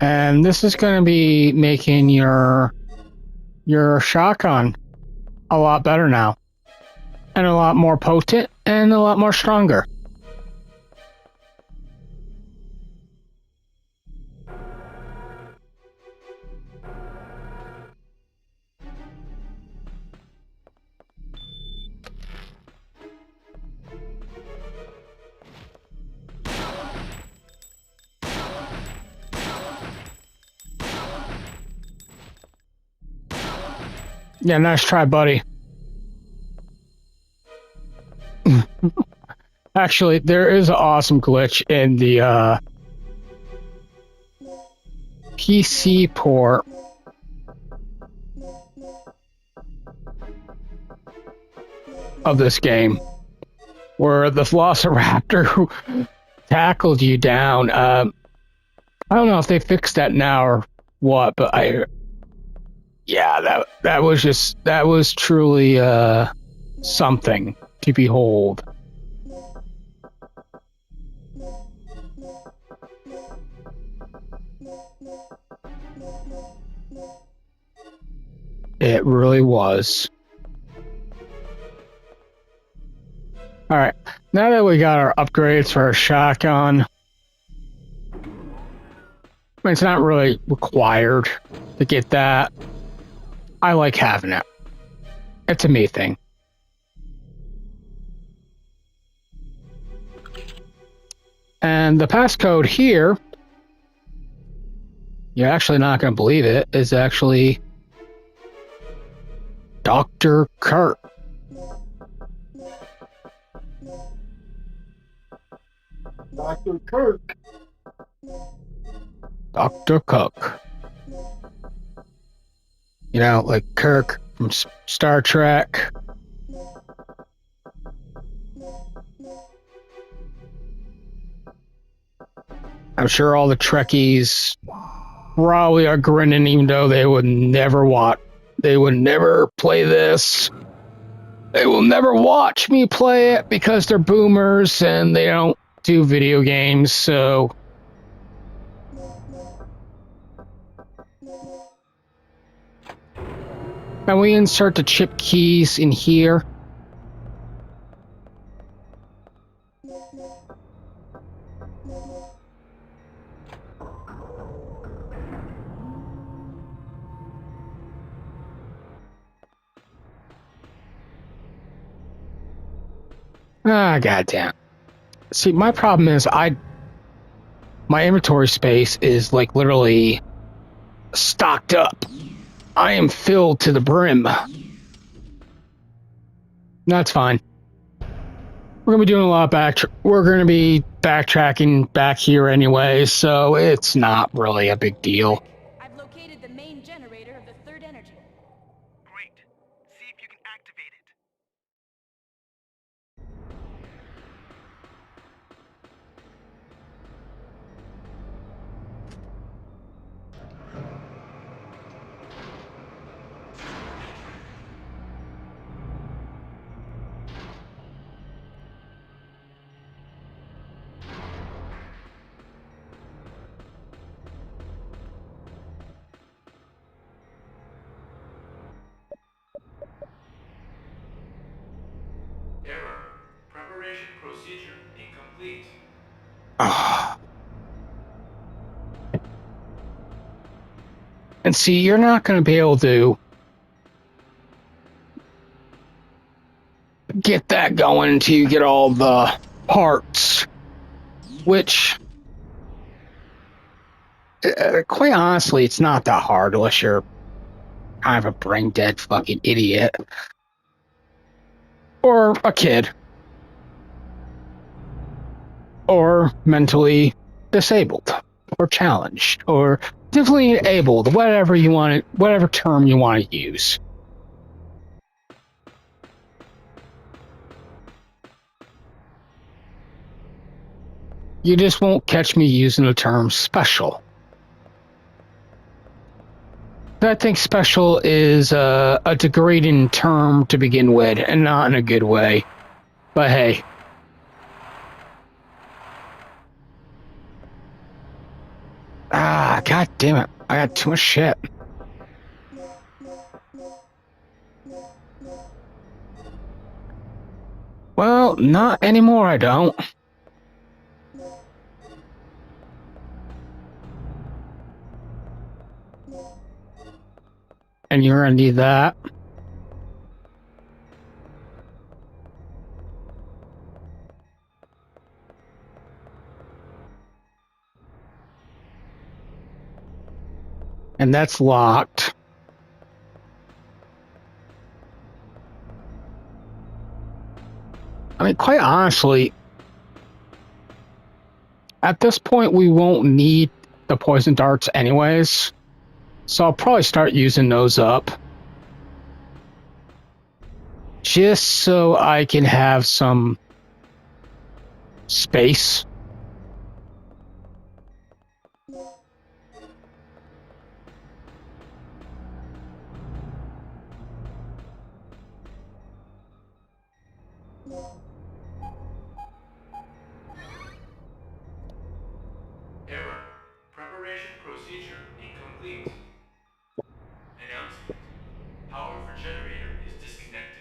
And this is going to be making your shotgun a lot better now. And a lot more potent and a lot more stronger. Yeah, nice try, buddy. Actually, there is an awesome glitch in the PC port of this game where the Velociraptor who tackled you down. I don't know if they fixed that now or what, but that was truly something to behold. It really was. All right, now that we got our upgrades for our shotgun, I mean, it's not really required to get that. I like having it. It's a me thing. And the passcode here, you're actually not going to believe it, is actually Dr. Kirk. Dr. Kirk. Dr. Cook. You know, like Kirk from Star Trek. I'm sure all the Trekkies probably are grinning, even though they would never play this. They will never watch me play it because they're boomers and they don't do video games, so... Now we insert the chip keys in here. Ah, goddamn. See, my problem is my inventory space is like literally stocked up. I am filled to the brim. That's fine. We're gonna be doing a lot of we're gonna be backtracking back here anyway, so it's not really a big deal. I've located the main generator of the third energy. Great. See if you can activate it. Error. Preparation procedure incomplete. And see, you're not going to be able to get that going until you get all the parts, which, quite honestly, it's not that hard unless you're kind of a brain-dead fucking idiot. Or a kid. Or mentally disabled. Or challenged. Or differently enabled. Whatever you want it, whatever term you want to use. You just won't catch me using the term special. I think special is a degrading term to begin with, and not in a good way. But hey. Ah, god damn it. I got too much shit. Well, not anymore, I don't. And you're gonna need that. And that's locked. mean, quite honestly, at this point, we won't need the poison darts anyways. So I'll probably start using those up. Just so I can have some space. Error. Preparation procedure incomplete. Announcement. Power for generator is disconnected.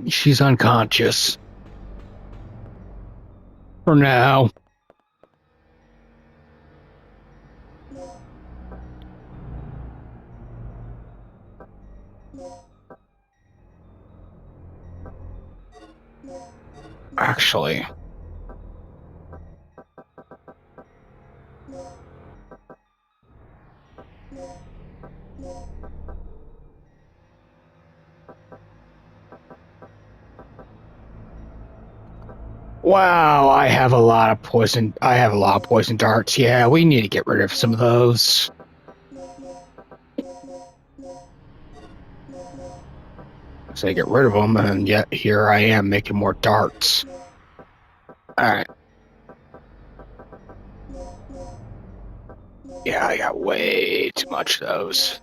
She's unconscious. For now. Actually. Wow, I have a lot of poison. I have a lot of poison darts. Yeah, we need to get rid of some of those. So I get rid of them, and yet here I am making more darts. Alright. Yeah, I got way too much of those.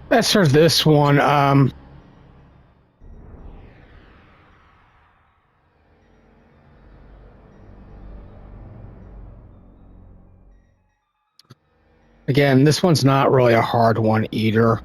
As for this one, again, this one's not really a hard one either.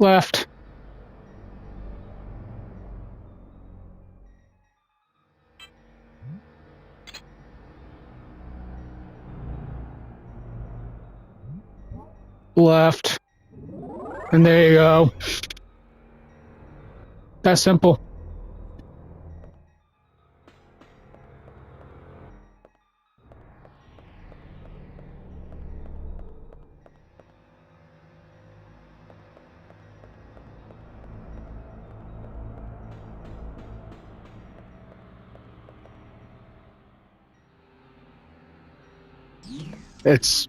Left. Left. And there you go. That simple. It's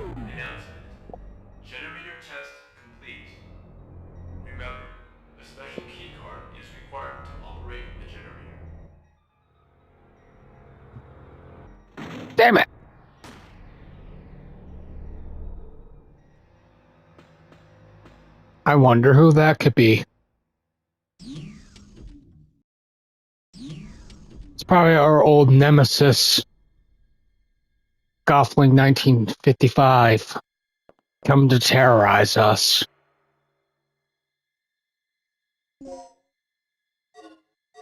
Announcement. Generator test complete. Remember, a special keycard is required to operate the generator. damn it. I wonder who that could be. It's probably our old nemesis. Gothling 1955 come to terrorize us.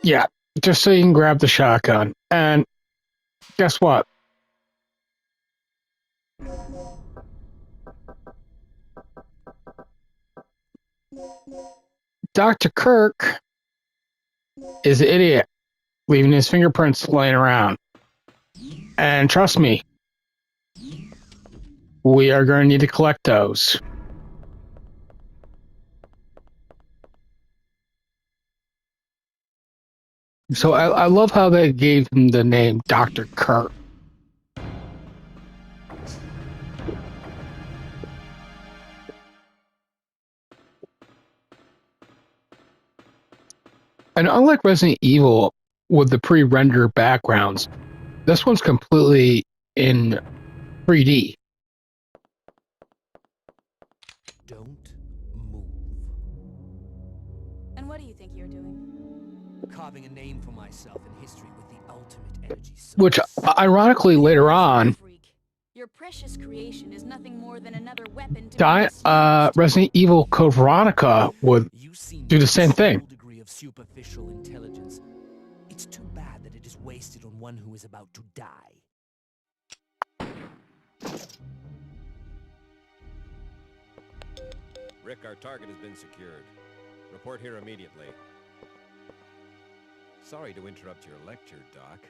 Yeah, just so you can grab the shotgun. And guess what? Dr. Kirk is an idiot, leaving his fingerprints laying around. And trust me, we are going to need to collect those. So I love how they gave him the name Dr. Kirk. And unlike Resident Evil with the pre-rendered backgrounds, this one's completely in 3D. Don't move. And what do you think you're doing? Carving a name for myself in history with the ultimate energy source. Which, ironically, later on, Freak. Your precious creation is nothing more than another weapon to be misused. Resident Evil Code Veronica would do the same thing. Degree of superficial intelligence. It's too bad that it is wasted on one who is about to die. Rick, our target has been secured. Report here immediately. Sorry to interrupt your lecture, Doc.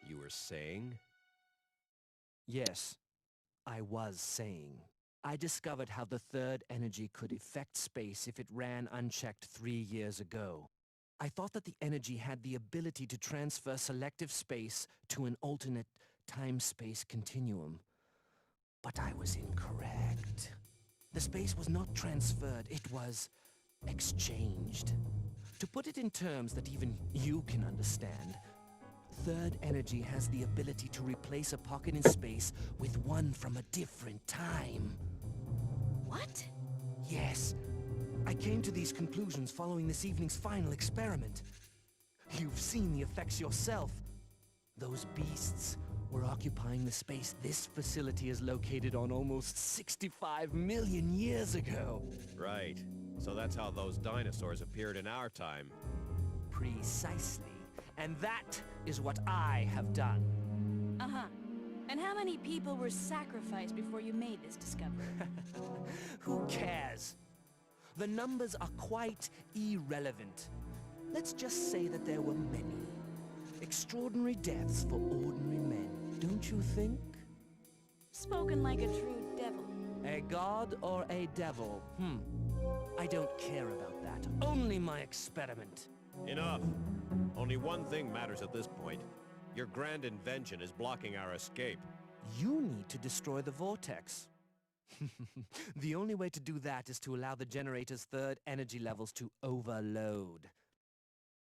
You were saying? Yes, I was saying. I discovered how the third energy could affect space if it ran unchecked 3 years ago. I thought that the energy had the ability to transfer selective space to an alternate time-space continuum. But I was incorrect. The space was not transferred, it was exchanged. To put it in terms that even you can understand, third energy has the ability to replace a pocket in space with one from a different time. What? Yes. I came to these conclusions following this evening's final experiment. You've seen the effects yourself. Those beasts were occupying the space this facility is located on almost 65 million years ago. Right. So that's how those dinosaurs appeared in our time. Precisely. And that is what I have done. Uh-huh. And how many people were sacrificed before you made this discovery? Who cares? The numbers are quite irrelevant. Let's just say that there were many. Extraordinary deaths for ordinary men, don't you think? Spoken like a true devil. A god or a devil? I don't care about that. Only my experiment. Enough. Only one thing matters at this point. Your grand invention is blocking our escape. You need to destroy the vortex. The only way to do that is to allow the generator's third energy levels to overload.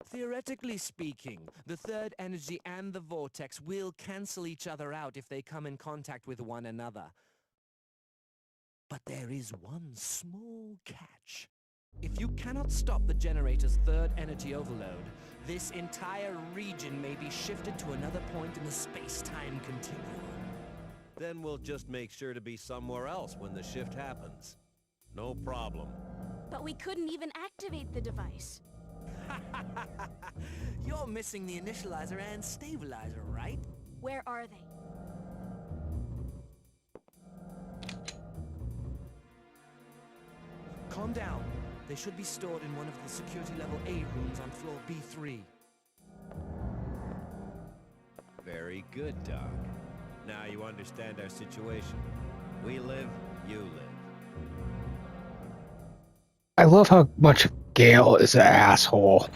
Theoretically speaking, the third energy and the vortex will cancel each other out if they come in contact with one another. But there is one small catch. If you cannot stop the generator's third energy overload, this entire region may be shifted to another point in the space-time continuum. Then we'll just make sure to be somewhere else when the shift happens. No problem. But we couldn't even activate the device. You're missing the initializer and stabilizer, right? Where are they? Calm down. They should be stored in one of the security level A rooms on floor B3. Very good, Doc. Now you understand our situation. We live, you live. I love how much Gale is an asshole.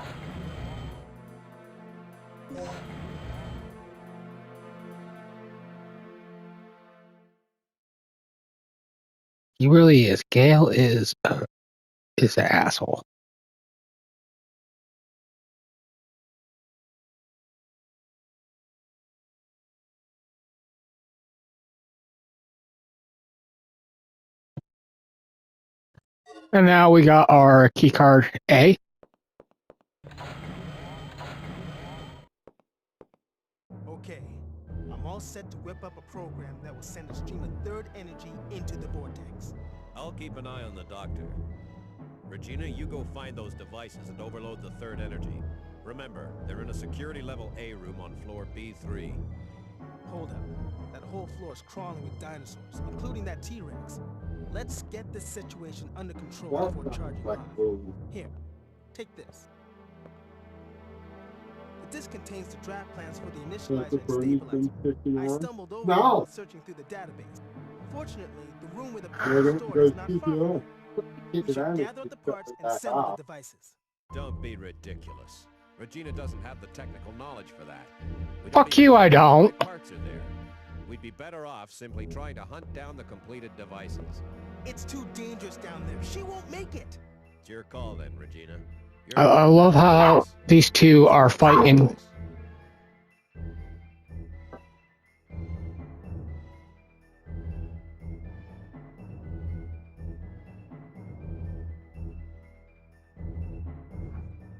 He really is. Gale is an asshole. And now we got our keycard A. Okay, I'm all set to whip up a program that will send a stream of third energy into the vortex. I'll keep an eye on the doctor. Regina, you go find those devices and overload the third energy. Remember, they're in a security level A room on floor B3. Hold up. That whole floor is crawling with dinosaurs, including that T-Rex. Let's get this situation under control before charging off. Here, take this. The disc contains the draft plans for the initializer and stabilizer. I stumbled over them while searching through the database. Fortunately, the room where the parts are stored is not far from here. We should gather up the parts and assemble the devices. Don't be ridiculous. Regina doesn't have the technical knowledge for that. We don't Fuck even you, know I what don't. parts are there. We'd be better off simply trying to hunt down the completed devices. It's too dangerous down there. She won't make it. It's your call then, Regina. I love how these two are fighting.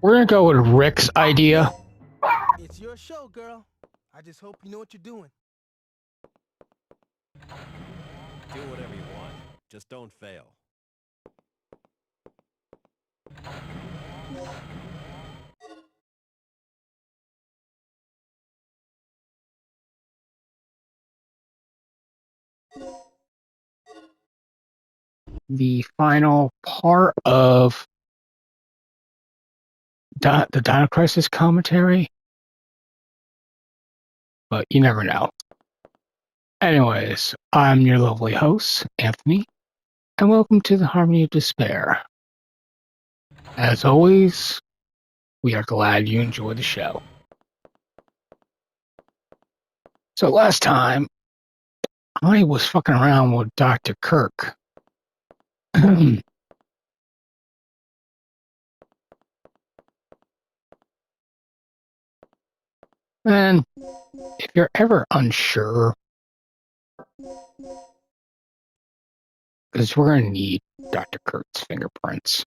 We're gonna go with Rick's idea. It's your show, girl. I just hope you know what you're doing. Do whatever you want. Just don't fail. The final part of the Dino Crisis commentary, but you never know. Anyways, I'm your lovely host, Anthony, and welcome to the Harmony of Despair. As always, we are glad you enjoyed the show. So last time, I was fucking around with Dr. Kirk. And if you're ever unsure, because we're going to need Dr. Kirk's fingerprints,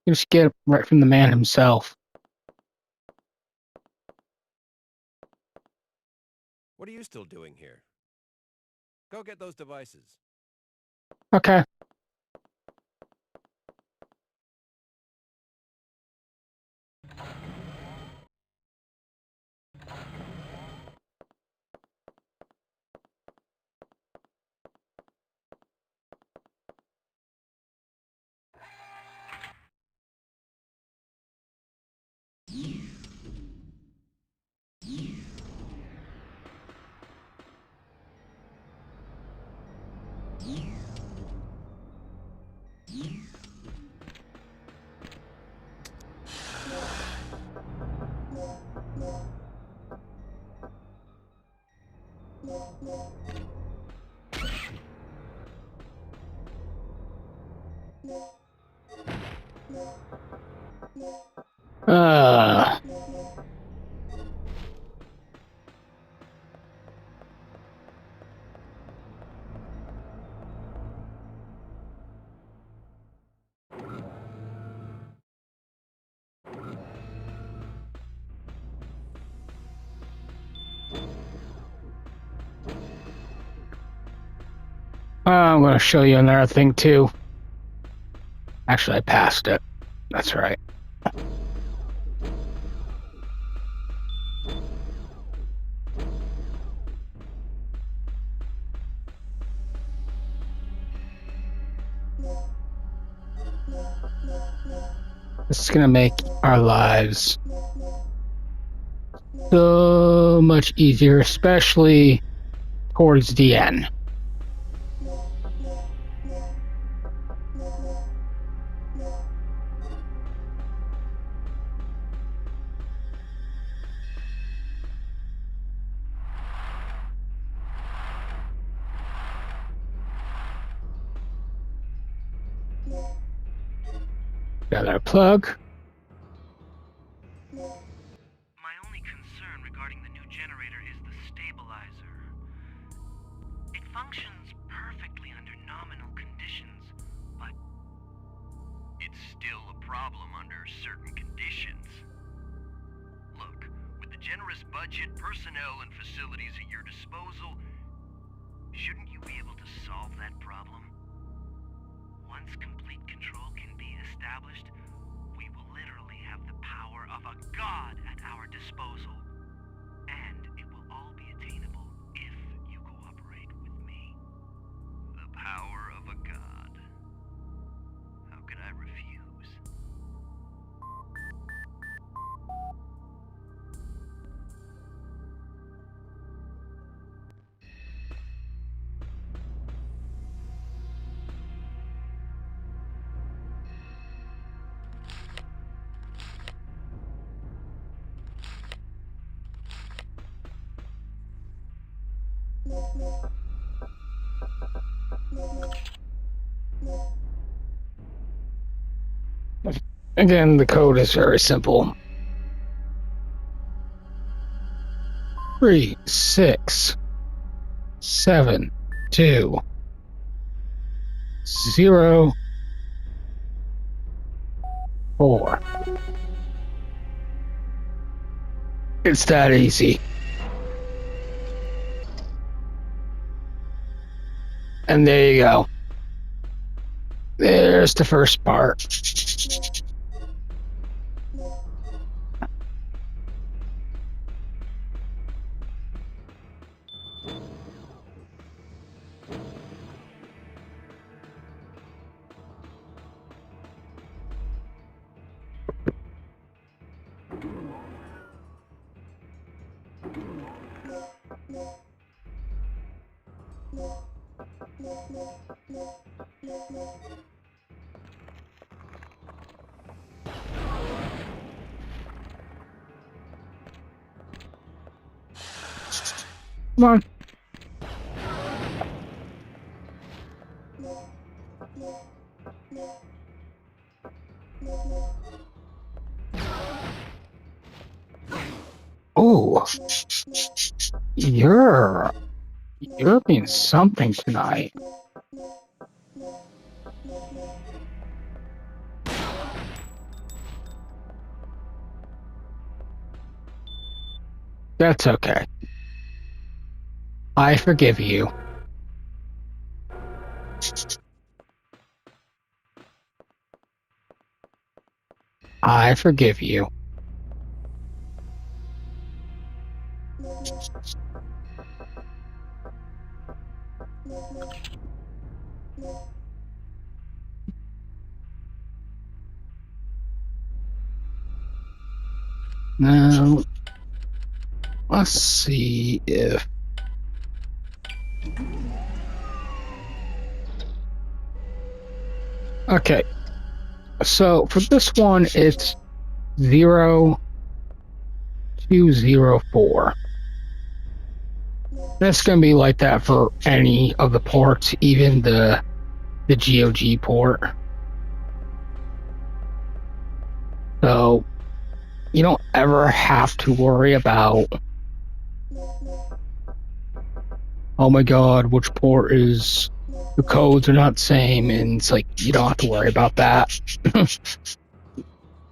you just get it right from the man himself. What are you still doing here? Go get those devices. Okay. I'm going to show you another thing too. Actually, I passed it. That's right. This is going to make our lives so much easier, especially towards the end. Got our plug. My only concern regarding the new generator is the stabilizer. It functions perfectly under nominal conditions, but it's still a problem under certain conditions. Look, with the generous budget, personnel, and facilities at your disposal, shouldn't you be able to solve that problem? Once complete control can be established, we will literally have the power of a god at our disposal. And it will all be attainable if you cooperate with me. The power of a god. How could I refuse? Again, the code is very simple. 3, 6, 7, 2, 0, 4. It's that easy. And there you go. There's the first part. Come on. Oh, you're being something tonight. That's okay. I forgive you. I forgive you. Now, let's see if... Okay. So, for this one, it's 0204. That's going to be like that for any of the ports, even the GOG port. So, you don't ever have to worry about, oh my god, which port is... The codes are not the same, and it's like, you don't have to worry about that.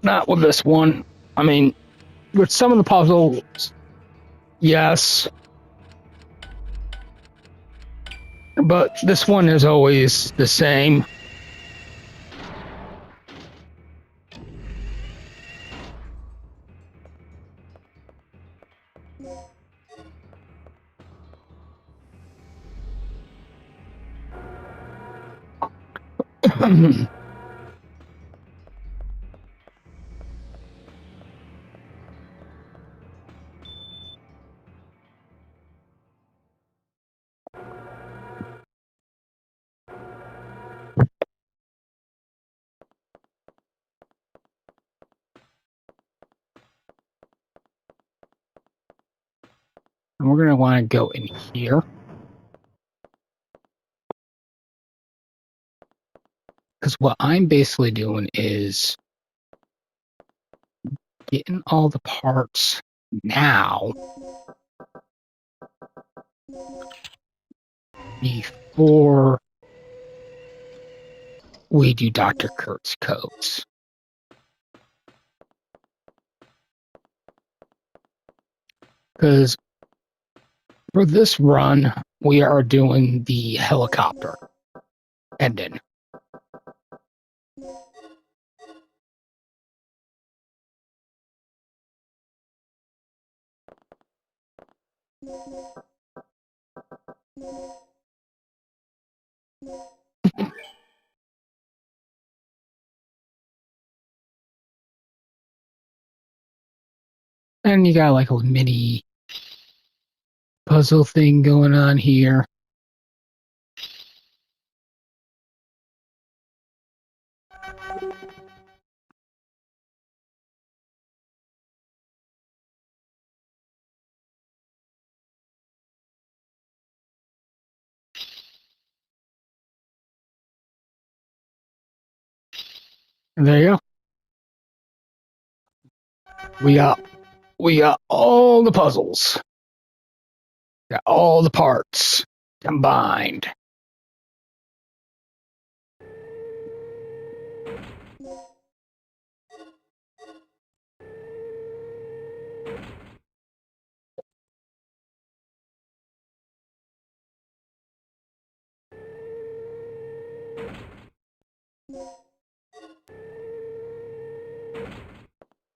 Not with this one. I mean, with some of the puzzles, yes. But this one is always the same. And we're going to want to go in here. Because what I'm basically doing is getting all the parts now before we do Dr. Kirk's codes. Because for this run, we are doing the helicopter ending. And you got like a mini puzzle thing going on here. And there you go. We got all the puzzles. Got all the parts combined.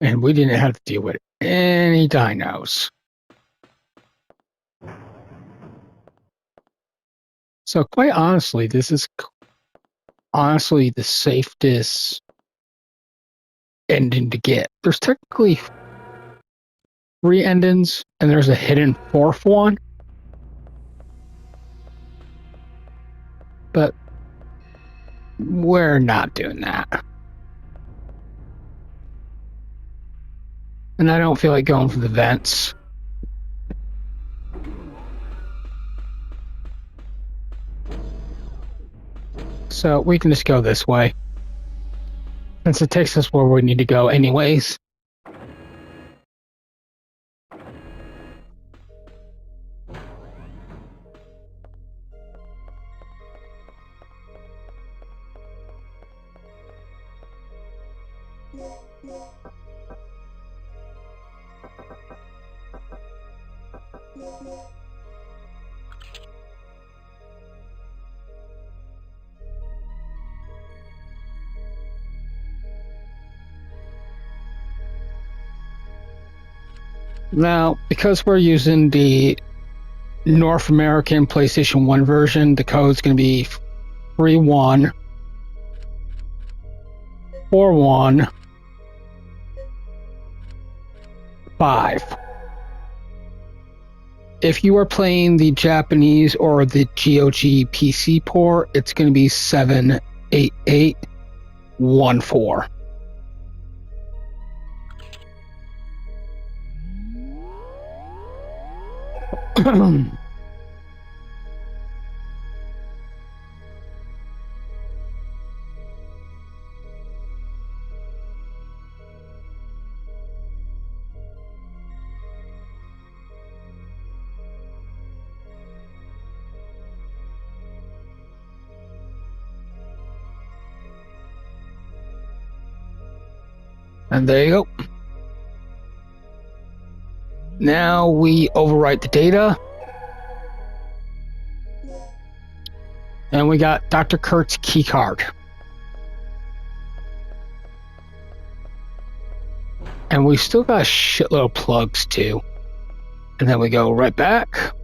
And we didn't have to deal with any dinos. So quite honestly, this is honestly the safest ending to get. There's technically 3 endings, and there's a hidden 4th one. But we're not doing that. And I don't feel like going for the vents. So we can just go this way, since it takes us where we need to go anyways. Now, because we're using the North American PlayStation 1 version, the code's going to be 31415. If you are playing the Japanese or the GOG PC port, it's going to be 78814. And there you go. Now we overwrite the data. And we got Dr. Kirk's keycard. And we still got a shitload of plugs too. And then we go right back.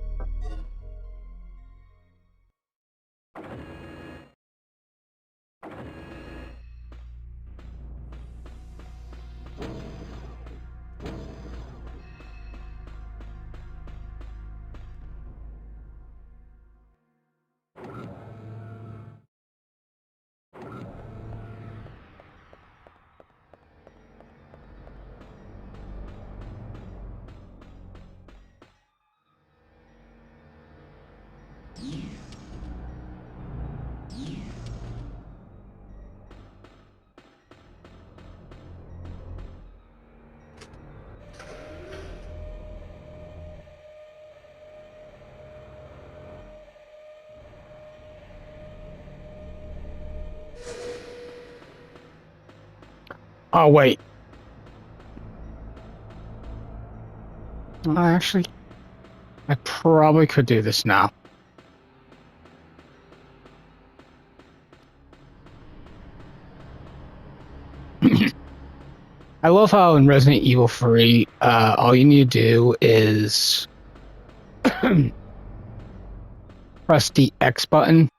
Oh, wait. Actually, I probably could do this now. I love how in Resident Evil 3, all you need to do is press the X button.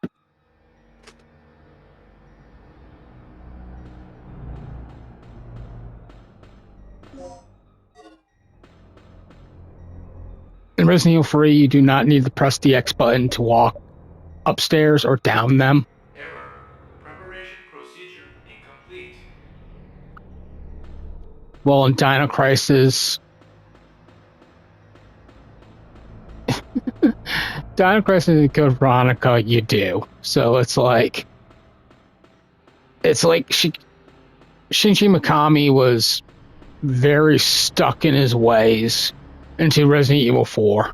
In Resident Evil 3, you do not need to press the X button to walk upstairs or down them. Error. Preparation procedure incomplete. Well, in Dino Crisis, Dino Crisis and Code Veronica, you do. So it's like Shinji Mikami was very stuck in his ways into Resident Evil 4.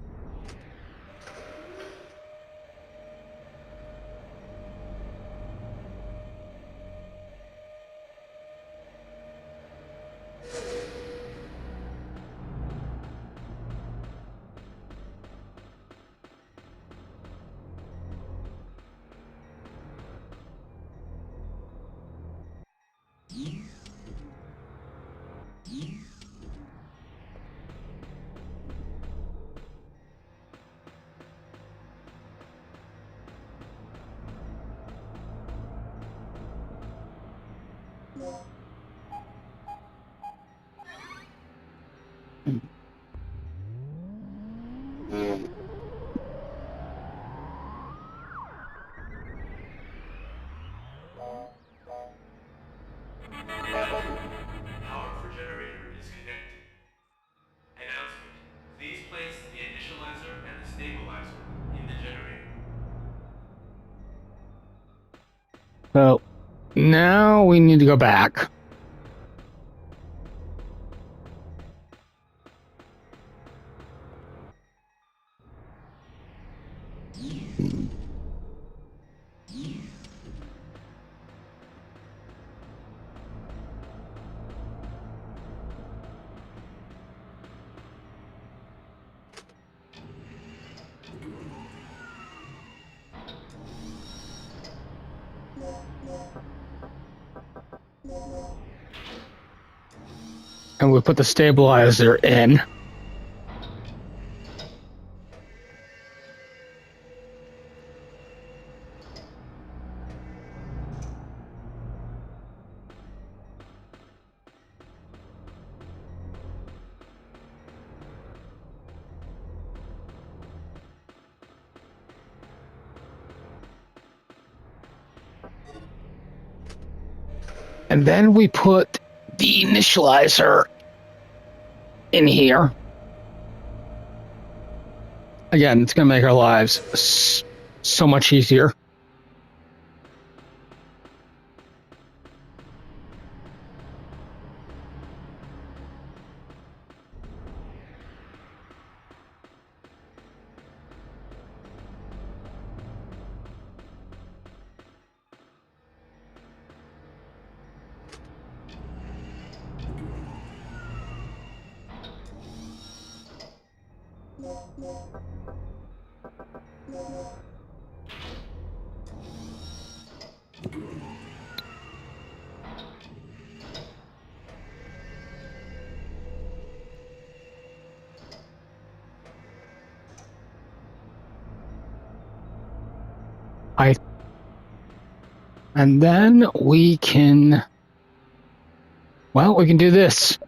Power for generator is connected. Announcement. Please place the initializer and the stabilizer in the generator. So now we need to go back. And we put the stabilizer in. And then we put the initializer in here. Again, it's going to make our lives so much easier. And then we can do this.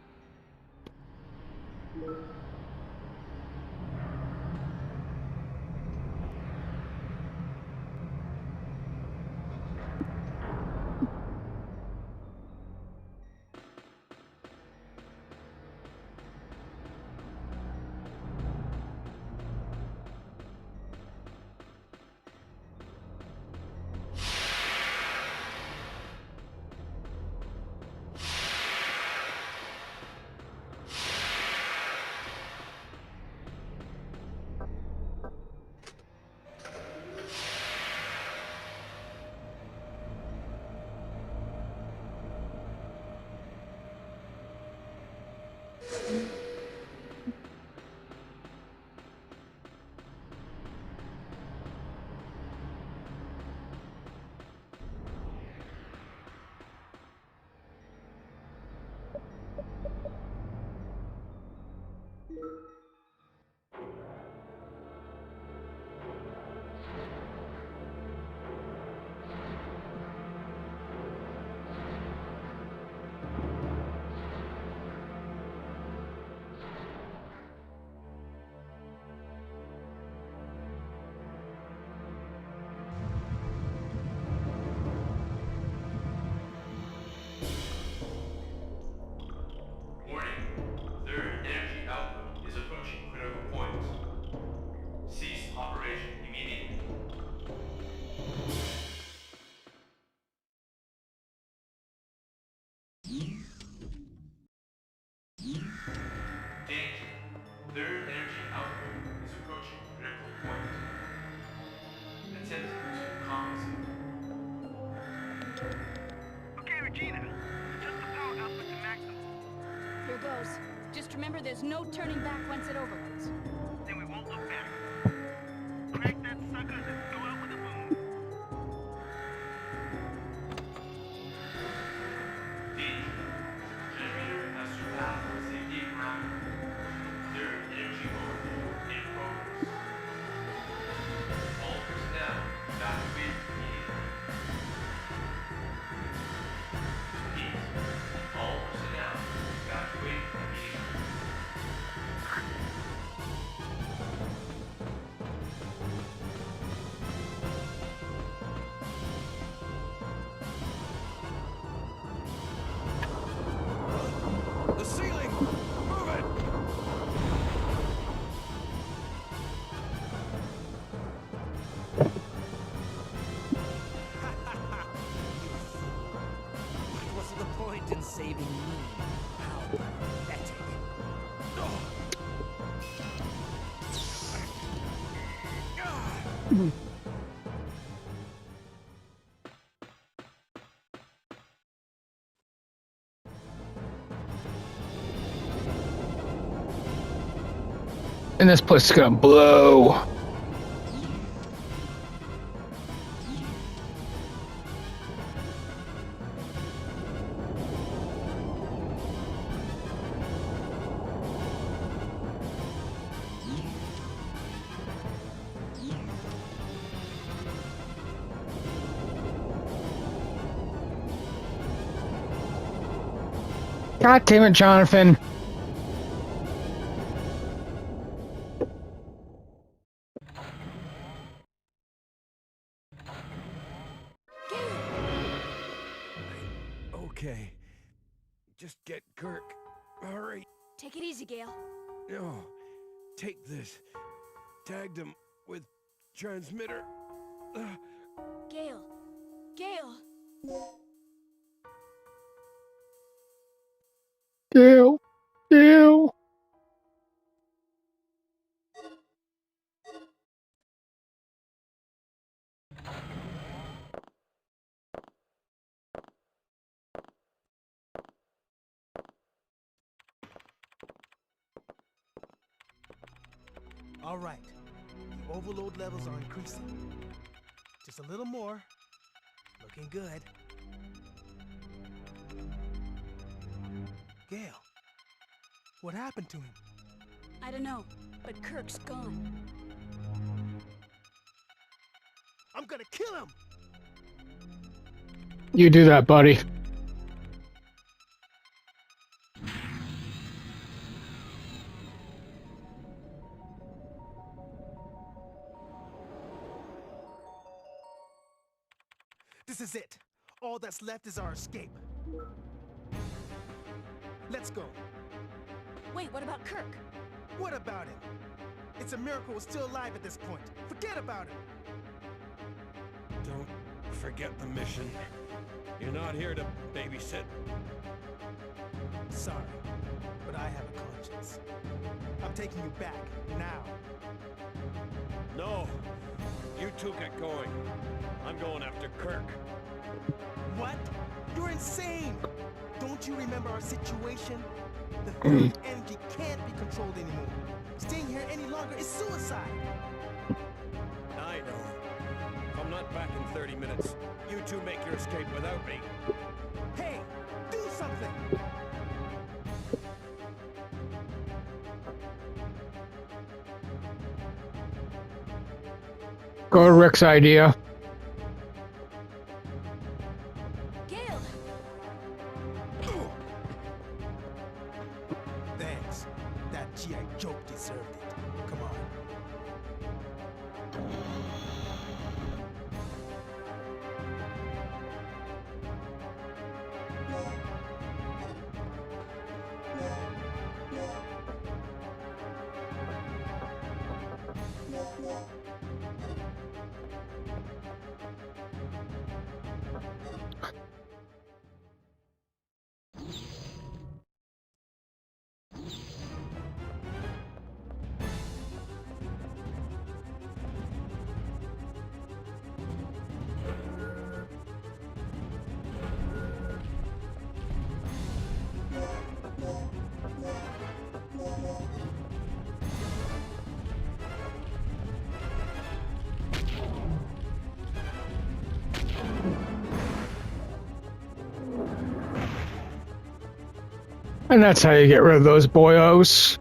Danger. Third energy output is approaching critical point. Attempt to compensate. Okay, Regina. Adjust the power output to maximum. Here goes. Just remember there's no turning back once it overloads. Then we won't look back. Crank that sucker and go out with a boom. Danger. Generator has surpassed the safety parameter. Third energy overload in progress. All personnel evacuate immediately. Repeat. All personnel evacuate immediately. The ceiling! Move it! What was the point in saving me? How pathetic. And this place is gonna blow. God damn it, Jonathan. Okay. Just get Kirk. Hurry. Take it easy, Gale. No. Take this. Tagged him with transmitter. Gale. Gale. Ew. Ew. All right. The overload levels are increasing. Just a little more. Looking good. Gale, what happened to him? I don't know, but Kirk's gone. I'm gonna kill him! You do that, buddy. This is it. All that's left is our escape. Let's go. Wait, what about Kirk? What about him? It's a miracle we're still alive at this point. Forget about him. Don't forget the mission. You're not here to babysit. Sorry, but I have a conscience. I'm taking you back, now. No. You two get going. I'm going after Kirk. What? You're insane! Don't you remember our situation? The third energy can't be controlled anymore. Staying here any longer is suicide! I know. If I'm not back in 30 minutes, you two make your escape without me. Hey, do something! Go to Rick's idea. Gale! Thanks. That G.I. joke deserved it. Come on. And that's how you get rid of those boyos.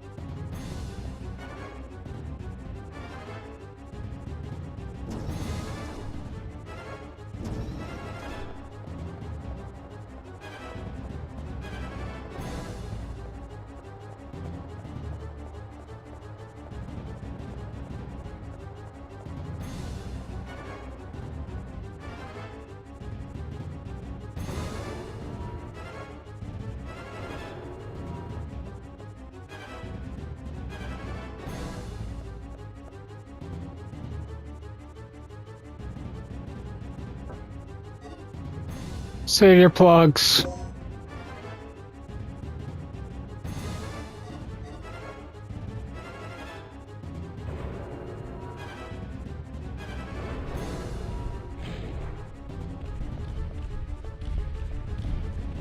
Save your plugs.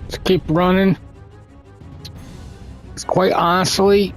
Let's keep running. It's quite honestly,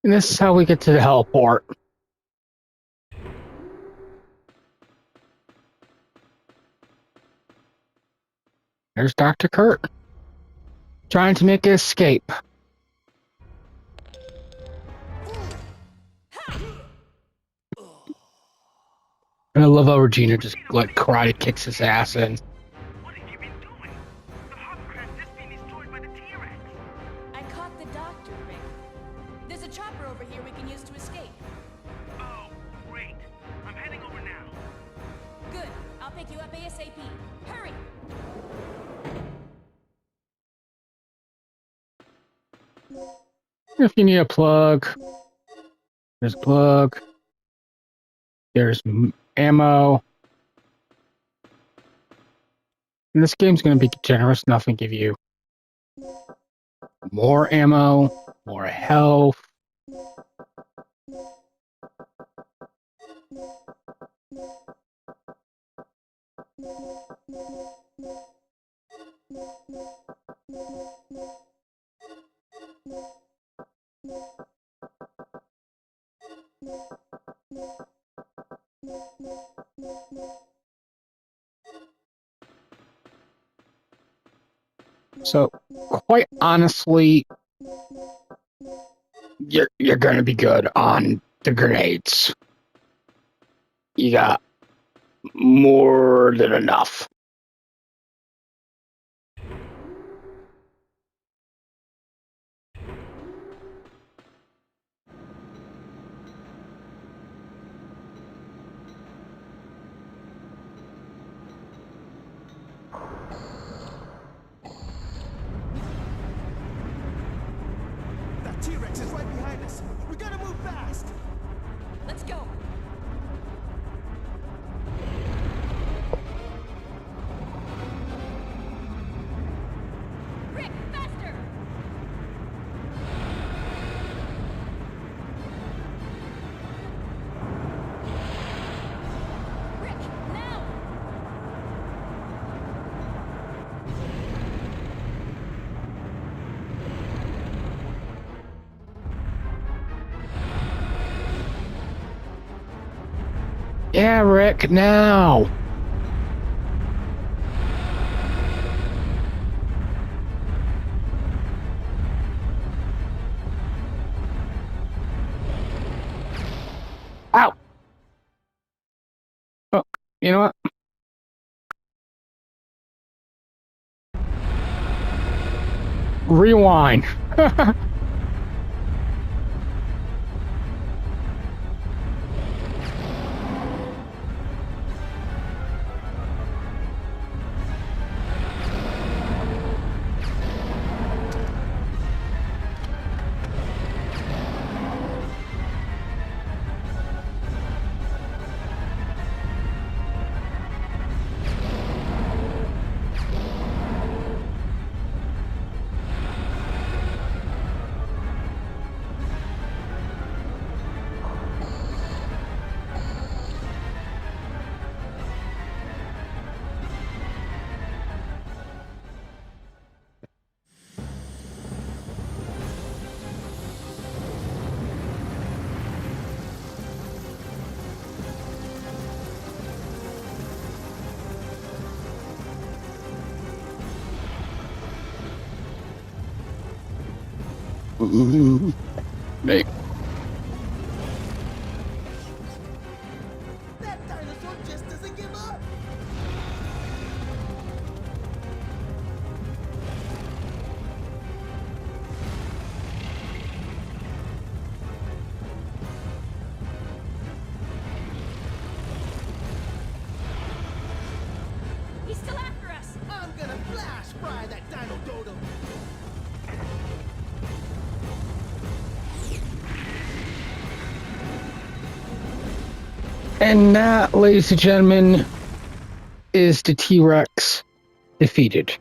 and this is how we get to the heliport. There's Dr. Kirk, trying to make an escape. And I love how Regina just like karate kicks his ass in. What have you been doing? The hovercraft just being destroyed by the T-Rex. I caught the doctor, Rick. There's a chopper over here we can use to escape. Oh, great. I'm heading over now. Good. I'll pick you up ASAP. Hurry! If you need a plug, there's a plug. There's ammo. And this game's going to be generous enough and give you more ammo, more health. So, quite honestly, you're gonna be good on the grenades. You got more than enough. That T-Rex is right behind us. We gotta move fast. Let's go. Rick, faster! Rick, now! Yeah, Rick, now! Ow! Oh, you know what? Rewind. Hey, That dinosaur just doesn't give up. He's still after us! I'm gonna flash fry that dino dodo. and that, ladies and gentlemen, is the T-Rex defeated.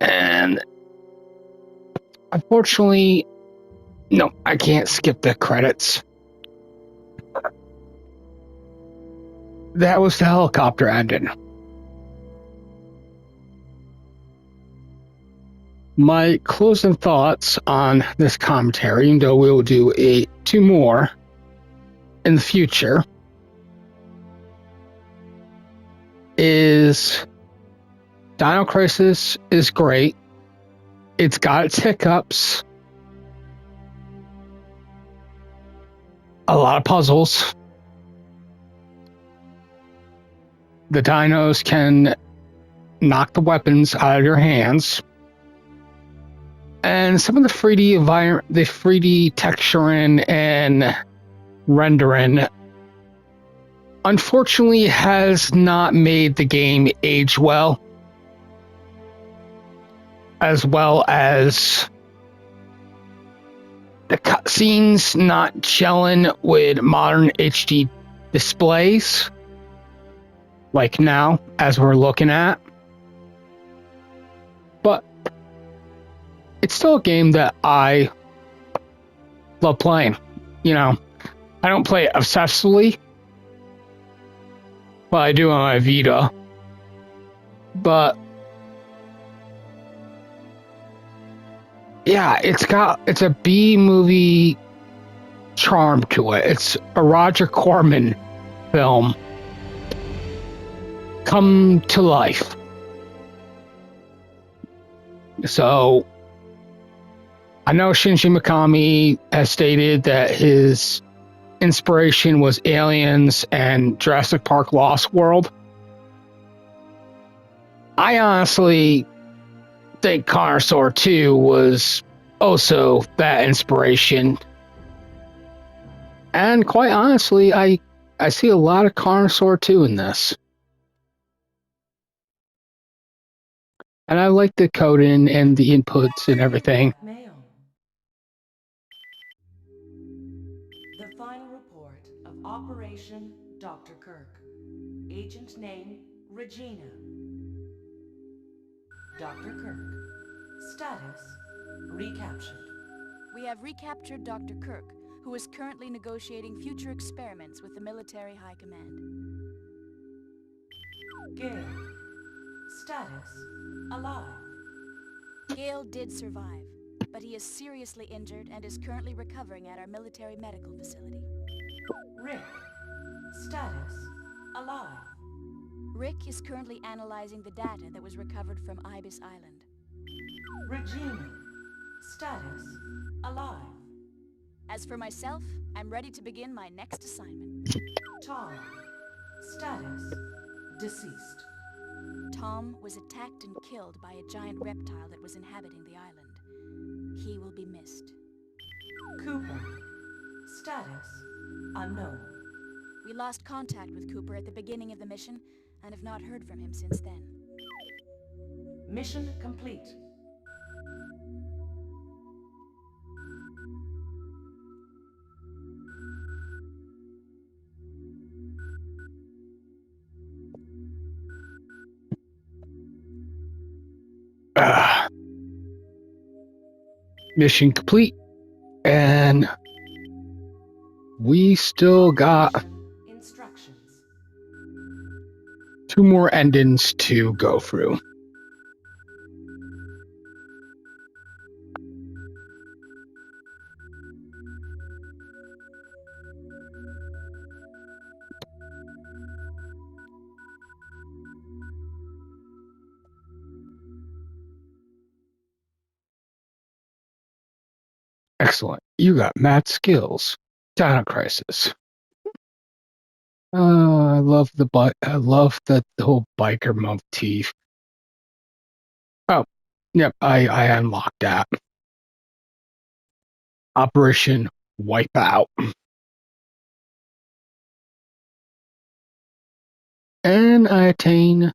And unfortunately, no, I can't skip the credits. That was the helicopter ending. My closing thoughts on this commentary, even though we will do two more in the future, is Dino Crisis is great. It's got its hiccups, a lot of puzzles. The dinos can knock the weapons out of your hands. And some of the 3D environment, the 3D texturing and rendering, unfortunately, has not made the game age well. As well as the cutscenes not gelling with modern HD displays, like now, as we're looking at. But it's still a game that I love playing. You know, I don't play it obsessively, but I do on my Vita. But yeah, it's a B movie charm to it. It's a Roger Corman film come to life. So I know Shinji Mikami has stated that his inspiration was Aliens and Jurassic Park Lost World. I honestly think Carnosaur 2 was also that inspiration. And quite honestly, I see a lot of Carnosaur 2 in this. And I like the coding and the inputs and everything. Mail. The final report of Operation Dr. Kirk. Agent name Regina. Dr. Kirk. Status recaptured. We have recaptured Dr. Kirk, who is currently negotiating future experiments with the military high command. Gale. Status alive. Gale did survive, but he is seriously injured and is currently recovering at our military medical facility. Rick. Status alive. Rick is currently analyzing the data that was recovered from Ibis Island. Regina. Status alive. As for myself, I'm ready to begin my next assignment. Tom. Status deceased. Tom was attacked and killed by a giant reptile that was inhabiting the island. He will be missed. Cooper. Status unknown. We lost contact with Cooper at the beginning of the mission and have not heard from him since then. Mission complete. mission complete, and we still got Instructions. 2 more endings to go through. Excellent. You got mad skills. Dino Crisis. I love the whole biker motif. Oh, yep. I unlocked that. Operation Wipeout. And I attain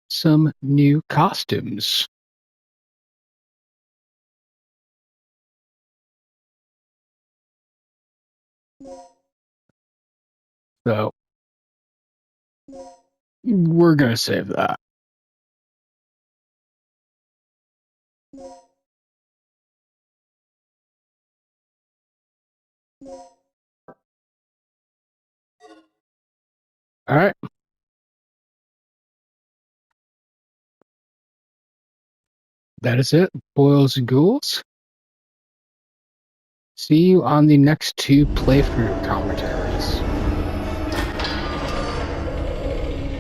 some new costumes. So we're gonna save that. All right. That is it, boils and ghouls. See you on the next 2 playthrough commentaries.